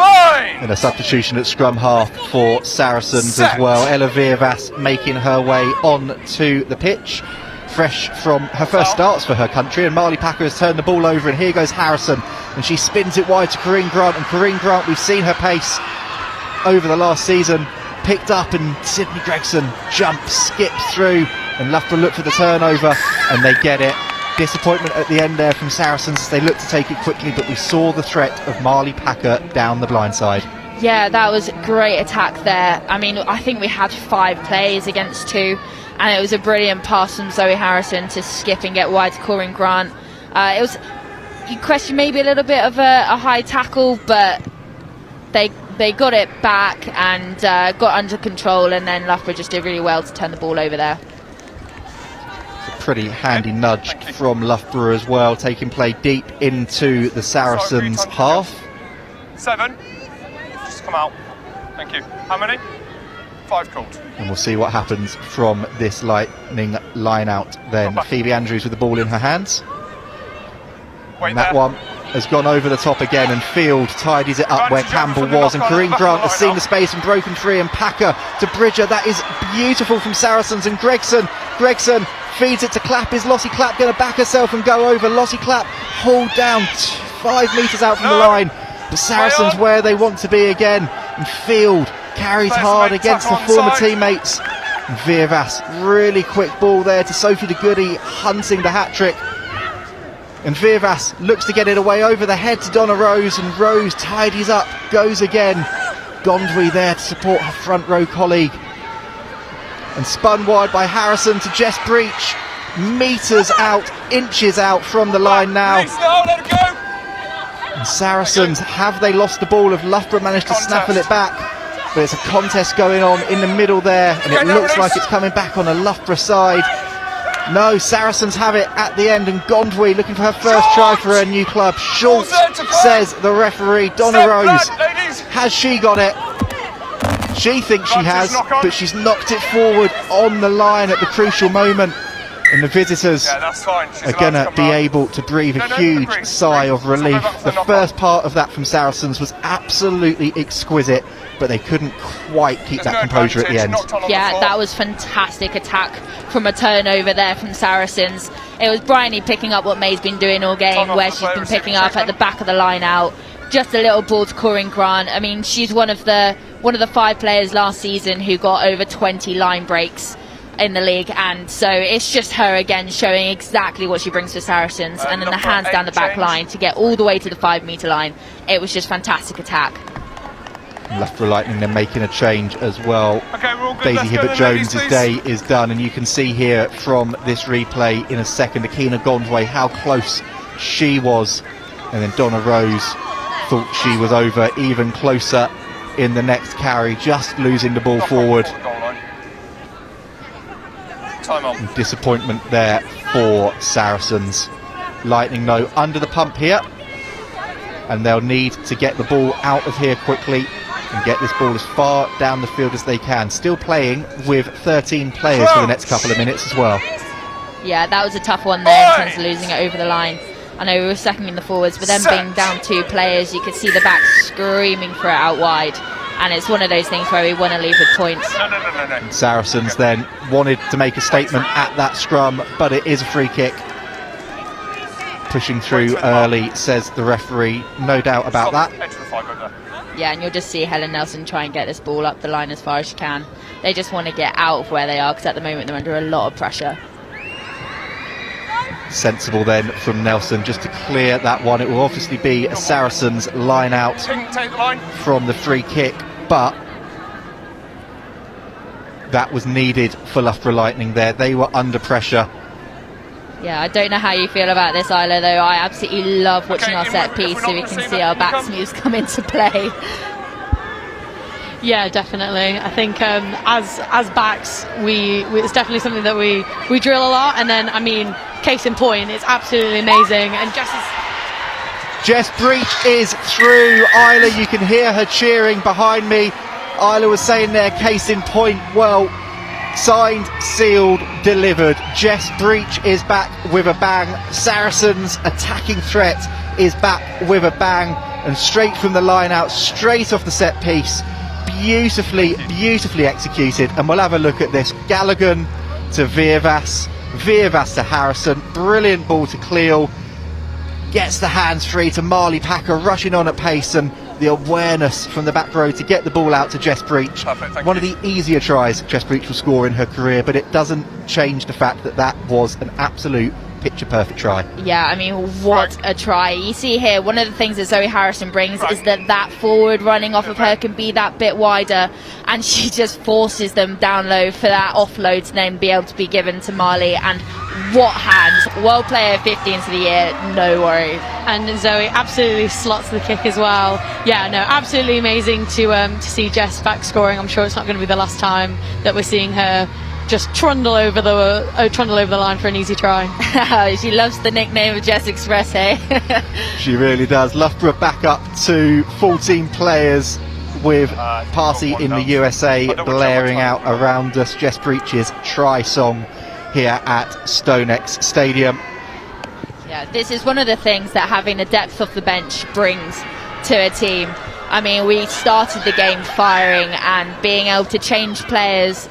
And a substitution at scrum half for Saracens as well. Ella Viervas making her way on to the pitch, fresh from her first starts for her country, and Marley Packer has turned the ball over, and here goes Harrison, and she spins it wide to Corinne Grant, and Corinne Grant, we've seen her pace over the last season, picked up, and Sydney Gregson jumps, skips through, and Loughborough look for the turnover, and they get it. Disappointment at the end there from Saracens as they looked to take it quickly, but we saw the threat of Marley Packer down the blind side. Yeah, that was a great attack there. I mean, I think we had 5 plays against 2, and it was a brilliant pass from Zoe Harrison to skip and get wide to Corinne Grant. It was, you question maybe a little bit of a high tackle, but they got it back and got under control, and then Loughborough just did really well to turn the ball over there. Pretty handy nudge from Loughborough as well, taking play deep into the Saracens half. 7, just come out. Thank you. How many? 5 called. And we'll see what happens from this Lightning line out then. Phoebe Andrews with the ball in her hands. And that one has gone over the top again, and Field tidies it up where Campbell was, and Corinne Grant has seen the space and broken free, and Packer to Bridger. That is beautiful from Saracens, and Gregson feeds it to Clapp. Is Lossie Clapp going to back herself and go over? Lossie Clapp hauled down 5 metres out from the line, but Saracens where they want to be again, and Field carries hard against the former teammates. And Viervas, really quick ball there to Sophie de Goody, hunting the hat-trick. And Virvas looks to get it away over the head to Donna Rose, and Rose tidies up, goes again. Gondwy there to support her front row colleague. And spun wide by Harrison to Jess Breach. Metres out, inches out from the line now. And Saracens, have they lost the ball? Have Loughborough managed to snaffle it back? But it's a contest going on in the middle there, and it looks like it's coming back on the Loughborough side. No, Saracens have it at the end, and Gondwy looking for her first try for her new club. Short, says the referee. Donna Rose, has she got it? She thinks she has, but she's knocked it forward on the line at the crucial moment. And the visitors are going to be able to breathe a huge sigh of relief. The first part of that from Saracens was absolutely exquisite, but they couldn't quite keep that composure at the end. Yeah, that was fantastic attack from a turnover there from Saracens. It was Bryony picking up what May's been doing all game, where she's been picking up at the back of the line out. Just a little ball to Corinne Grant. I mean, she's one of the 5 players last season who got over 20 line breaks in the league, and so it's just her again showing exactly what she brings for Saracens, and then the hands down the back line to get all the way to the 5 metre line. It was just fantastic attack. Loughborough Lightning then making a change as well. Daisy Hibbert-Jones' day is done, and you can see here from this replay in a second Akina Gondwy how close she was, and then Donna Rose thought she was over even closer in the next carry, just losing the ball forward. Disappointment there for Saracens. Lightning though under the pump here, and they'll need to get the ball out of here quickly and get this ball as far down the field as they can. Still playing with 13 players for the next couple of minutes as well. Yeah, that was a tough one there in terms of losing it over the line. I know we were seconding the forwards, but them being down 2 players, you could see the back screaming for it out wide. And it's one of those things where we want to leave with points. Saracens then wanted to make a statement at that scrum, but it is a free kick. Pushing through early, says the referee. No doubt about that. Yeah, and you'll just see Helen Nelson try and get this ball up the line as far as she can. They just want to get out of where they are, because at the moment they're under a lot of pressure. Sensible then from Nelson just to clear that one. It will obviously be a Saracens line out from the free kick, but that was needed for Loughborough Lightning there. They were under pressure. Yeah, I don't know how you feel about this, Isla, though. I absolutely love watching our set piece so we can see our backs moves come into play. Yeah, definitely. I think as backs, it's definitely something that we drill a lot. And then, I mean, case in point, it's absolutely amazing. And Jess Breach is through. Isla, you can hear her cheering behind me. Isla was saying there, case in point. Well, signed, sealed, delivered. Jess Breach is back with a bang. Saracens' attacking threat is back with a bang, and straight from the line out, straight off the set piece. Beautifully executed. And we'll have a look at this. Gallagher to Virvas to Harrison. Brilliant ball to Cleo. Gets the hands free to Marley Packer, rushing on at pace, and the awareness from the back row to get the ball out to Jess Breach. One of the easier tries Jess Breach will score in her career, but it doesn't change the fact that that was an absolute picture perfect try. Yeah, I mean, what a try. You see here, one of the things that Zoe Harrison brings is that forward running off of her can be that bit wider, and she just forces them down low for that offload to then be able to be given to Marley. And what hands. World Player 15th of the year, no worries. And Zoe absolutely slots the kick as well. Yeah, no, absolutely amazing to see Jess back scoring. I'm sure it's not going to be the last time that we're seeing her just trundle over the line for an easy try. She loves the nickname of Jess Express, hey? She really does. Loughborough back up to 14 players with Party in the USA blaring out around us. Jess Breach's try song here at StoneX Stadium. Yeah, this is one of the things that having the depth of the bench brings to a team. I mean, we started the game firing, and being able to change players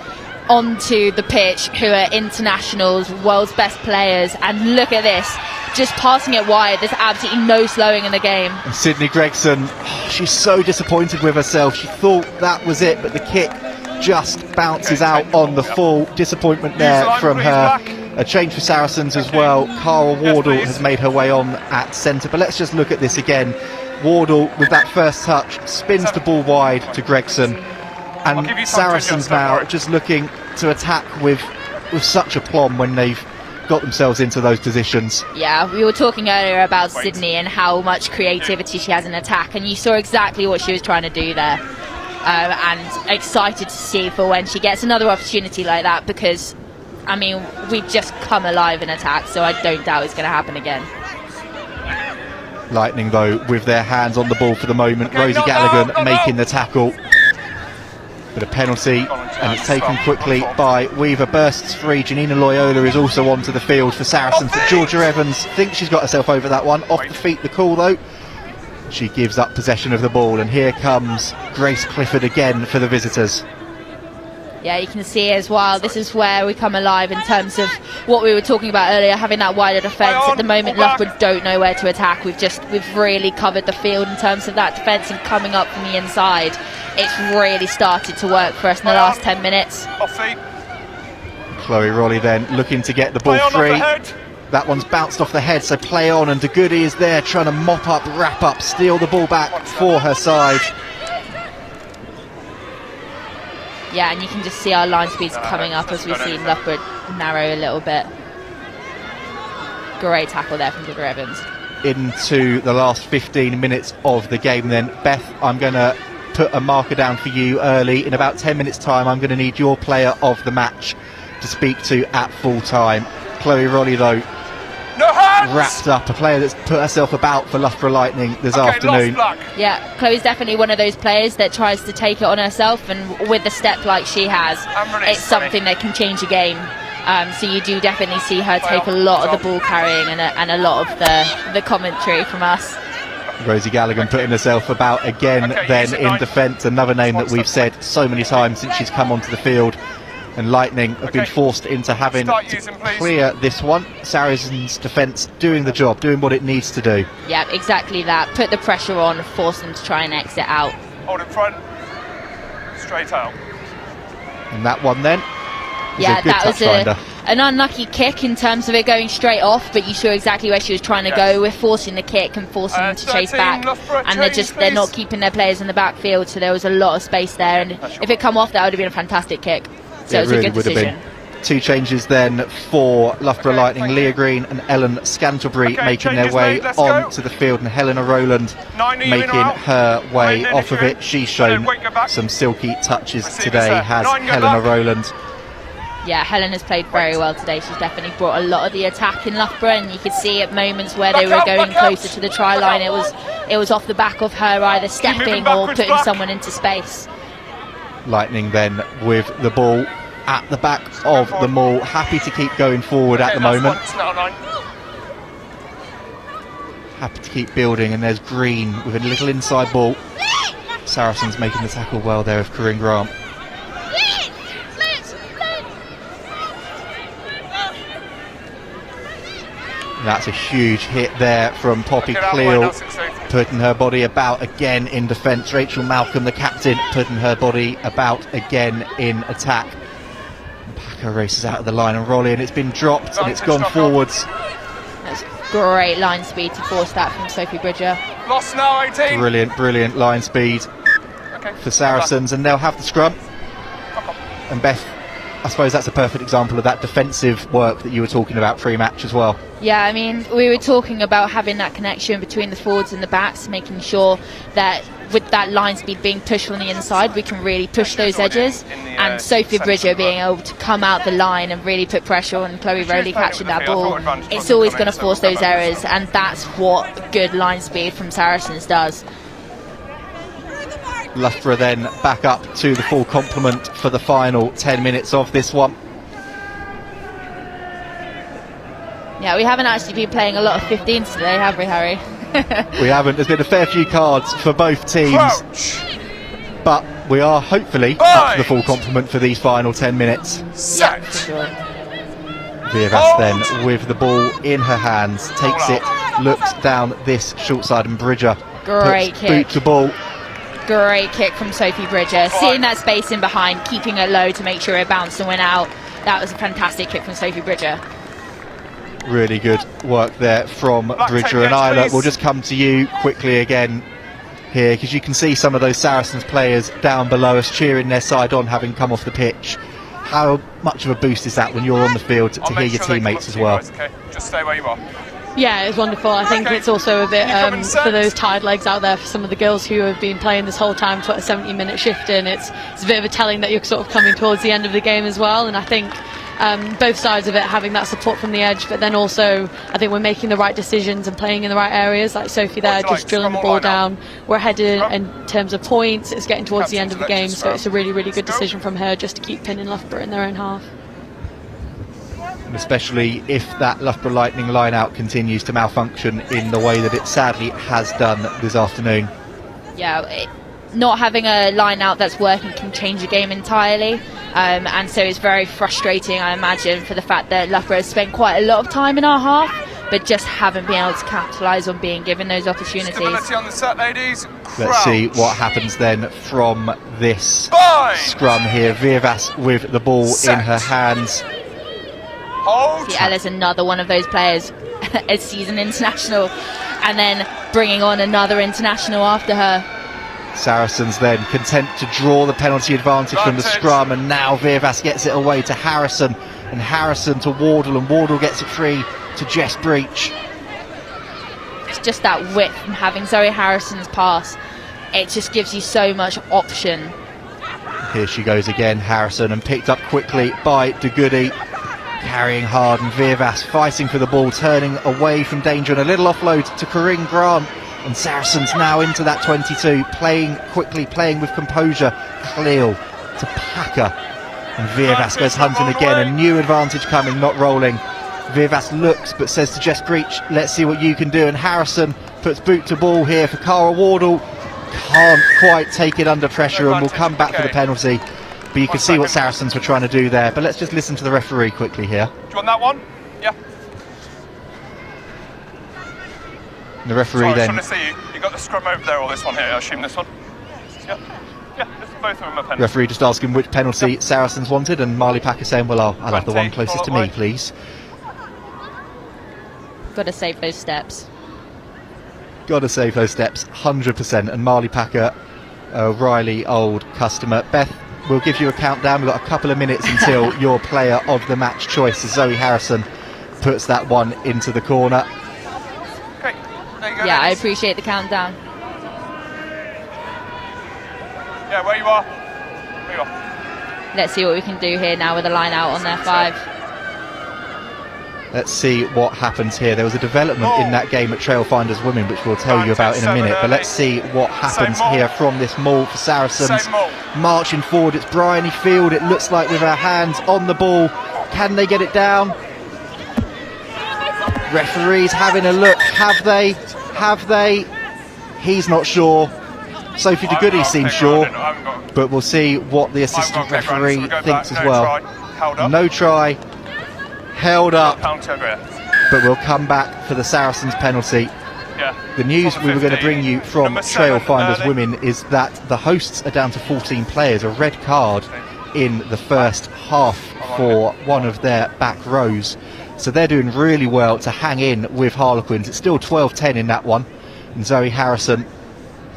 onto the pitch who are internationals, world's best players, and look at this, just passing it wide. There's absolutely no slowing in the game. And Sydney Gregson, she's so disappointed with herself. She thought that was it, but the kick just bounces out on the full. Disappointment there from her. A change for Saracens as well. Cara Wardle has made her way on at centre, but let's just look at this again. Wardle with that first touch spins the ball wide to Gregson, and Saracens now just looking to attack with such aplomb when they've got themselves into those positions. Yeah, we were talking earlier about Sydney and how much creativity she has in attack, and you saw exactly what she was trying to do there. And excited to see for when she gets another opportunity like that, because I mean, we've just come alive in attack, so I don't doubt it's going to happen again. Lightning, though, with their hands on the ball for the moment. Rosie Gallagher making the tackle. But a penalty, and it's taken quickly by Weaver. Bursts free. Janina Loyola is also onto the field for Saracens, but Georgia Evans thinks she's got herself over that one. Off the feet, the call, though. She gives up possession of the ball, and here comes Grace Clifford again for the visitors. Yeah, you can see as well, this is where we come alive in terms of what we were talking about earlier, having that wider defence. At the moment, Loughborough don't know where to attack. We've really covered the field in terms of that defence, and coming up from the inside, it's really started to work for us in the last 10 minutes. Chloe Rolly then looking to get the ball free. That one's bounced off the head, so play on, and De Goody is there trying to mop up, wrap up, steal the ball back for her side. Yeah, and you can just see our line speeds coming up as we've seen Loughborough narrow a little bit. Great tackle there from Georgia Evans. Into the last 15 minutes of the game then. Beth, I'm going to put a marker down for you early. In about 10 minutes' time, I'm going to need your player of the match to speak to at full time. Chloe Rolly, though, wrapped up, a player that's put herself about for Loughborough Lightning this afternoon. Yeah, Chloe's definitely one of those players that tries to take it on herself, and with the step like she has, it's something that can change a game. So you do definitely see her take a lot of the ball carrying and a lot of the commentary from us. Rosie Gallagher putting herself about again then in defence, another name that we've said so many times since she's come onto the field. And Lightning have been forced into having to clear this one. Saracens' defence doing the job, doing what it needs to do. Yeah, exactly that. Put the pressure on, force them to try and exit out. Hold in front, straight out. And that one then is a good touch finder. An unlucky kick in terms of it going straight off, but you saw exactly where she was trying to go. We're forcing the kick and forcing them to chase back, and they're not keeping their players in the backfield, so there was a lot of space there, and if it come off, that would have been a fantastic kick. So it was a good decision. Two changes then for Loughborough Lightning. Leah Green and Ellen Scantlebury making their way onto the field, and Helena Rowland making her way off of it. She's shown some silky touches today, has Helena Rowland. Yeah, Helen has played very well today. She's definitely brought a lot of the attack in Loughborough, and you could see at moments where they were going closer to the try line, it was off the back of her either stepping or putting someone into space. Lightning then with the ball at the back of the maul, happy to keep going forward at the moment. Happy to keep building, and there's Green with a little inside ball. Saracens making the tackle well there of Corinne Grant. That's a huge hit there from Poppy Cleal, putting her body about again in defence. Rachel Malcolm, the captain, putting her body about again in attack. Packer races out of the line and Rolly, and it's been dropped and it's gone forwards. That's great line speed to force that from Sophie Bridger. Lost now, 18. Brilliant line speed for Saracens, and they'll have the scrum. And Beth, I suppose that's a perfect example of that defensive work that you were talking about pre-match as well. Yeah, I mean, we were talking about having that connection between the forwards and the backs, making sure that with that line speed being pushed from the inside, we can really push those edges. And Sophie Bridger being able to come out the line and really put pressure on Chloe Rowley catching that ball, it's always going to force those errors, and that's what good line speed from Saracens does. Loughborough then back up to the full complement for the final 10 minutes of this one. Yeah, we haven't actually been playing a lot of 15s today, have we, Harry? We haven't. There's been a fair few cards for both teams. But we are hopefully up to the full complement for these final 10 minutes. Yeah, for sure. Vieras then with the ball in her hands, takes it, looks down this short side, and Bridger Great kick. Boot the ball. Great kick from Sophie Bridger, seeing that space in behind, keeping it low to make sure it bounced and went out. That was a fantastic kick from Sophie Bridger. Really good work there from Bridger and Isla. We'll just come to you quickly again here, because you can see some of those Saracens players down below us cheering their side on, having come off the pitch. How much of a boost is that when you're on the field to hear your teammates as well? Okay, just stay where you are. Yeah, it's wonderful. I think it's also a bit for those tired legs out there, for some of the girls who have been playing this whole time, put a 70-minute shift in. It's a bit of a telling that you're sort of coming towards the end of the game as well, and I think both sides of it having that support from the edge, but then also I think we're making the right decisions and playing in the right areas, like Sophie there, just drilling the ball down. We're ahead in terms of points. It's getting towards the end of the game, so it's a really, really good decision from her just to keep pinning Loughborough in their own half. Especially if that Loughborough Lightning line-out continues to malfunction in the way that it sadly has done this afternoon. Yeah, not having a line-out that's working can change the game entirely, and so it's very frustrating, I imagine, for the fact that Loughborough has spent quite a lot of time in our half, but just haven't been able to capitalise on being given those opportunities. Stability on the set, ladies. Let's see what happens then from this scrum here. Virvas with the ball in her hands. See, Ella's another one of those players, a seasoned international, and then bringing on another international after her. Saracens then content to draw the penalty advantage from the scrum, and now Virvas gets it away to Harrison, and Harrison to Wardle, and Wardle gets it free to Jess Breach. It's just that width from having Zoe Harrison's pass. It just gives you so much option. Here she goes again, Harrison, and picked up quickly by De Goody. Carrying hard, and Virvas fighting for the ball, turning away from danger, and a little offload to Corinne Grant. And Saracens now into that 22, playing quickly, playing with composure. Cleo to Packer, and Virvas goes hunting again. A new advantage coming, not rolling. Virvas looks but says to Jess Breach, let's see what you can do. And Harrison puts boot to ball here for Cara Wardle. Can't quite take it under pressure, and will come back for the penalty. But you can see what Saracens were trying to do there. But let's just listen to the referee quickly here. Do you want that one? Yeah. The referee Sorry, then. I was trying to see you. You got the scrum over there, or this one here? I assume this one. Yeah. Yeah. Both of them are penalty. Referee just asking which penalty Saracens wanted, and Marley Packer saying, "Well, I'll have the one closest to me, please." Got to save those steps. Got to save those steps, 100%. And Marley Packer, a Riley old customer. Beth, we'll give you a countdown. We've got a couple of minutes until your player of the match choice, Zoe Harrison, puts that one into the corner. Okay, there you go. Yeah, I appreciate the countdown. Yeah, where you are. Where you are. Let's see what we can do here now with a line out on their 5. Let's see what happens here. There was a development in that game at Trailfinders Women, which we'll tell you about in a minute. But let's see what happens here from this maul for Saracens. Marching forward, it's Bryony Field. It looks like with her hands on the ball. Can they get it down? Referees having a look. Have they? Have they? He's not sure. Sophie De Goody seems sure. But we'll see what the assistant referee thinks as well. No try. Held up, but we'll come back for the Saracens penalty. The news we were going to bring you from Trailfinders Women is that the hosts are down to 14 players, a red card in the first half for one of their back rows. So they're doing really well to hang in with Harlequins. It's still 12-10 in that one. And Zoe Harrison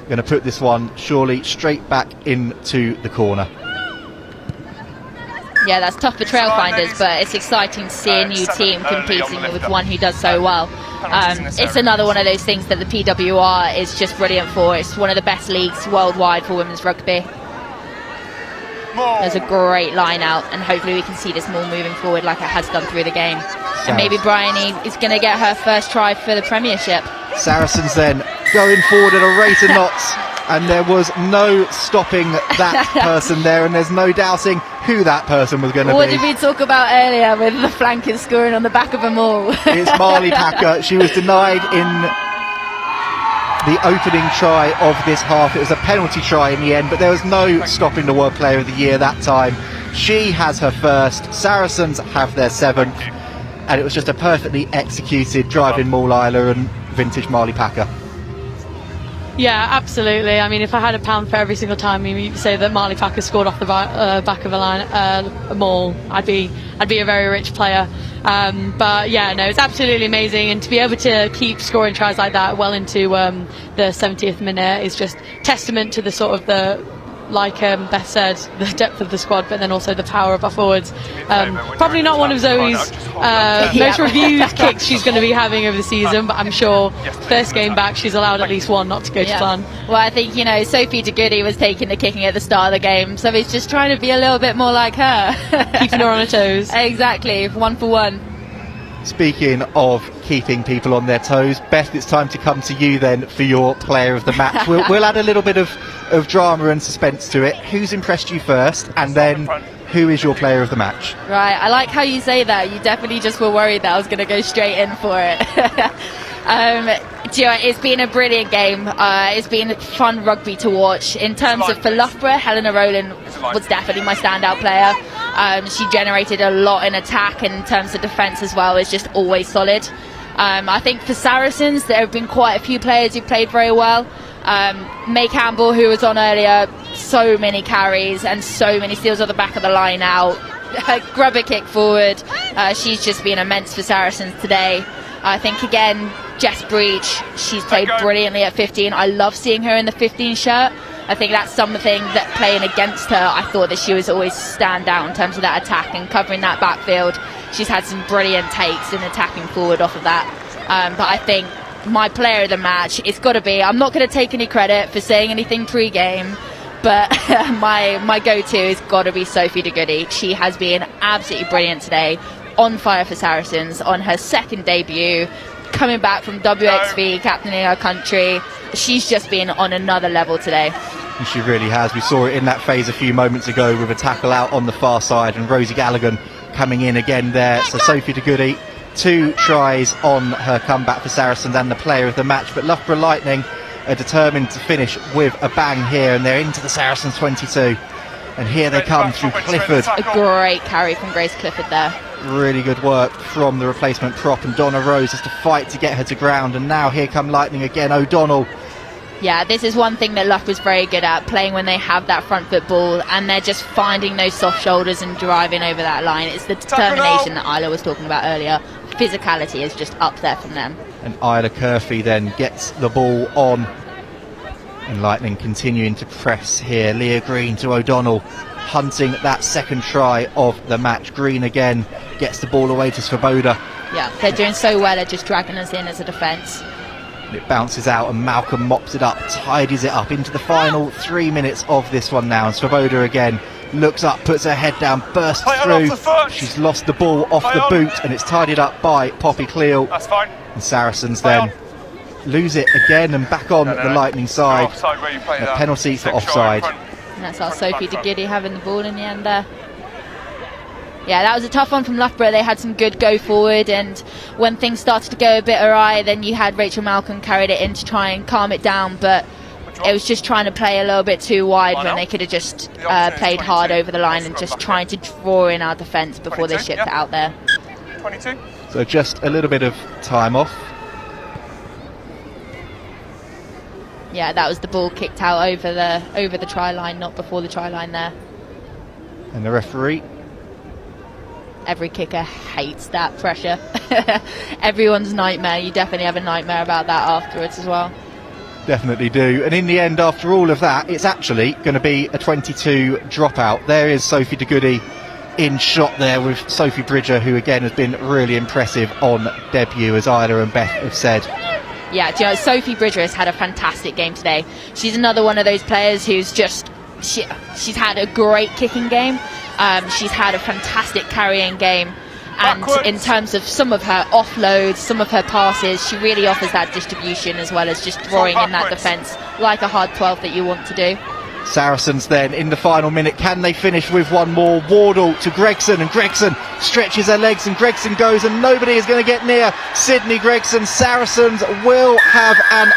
going to put this one surely straight back into the corner. Yeah, that's tough for Trailfinders, but it's exciting to see a new team competing with one who does so well. It's another one of those things that the PWR is just brilliant for. It's one of the best leagues worldwide for women's rugby. There's a great line out, and hopefully we can see this more moving forward like it has done through the game. And maybe Bryony is going to get her first try for the Premiership. Saracens then going forward at a rate of knots. And there was no stopping that person there, and there's no doubting who that person was going to be. What did we talk about earlier with the flankers scoring on the back of them all? It's Marley Packer. She was denied in the opening try of this half. It was a penalty try in the end, but there was no stopping the World Player of the Year that time. She has her first. Saracens have their 7th. And it was just a perfectly executed driving maul Isla and vintage Marley Packer. Yeah, absolutely. I mean, if I had £1 for every single time you say that Marley Packer scored off the back of a maul, I'd be a very rich player. But yeah, no, it's absolutely amazing, and to be able to keep scoring tries like that well into the 70th minute is just testament to the sort of like Beth said, the depth of the squad, but then also the power of our forwards. Probably not one of Zoe's most reviewed kicks she's going to be having over the season, but I'm sure first game back she's allowed at least one not to go to plan. Well, I think, Sophie de Goody was taking the kicking at the start of the game, so he's just trying to be a little bit more like her. Keeping her on her toes. Exactly, 1 for 1. Speaking of keeping people on their toes, Beth, it's time to come to you then for your player of the match. We'll add a little bit of drama and suspense to it. Who's impressed you first, and then who is your player of the match? Right, I like how you say that. You definitely just were worried that I was going to go straight in for it. It's been a brilliant game. It's been fun rugby to watch. In terms of for Loughborough, Helena Rowland was definitely my standout player. She generated a lot in attack, and in terms of defence as well, is just always solid. I think for Saracens, there have been quite a few players who played very well. May Campbell, who was on earlier, so many carries and so many steals at the back of the line out. Grubber kick forward. She's just been immense for Saracens today. I think again, Jess Breach, she's played brilliantly at 15. I love seeing her in the 15 shirt. I think that's something that playing against her, I thought that she was always stand out in terms of that attack and covering that backfield. She's had some brilliant takes in attacking forward off of that. But I think my player of the match, it's got to be, I'm not going to take any credit for saying anything pre-game, but my go-to has got to be Sophie de Goody. She has been absolutely brilliant today, on fire for Saracens, on her second debut, coming back from WXV, captaining her country. She's just been on another level today. And she really has. We saw it in that phase a few moments ago with a tackle out on the far side, and Rosie Gallagher coming in again there. So Sophie de Goody, 2 tries on her comeback for Saracens and the player of the match. But Loughborough Lightning are determined to finish with a bang here, and they're into the Saracens 22. And here they come through Clifford. A great carry from Grace Clifford there. Really good work from the replacement prop, and Donna Rose has to fight to get her to ground. And now here come Lightning again. O'Donnell. Yeah, this is one thing that Loughborough's very good at, playing when they have that front foot ball, and they're just finding those soft shoulders and driving over that line. It's the determination that Isla was talking about earlier. Physicality is just up there from them. And Isla Curfey then gets the ball on, and Lightning continuing to press here. Leah Green to O'Donnell, hunting that second try of the match. Green again gets the ball away to Svoboda. Yeah, they're doing so well at just dragging us in as a defence. It bounces out, and Malcolm mops it up, tidies it up into the final 3 minutes of this one now. And Svoboda again looks up, puts her head down, bursts through. She's lost the ball off the boot, and it's tidied up by Poppy Cleal. That's fine. And Saracens then lose it again, and back on the Lightning side. A penalty for offside. And that's our Sophie de Goody having the ball in the end there. Yeah, that was a tough one from Loughborough. They had some good go forward, and when things started to go a bit awry, then you had Rachel Malcolm carried it in to try and calm it down, but it was just trying to play a little bit too wide when they could have just played hard over the line and just trying to draw in our defence before they shipped it out there. 22. So just a little bit of time off. Yeah, that was the ball kicked out over the try line, not before the try line there. And the referee. Every kicker hates that pressure. Everyone's nightmare. You definitely have a nightmare about that afterwards as well. Definitely do. And in the end, after all of that, it's actually going to be a 22 dropout. There is Sophie de Goody in shot there with Sophie Bridger, who again has been really impressive on debut, as Isla and Beth have said. Yeah, Sophie Bridger has had a fantastic game today. She's another one of those players who's just she's had a great kicking game. She's had a fantastic carrying game, and in terms of some of her offloads, some of her passes, she really offers that distribution as well as just drawing in that defence like a hard 12 that you want to do. Saracens then in the final minute, can they finish with one more? Wardle to Gregson, and Gregson stretches her legs, and Gregson goes, and nobody is going to get near Sydney Gregson. Saracens will have an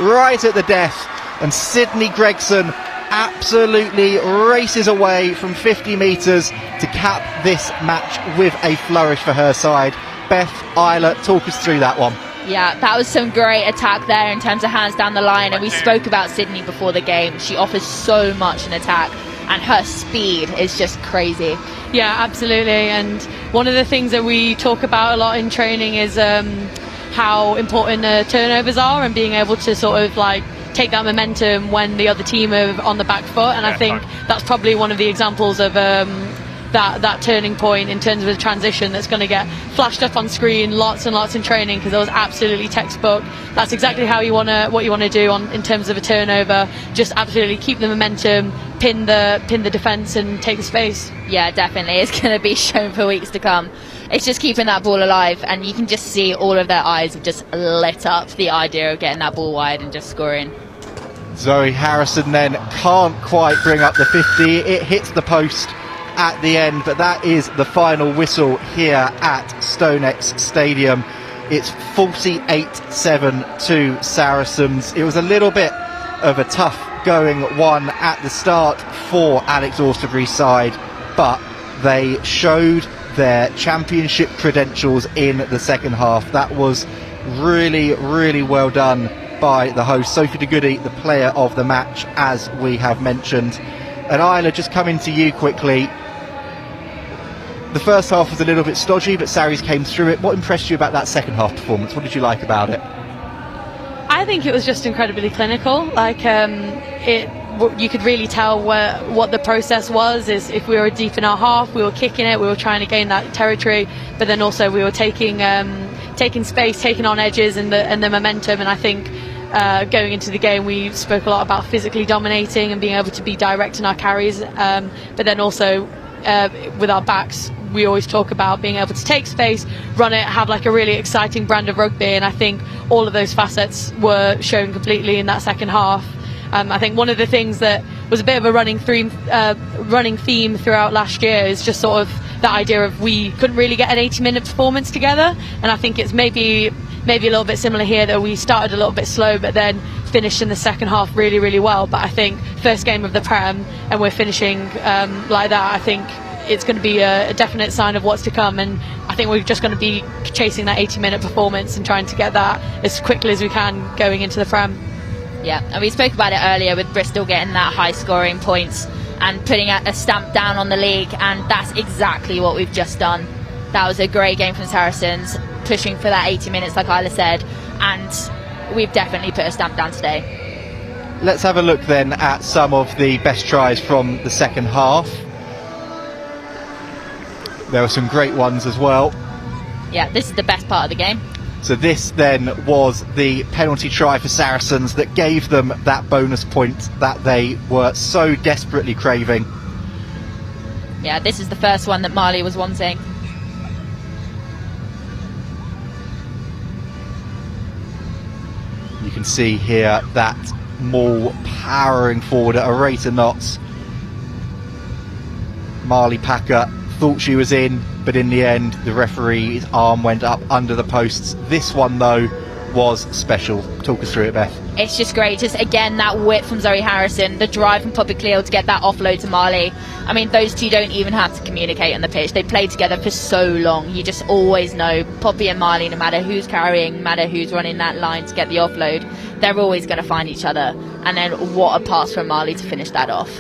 8 right at the death, and Sydney Gregson absolutely races away from 50 metres to cap this match with a flourish for her side. Beth, Isla, talk us through that one. Yeah, that was some great attack there in terms of hands down the line, and we spoke about Sydney before the game. She offers so much in attack, and her speed is just crazy. Yeah, absolutely. And one of the things that we talk about a lot in training is how important turnovers are, and being able to sort of like take that momentum when the other team are on the back foot. And I think that's probably one of the examples of that turning point in terms of a transition that's going to get flashed up on screen lots and lots in training, because it was absolutely textbook. That's exactly how what you want to do in terms of a turnover. Just absolutely keep the momentum, pin the defence and take the space. Yeah, definitely. It's going to be shown for weeks to come. It's just keeping that ball alive, and you can just see all of their eyes have just lit up the idea of getting that ball wide and just scoring. Zoe Harrison then can't quite bring up the 50. It hits the post at the end, but that is the final whistle here at StoneX Stadium. It's 48-7 to Saracens. It was a little bit of a tough going one at the start for Alex Austerbury's side, but they showed their championship credentials in the second half. That was really, really well done by the host. Sophie de Goody, the player of the match, as we have mentioned. And Isla, just coming to you quickly. The first half was a little bit stodgy, but Sarries came through it. What impressed you about that second half performance? What did you like about it? I think it was just incredibly clinical. You could really tell what the process was. Is if we were deep in our half, we were kicking it, we were trying to gain that territory, but then also we were taking space, taking on edges and the momentum. And I think going into the game, we spoke a lot about physically dominating and being able to be direct in our carries, but then also with our backs, we always talk about being able to take space, run it, have like a really exciting brand of rugby, and I think all of those facets were shown completely in that second half. I think one of the things that was a bit of a running theme throughout last year is just sort of the idea of we couldn't really get an 80-minute performance together, and I think it's maybe a little bit similar here, that we started a little bit slow but then finished in the second half really, really well. But I think first game of the Prem and we're finishing like that, I think it's going to be a definite sign of what's to come, and I think we're just going to be chasing that 80-minute performance and trying to get that as quickly as we can going into the Prem. Yeah, and we spoke about it earlier with Bristol getting that high scoring points and putting a stamp down on the league, and that's exactly what we've just done. That was a great game from Saracens, pushing for that 80 minutes like Isla said, and we've definitely put a stamp down today. Let's have a look then at some of the best tries from the second half. There were some great ones as well. Yeah, this is the best part of the game. So this then was the penalty try for Saracens that gave them that bonus point that they were so desperately craving. Yeah, this is the first one that Marley was wanting. You can see here that Maul powering forward at a rate of knots. Marley Packer thought she was in, but in the end the referee's arm went up under the posts. This one though was special. Talk us through it, Beth. It's just great, just again that whip from Zoe Harrison, the drive from Poppy Cleo to get that offload to Marley. I mean, those two don't even have to communicate on the pitch. They played together for so long. You just always know Poppy and Marley, no matter who's carrying, no matter who's running that line to get the offload, they're always going to find each other. And then what a pass from Marley to finish that off.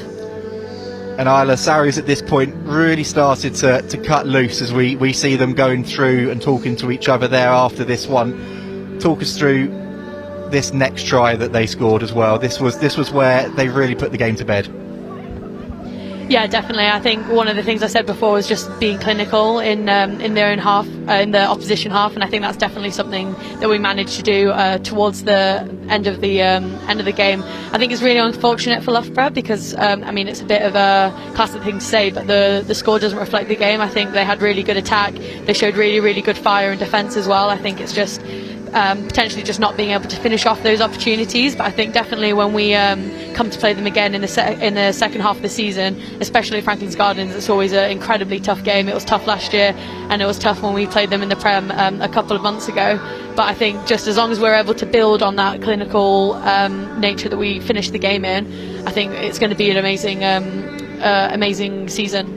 And Isla, Sarries at this point really started to cut loose as we see them going through and talking to each other there after this one. Talk us through this next try that they scored as well. This was where they really put the game to bed. Yeah, definitely. I think one of the things I said before was just being clinical in their own half, in the opposition half, and I think that's definitely something that we managed to do towards the end of the game. I think it's really unfortunate for Loughborough because I mean, it's a bit of a classic thing to say, but the score doesn't reflect the game. I think they had really good attack. They showed really, really good fire and defence as well. I think it's just potentially just not being able to finish off those opportunities, but I think definitely when we come to play them again in the second half of the season, especially Franklin's Gardens, it's always an incredibly tough game. It was tough last year and it was tough when we played them in the Prem a couple of months ago, but I think just as long as we're able to build on that clinical nature that we finished the game in, I think it's going to be an amazing season.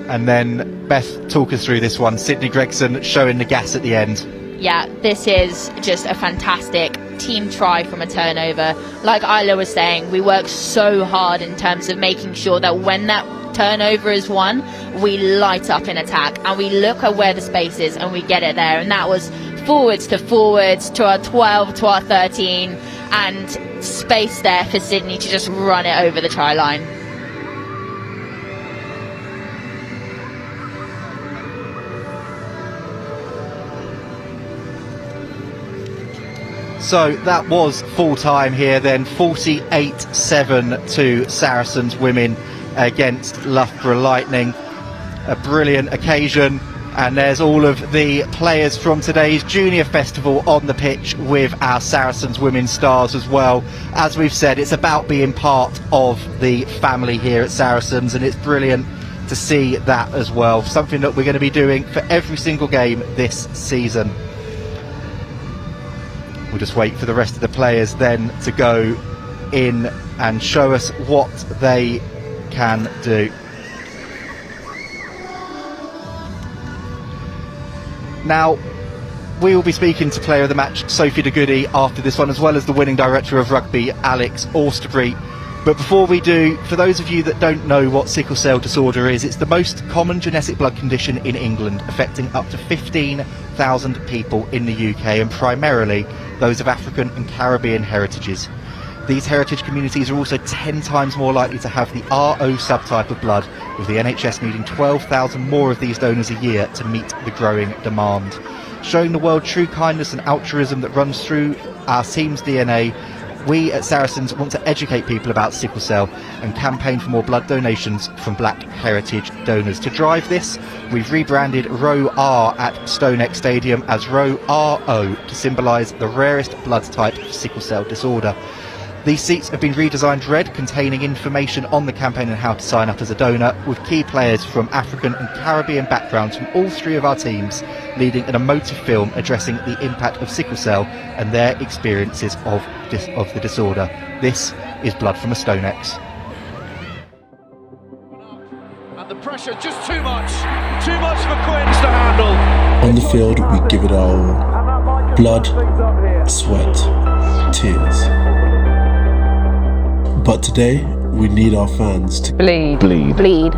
And then Beth, talk us through this one. Sydney Gregson showing the gas at the end. yeah, this is just a fantastic team try from a turnover. Like Isla was saying, we work so hard in terms of making sure that when that turnover is won, we light up in attack and we look at where the space is and we get it there. And that was forwards to our 12 to our 13, and space there for Sydney to just run it over the try line. So that was full time here then, 48-7 to Saracens Women against Loughborough Lightning. A brilliant occasion, and there's all of the players from today's junior festival on the pitch with our Saracens Women stars as well. As we've said, it's about being part of the family here at Saracens, and it's brilliant to see that as well. Something that we're going to be doing for every single game this season. We'll just wait for the rest of the players then to go in and show us what they can do. Now, we will be speaking to player of the match Sophie de Goody after this one, as well as the winning director of rugby, Alex Austerbury. But before we do, for those of you that don't know what sickle cell disorder is, it's the most common genetic blood condition in England, affecting up to 15,000 people in the UK, and primarily those of African and Caribbean heritages. These heritage communities are also 10 times more likely to have the RO subtype of blood, with the NHS needing 12,000 more of these donors a year to meet the growing demand. Showing the world true kindness and altruism that runs through our team's DNA, we at Saracens want to educate people about sickle cell and campaign for more blood donations from black heritage donors. To drive this, we've rebranded Row R at StoneX Stadium as Row RO to symbolise the rarest blood type of sickle cell disorder. These seats have been redesigned red, containing information on the campaign and how to sign up as a donor, with key players from African and Caribbean backgrounds from all three of our teams leading an emotive film addressing the impact of sickle cell and their experiences of the disorder. This is Blood from a StoneX. And the pressure just too much for Quins to handle. On the field, we give it our all. Blood, sweat, tears. But today, we need our fans to bleed.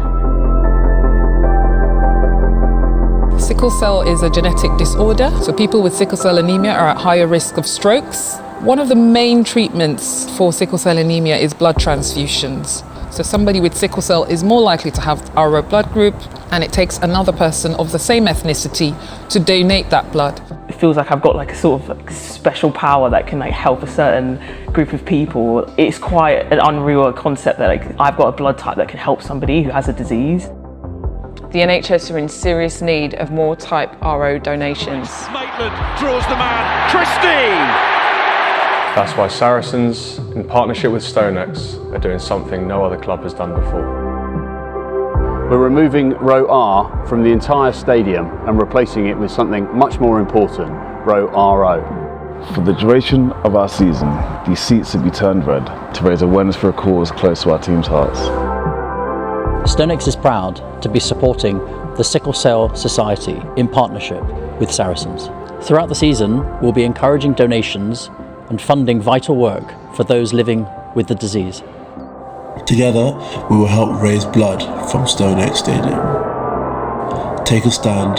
Sickle cell is a genetic disorder, so people with sickle cell anemia are at higher risk of strokes. One of the main treatments for sickle cell anemia is blood transfusions. So somebody with sickle cell is more likely to have our blood group, and it takes another person of the same ethnicity to donate that blood. It feels like I've got like a sort of like special power that can like help a certain group of people. It's quite an unreal concept that like I've got a blood type that can help somebody who has a disease. The NHS are in serious need of more type RO donations. Maitland draws the man, Christie! That's why Saracens, in partnership with StoneX, are doing something no other club has done before. We're removing Row R from the entire stadium and replacing it with something much more important, Row RO. For the duration of our season, these seats will be turned red to raise awareness for a cause close to our team's hearts. StoneX is proud to be supporting the Sickle Cell Society in partnership with Saracens. Throughout the season, we'll be encouraging donations and funding vital work for those living with the disease. Together, we will help raise blood from StoneX Stadium. Take a stand,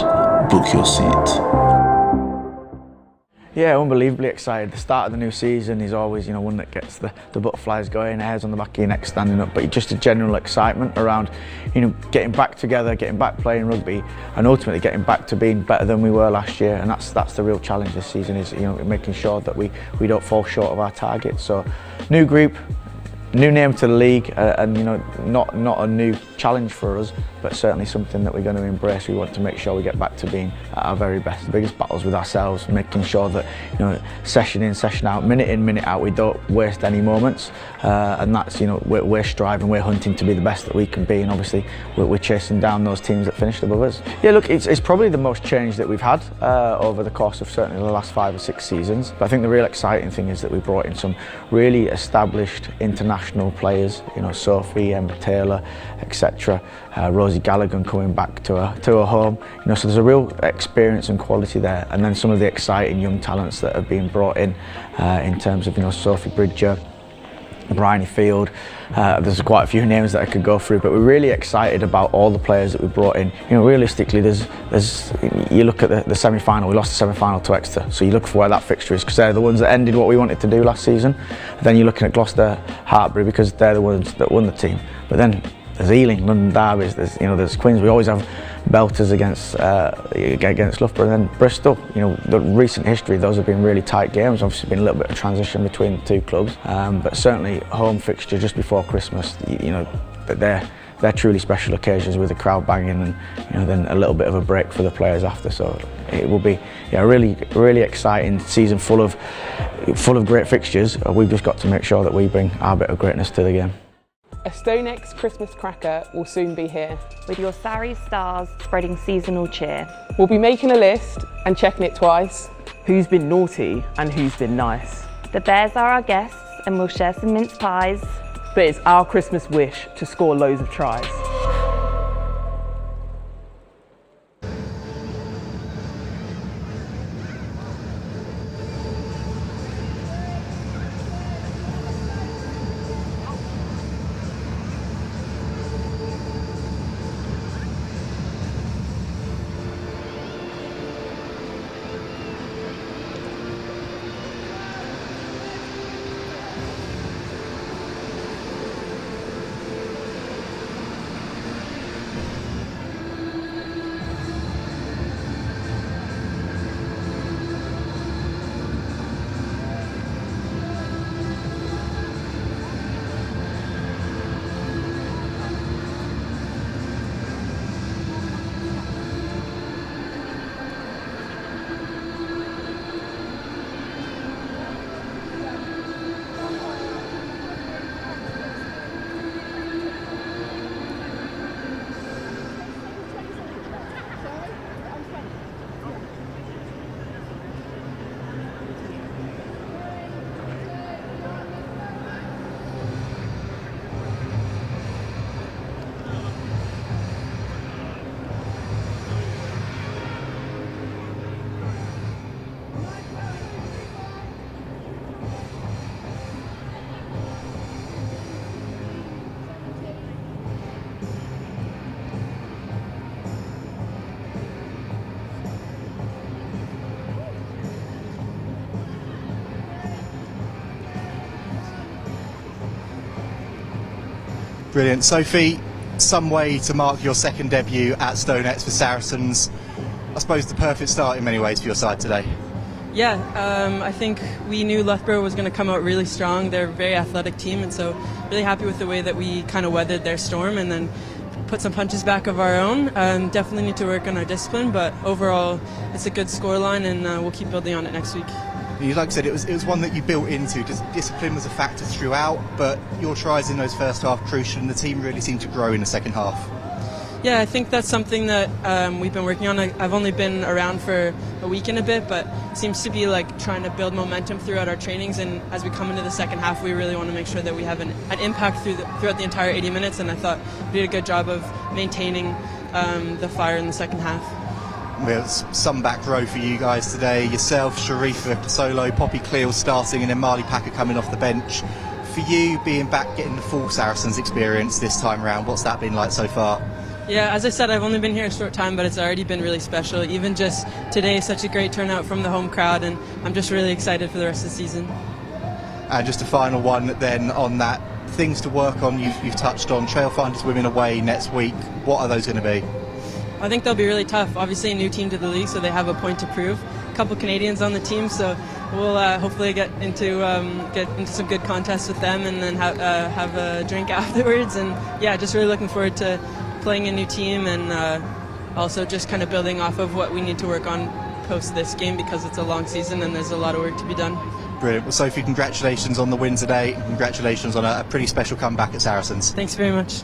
book your seat. Yeah, unbelievably excited. The start of the new season is always, one that gets the butterflies going, hairs on the back of your neck standing up, but just a general excitement around, getting back together, getting back playing rugby, and ultimately getting back to being better than we were last year. And that's the real challenge this season, is making sure that we don't fall short of our targets. So, new group, new name to the league, and not a new challenge for us, but certainly something that we're going to embrace. We want to make sure we get back to being at our very best. The biggest battles with ourselves, making sure that session in, session out, minute in, minute out, we don't waste any moments, and that's we're striving, we're hunting to be the best that we can be, and obviously we're chasing down those teams that finished above us. Yeah, look, it's probably the most change that we've had over the course of certainly the last 5 or 6 seasons. But I think the real exciting thing is that we brought in some really established international international players, you know, Sophie, Emma Taylor, etc. Rosie Gallagher coming back to her home. You know, so there's a real experience and quality there. And then some of the exciting young talents that have been brought in terms of, you know, Sophie Bridger, Bryony Field. There's quite a few names that I could go through, but we're really excited about all the players that we brought in. You know, realistically, you look at the semi-final. We lost the semi-final to Exeter, so you look for where that fixture is because they're the ones that ended what we wanted to do last season. And then you're looking at Gloucester, Hartbury because they're the ones that won the team. But then there's Ealing, London Derbies, there's Queens. We always have belters against Loughborough, and then Bristol. You know, the recent history, those have been really tight games. Obviously been a little bit of transition between the two clubs, but certainly home fixture just before Christmas, you know, they're truly special occasions with the crowd banging, and you know, then a little bit of a break for the players after. So it will be a really exciting season full of great fixtures. We've just got to make sure that we bring our bit of greatness to the game. A StoneX Christmas cracker will soon be here. With your Sarries stars spreading seasonal cheer. We'll be making a list and checking it twice. Who's been naughty and who's been nice? The Bears are our guests and we'll share some mince pies. But it's our Christmas wish to score loads of tries. Brilliant. Sophie, some way to mark your second debut at StoneX for Saracens. I suppose the perfect start in many ways for your side today. Yeah, I think we knew Loughborough was going to come out really strong. They're a very athletic team, and so really happy with the way that we kind of weathered their storm and then put some punches back of our own. Definitely need to work on our discipline, but overall it's a good scoreline, and we'll keep building on it next week. Like I said, it was one that you built into. Discipline was a factor throughout, but your tries in those first half crucial, and the team really seemed to grow in the second half. Yeah, I think that's something that we've been working on. I've only been around for a week and a bit, but it seems to be like trying to build momentum throughout our trainings, and as we come into the second half, we really want to make sure that we have an impact throughout the entire 80 minutes, and I thought we did a good job of maintaining the fire in the second half. There's some back row for you guys today. Yourself, Sharifa Solo, Poppy Cleal starting, and then Marley Packer coming off the bench. For you, being back, getting the full Saracens experience this time around, what's that been like so far? Yeah, as I said, I've only been here a short time, but it's already been really special. Even just today, such a great turnout from the home crowd, and I'm just really excited for the rest of the season. And just a final one then on that, things to work on, you've touched on. Trailfinders Women away next week, what are those going to be? I think they'll be really tough. Obviously a new team to the league, so they have a point to prove. A couple Canadians on the team, so we'll hopefully get into some good contests with them, and then have a drink afterwards. And yeah, just really looking forward to playing a new team, and also just kind of building off of what we need to work on post this game, because it's a long season and there's a lot of work to be done. Brilliant. Well, Sophie, congratulations on the win today, and congratulations on a pretty special comeback at Saracens. Thanks very much.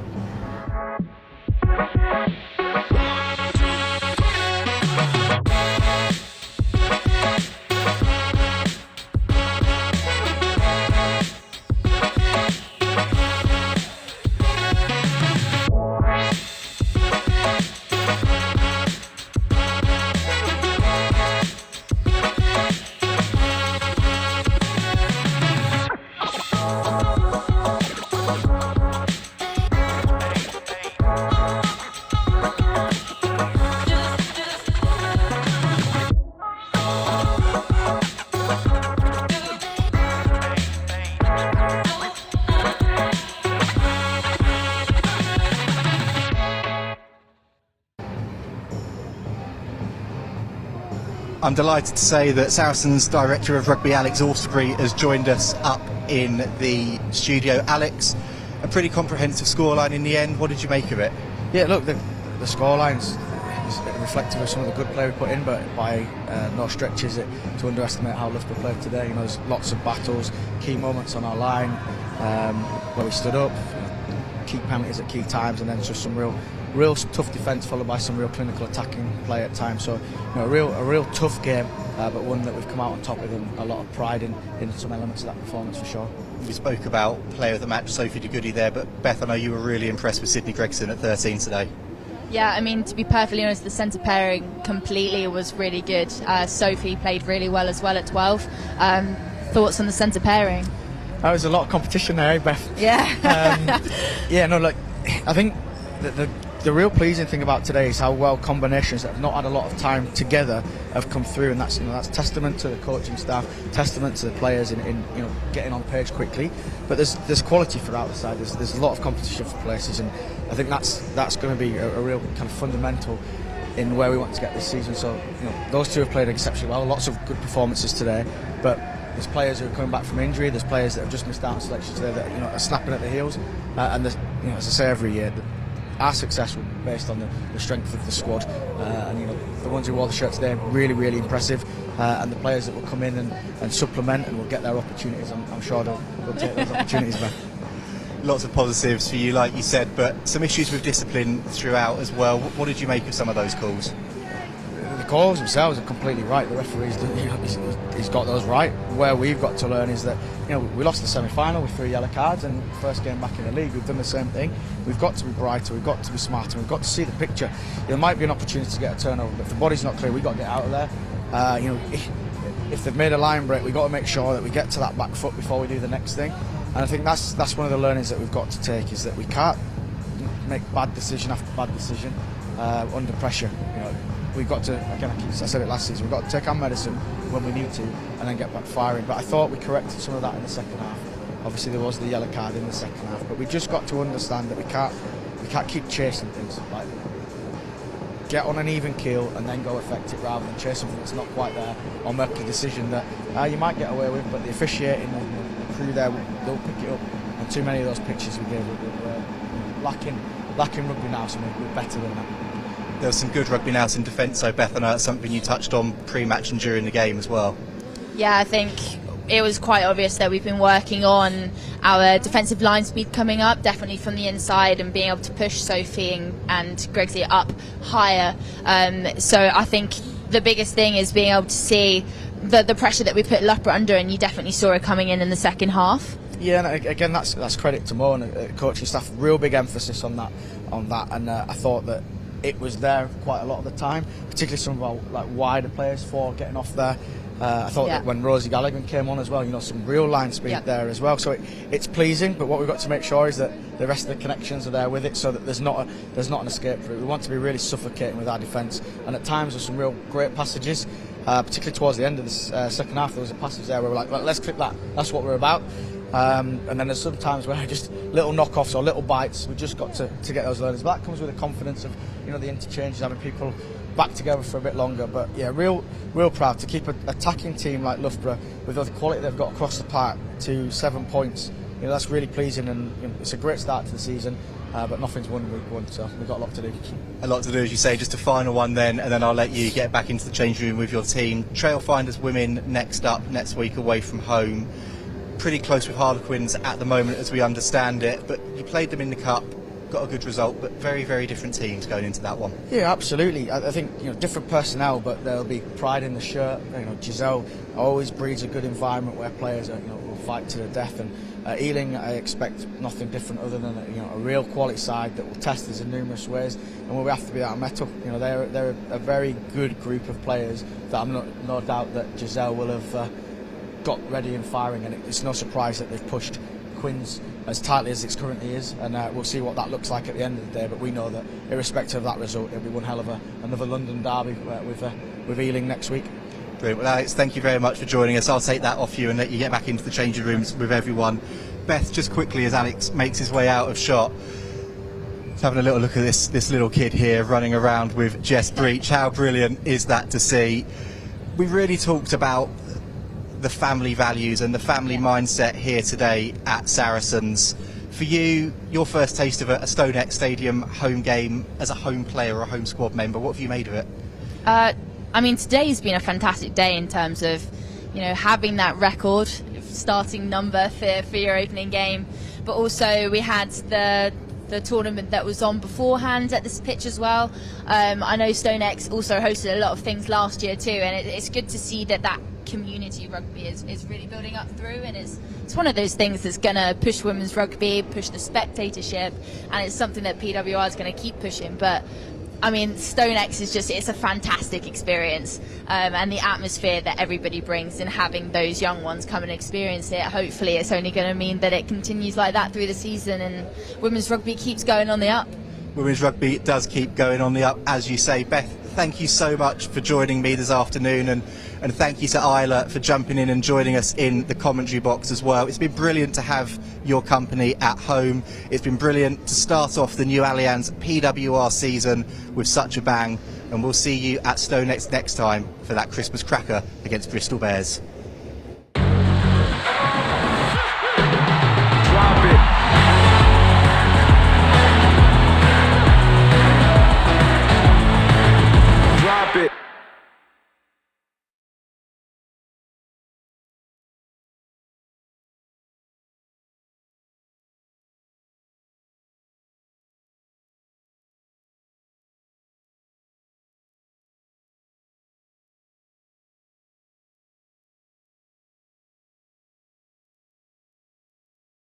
I'm delighted to say that Saracens Director of Rugby Alex Alsterbury has joined us up in the studio. Alex, a pretty comprehensive scoreline in the end. What did you make of it? Yeah, look, the scoreline's reflective of some of the good play we put in, but by no stretch is it to underestimate how Loughborough played today. You know, there's lots of battles, key moments on our line where we stood up, key penalties at key times, and then just some real tough defence followed by some real clinical attacking play at times. So, you know, a real tough game, but one that we've come out on top with, and a lot of pride in some elements of that performance for sure. You spoke about player of the match, Sophie de Goody there, but Beth, I know you were really impressed with Sydney Gregson at 13 today. Yeah, I mean, to be perfectly honest, the centre pairing completely was really good. Sophie played really well as well at 12. Thoughts on the centre pairing? There was a lot of competition there, Beth. Yeah. Yeah, no, look, I think the real pleasing thing about today is how well combinations that have not had a lot of time together have come through, and that's testament to the coaching staff, testament to the players in getting on page quickly. But there's quality throughout the side. There's a lot of competition for places, and I think that's going to be a real kind of fundamental in where we want to get this season. So those two have played exceptionally well. Lots of good performances today, but there's players who are coming back from injury. There's players that have just missed out on selection today that are snapping at the heels. And as I say every year, our success will be based on the strength of the squad. And the ones who wore the shirt today are really, really impressive. And the players that will come in and supplement and will get their opportunities, I'm sure they'll take those opportunities back. Lots of positives for you, like you said, but some issues with discipline throughout as well. What did you make of some of those calls? The calls themselves are completely right. The referee's he's got those right. Where we've got to learn is that we lost the semi-final with 3 yellow cards, and first game back in the league we've done the same thing. We've got to be brighter, we've got to be smarter, we've got to see the picture. There might be an opportunity to get a turnover, but if the body's not clear, we've got to get out of there. If they've made a line break, we've got to make sure that we get to that back foot before we do the next thing. And I think that's one of the learnings that we've got to take, is that we can't make bad decision after bad decision under pressure. We've got to, again, I said it last season, we've got to take our medicine when we need to and then get back firing. But I thought we corrected some of that in the second half. Obviously there was the yellow card in the second half, but we just got to understand that we can't keep chasing things. Like, get on an even keel and then go affect it, rather than chase something that's not quite there, or make a decision that you might get away with, but the officiating and the crew there, they'll pick it up. And too many of those pictures we gave were lacking rugby now, so we're better than that. There was some good rugby now in defence, so Beth, I know that's something you touched on pre-match and during the game as well. Yeah, I think it was quite obvious that we've been working on our defensive line speed coming up, definitely from the inside, and being able to push Sophie and Gregsy up higher. So I think the biggest thing is being able to see the pressure that we put Loughborough under, and you definitely saw it coming in the second half. Yeah, and again, that's credit to Mo and coaching staff. Real big emphasis on that, and I thought that it was there quite a lot of the time, particularly some of our wider players for getting off there. I thought that when Rosie Gallagher came on as well, some real line speed there as well. So it's pleasing, but what we've got to make sure is that the rest of the connections are there with it, so that there's not an escape route. We want to be really suffocating with our defence, and at times there's some real great passages, particularly towards the end of the second half. There was a passage there where we're like, let's clip that. That's what we're about. And then there's some times where just little knockoffs or little bites. We've just got to get those learners. But that comes with the confidence of the interchanges, having people back together for a bit longer. But yeah, real proud to keep an attacking team like Loughborough, with the quality they've got across the park, to 7 points. That's really pleasing, and it's a great start to the season. But nothing's won in week 1, so we've got a lot to do. A lot to do, as you say. Just a final one then, and then I'll let you get back into the change room with your team. Trailfinders Women next up, next week away from home. Pretty close with Harlequins at the moment, as we understand it, but you played them in the cup, got a good result, but very, very different teams going into that one. Yeah, absolutely. I think different personnel, but there'll be pride in the shirt. Giselle always breeds a good environment where players will fight to the death, and Ealing, I expect nothing different other than a real quality side that will test us in numerous ways, and we have to be out of metal. They're a very good group of players that I'm no doubt that Giselle will have got ready and firing, and it's no surprise that they've pushed Quins as tightly as it currently is, and we'll see what that looks like at the end of the day. But we know that irrespective of that result, it'll be one hell of another London derby with Ealing next week. Brilliant. Well, Alex, thank you very much for joining us. I'll take that off you and let you get back into the changing rooms with everyone. Beth, just quickly, as Alex makes his way out of shot, having a little look at this little kid here running around with Jess Breach. How brilliant is that to see? We really talked about the family values and the family mindset here today at Saracens. For you, your first taste of a StoneX Stadium home game as a home player or a home squad member, what have you made of it? I mean, today's been a fantastic day in terms of, you know, having that record starting number for your opening game, but also we had the tournament that was on beforehand at this pitch as well. I know StoneX also hosted a lot of things last year too, and it's good to see that community rugby is really building up through, and it's one of those things that's going to push women's rugby, push the spectatorship, and it's something that PWR is going to keep pushing. But I mean, StoneX is it's a fantastic experience, and the atmosphere that everybody brings, and having those young ones come and experience it, hopefully it's only going to mean that it continues like that through the season and women's rugby keeps going on the up. Women's rugby does keep going on the up, as you say. Beth, thank you so much for joining me this afternoon, and thank you to Isla for jumping in and joining us in the commentary box as well. It's been brilliant to have your company at home. It's been brilliant to start off the new Allianz PWR season with such a bang, and we'll see you at StoneX next time for that Christmas cracker against Bristol Bears.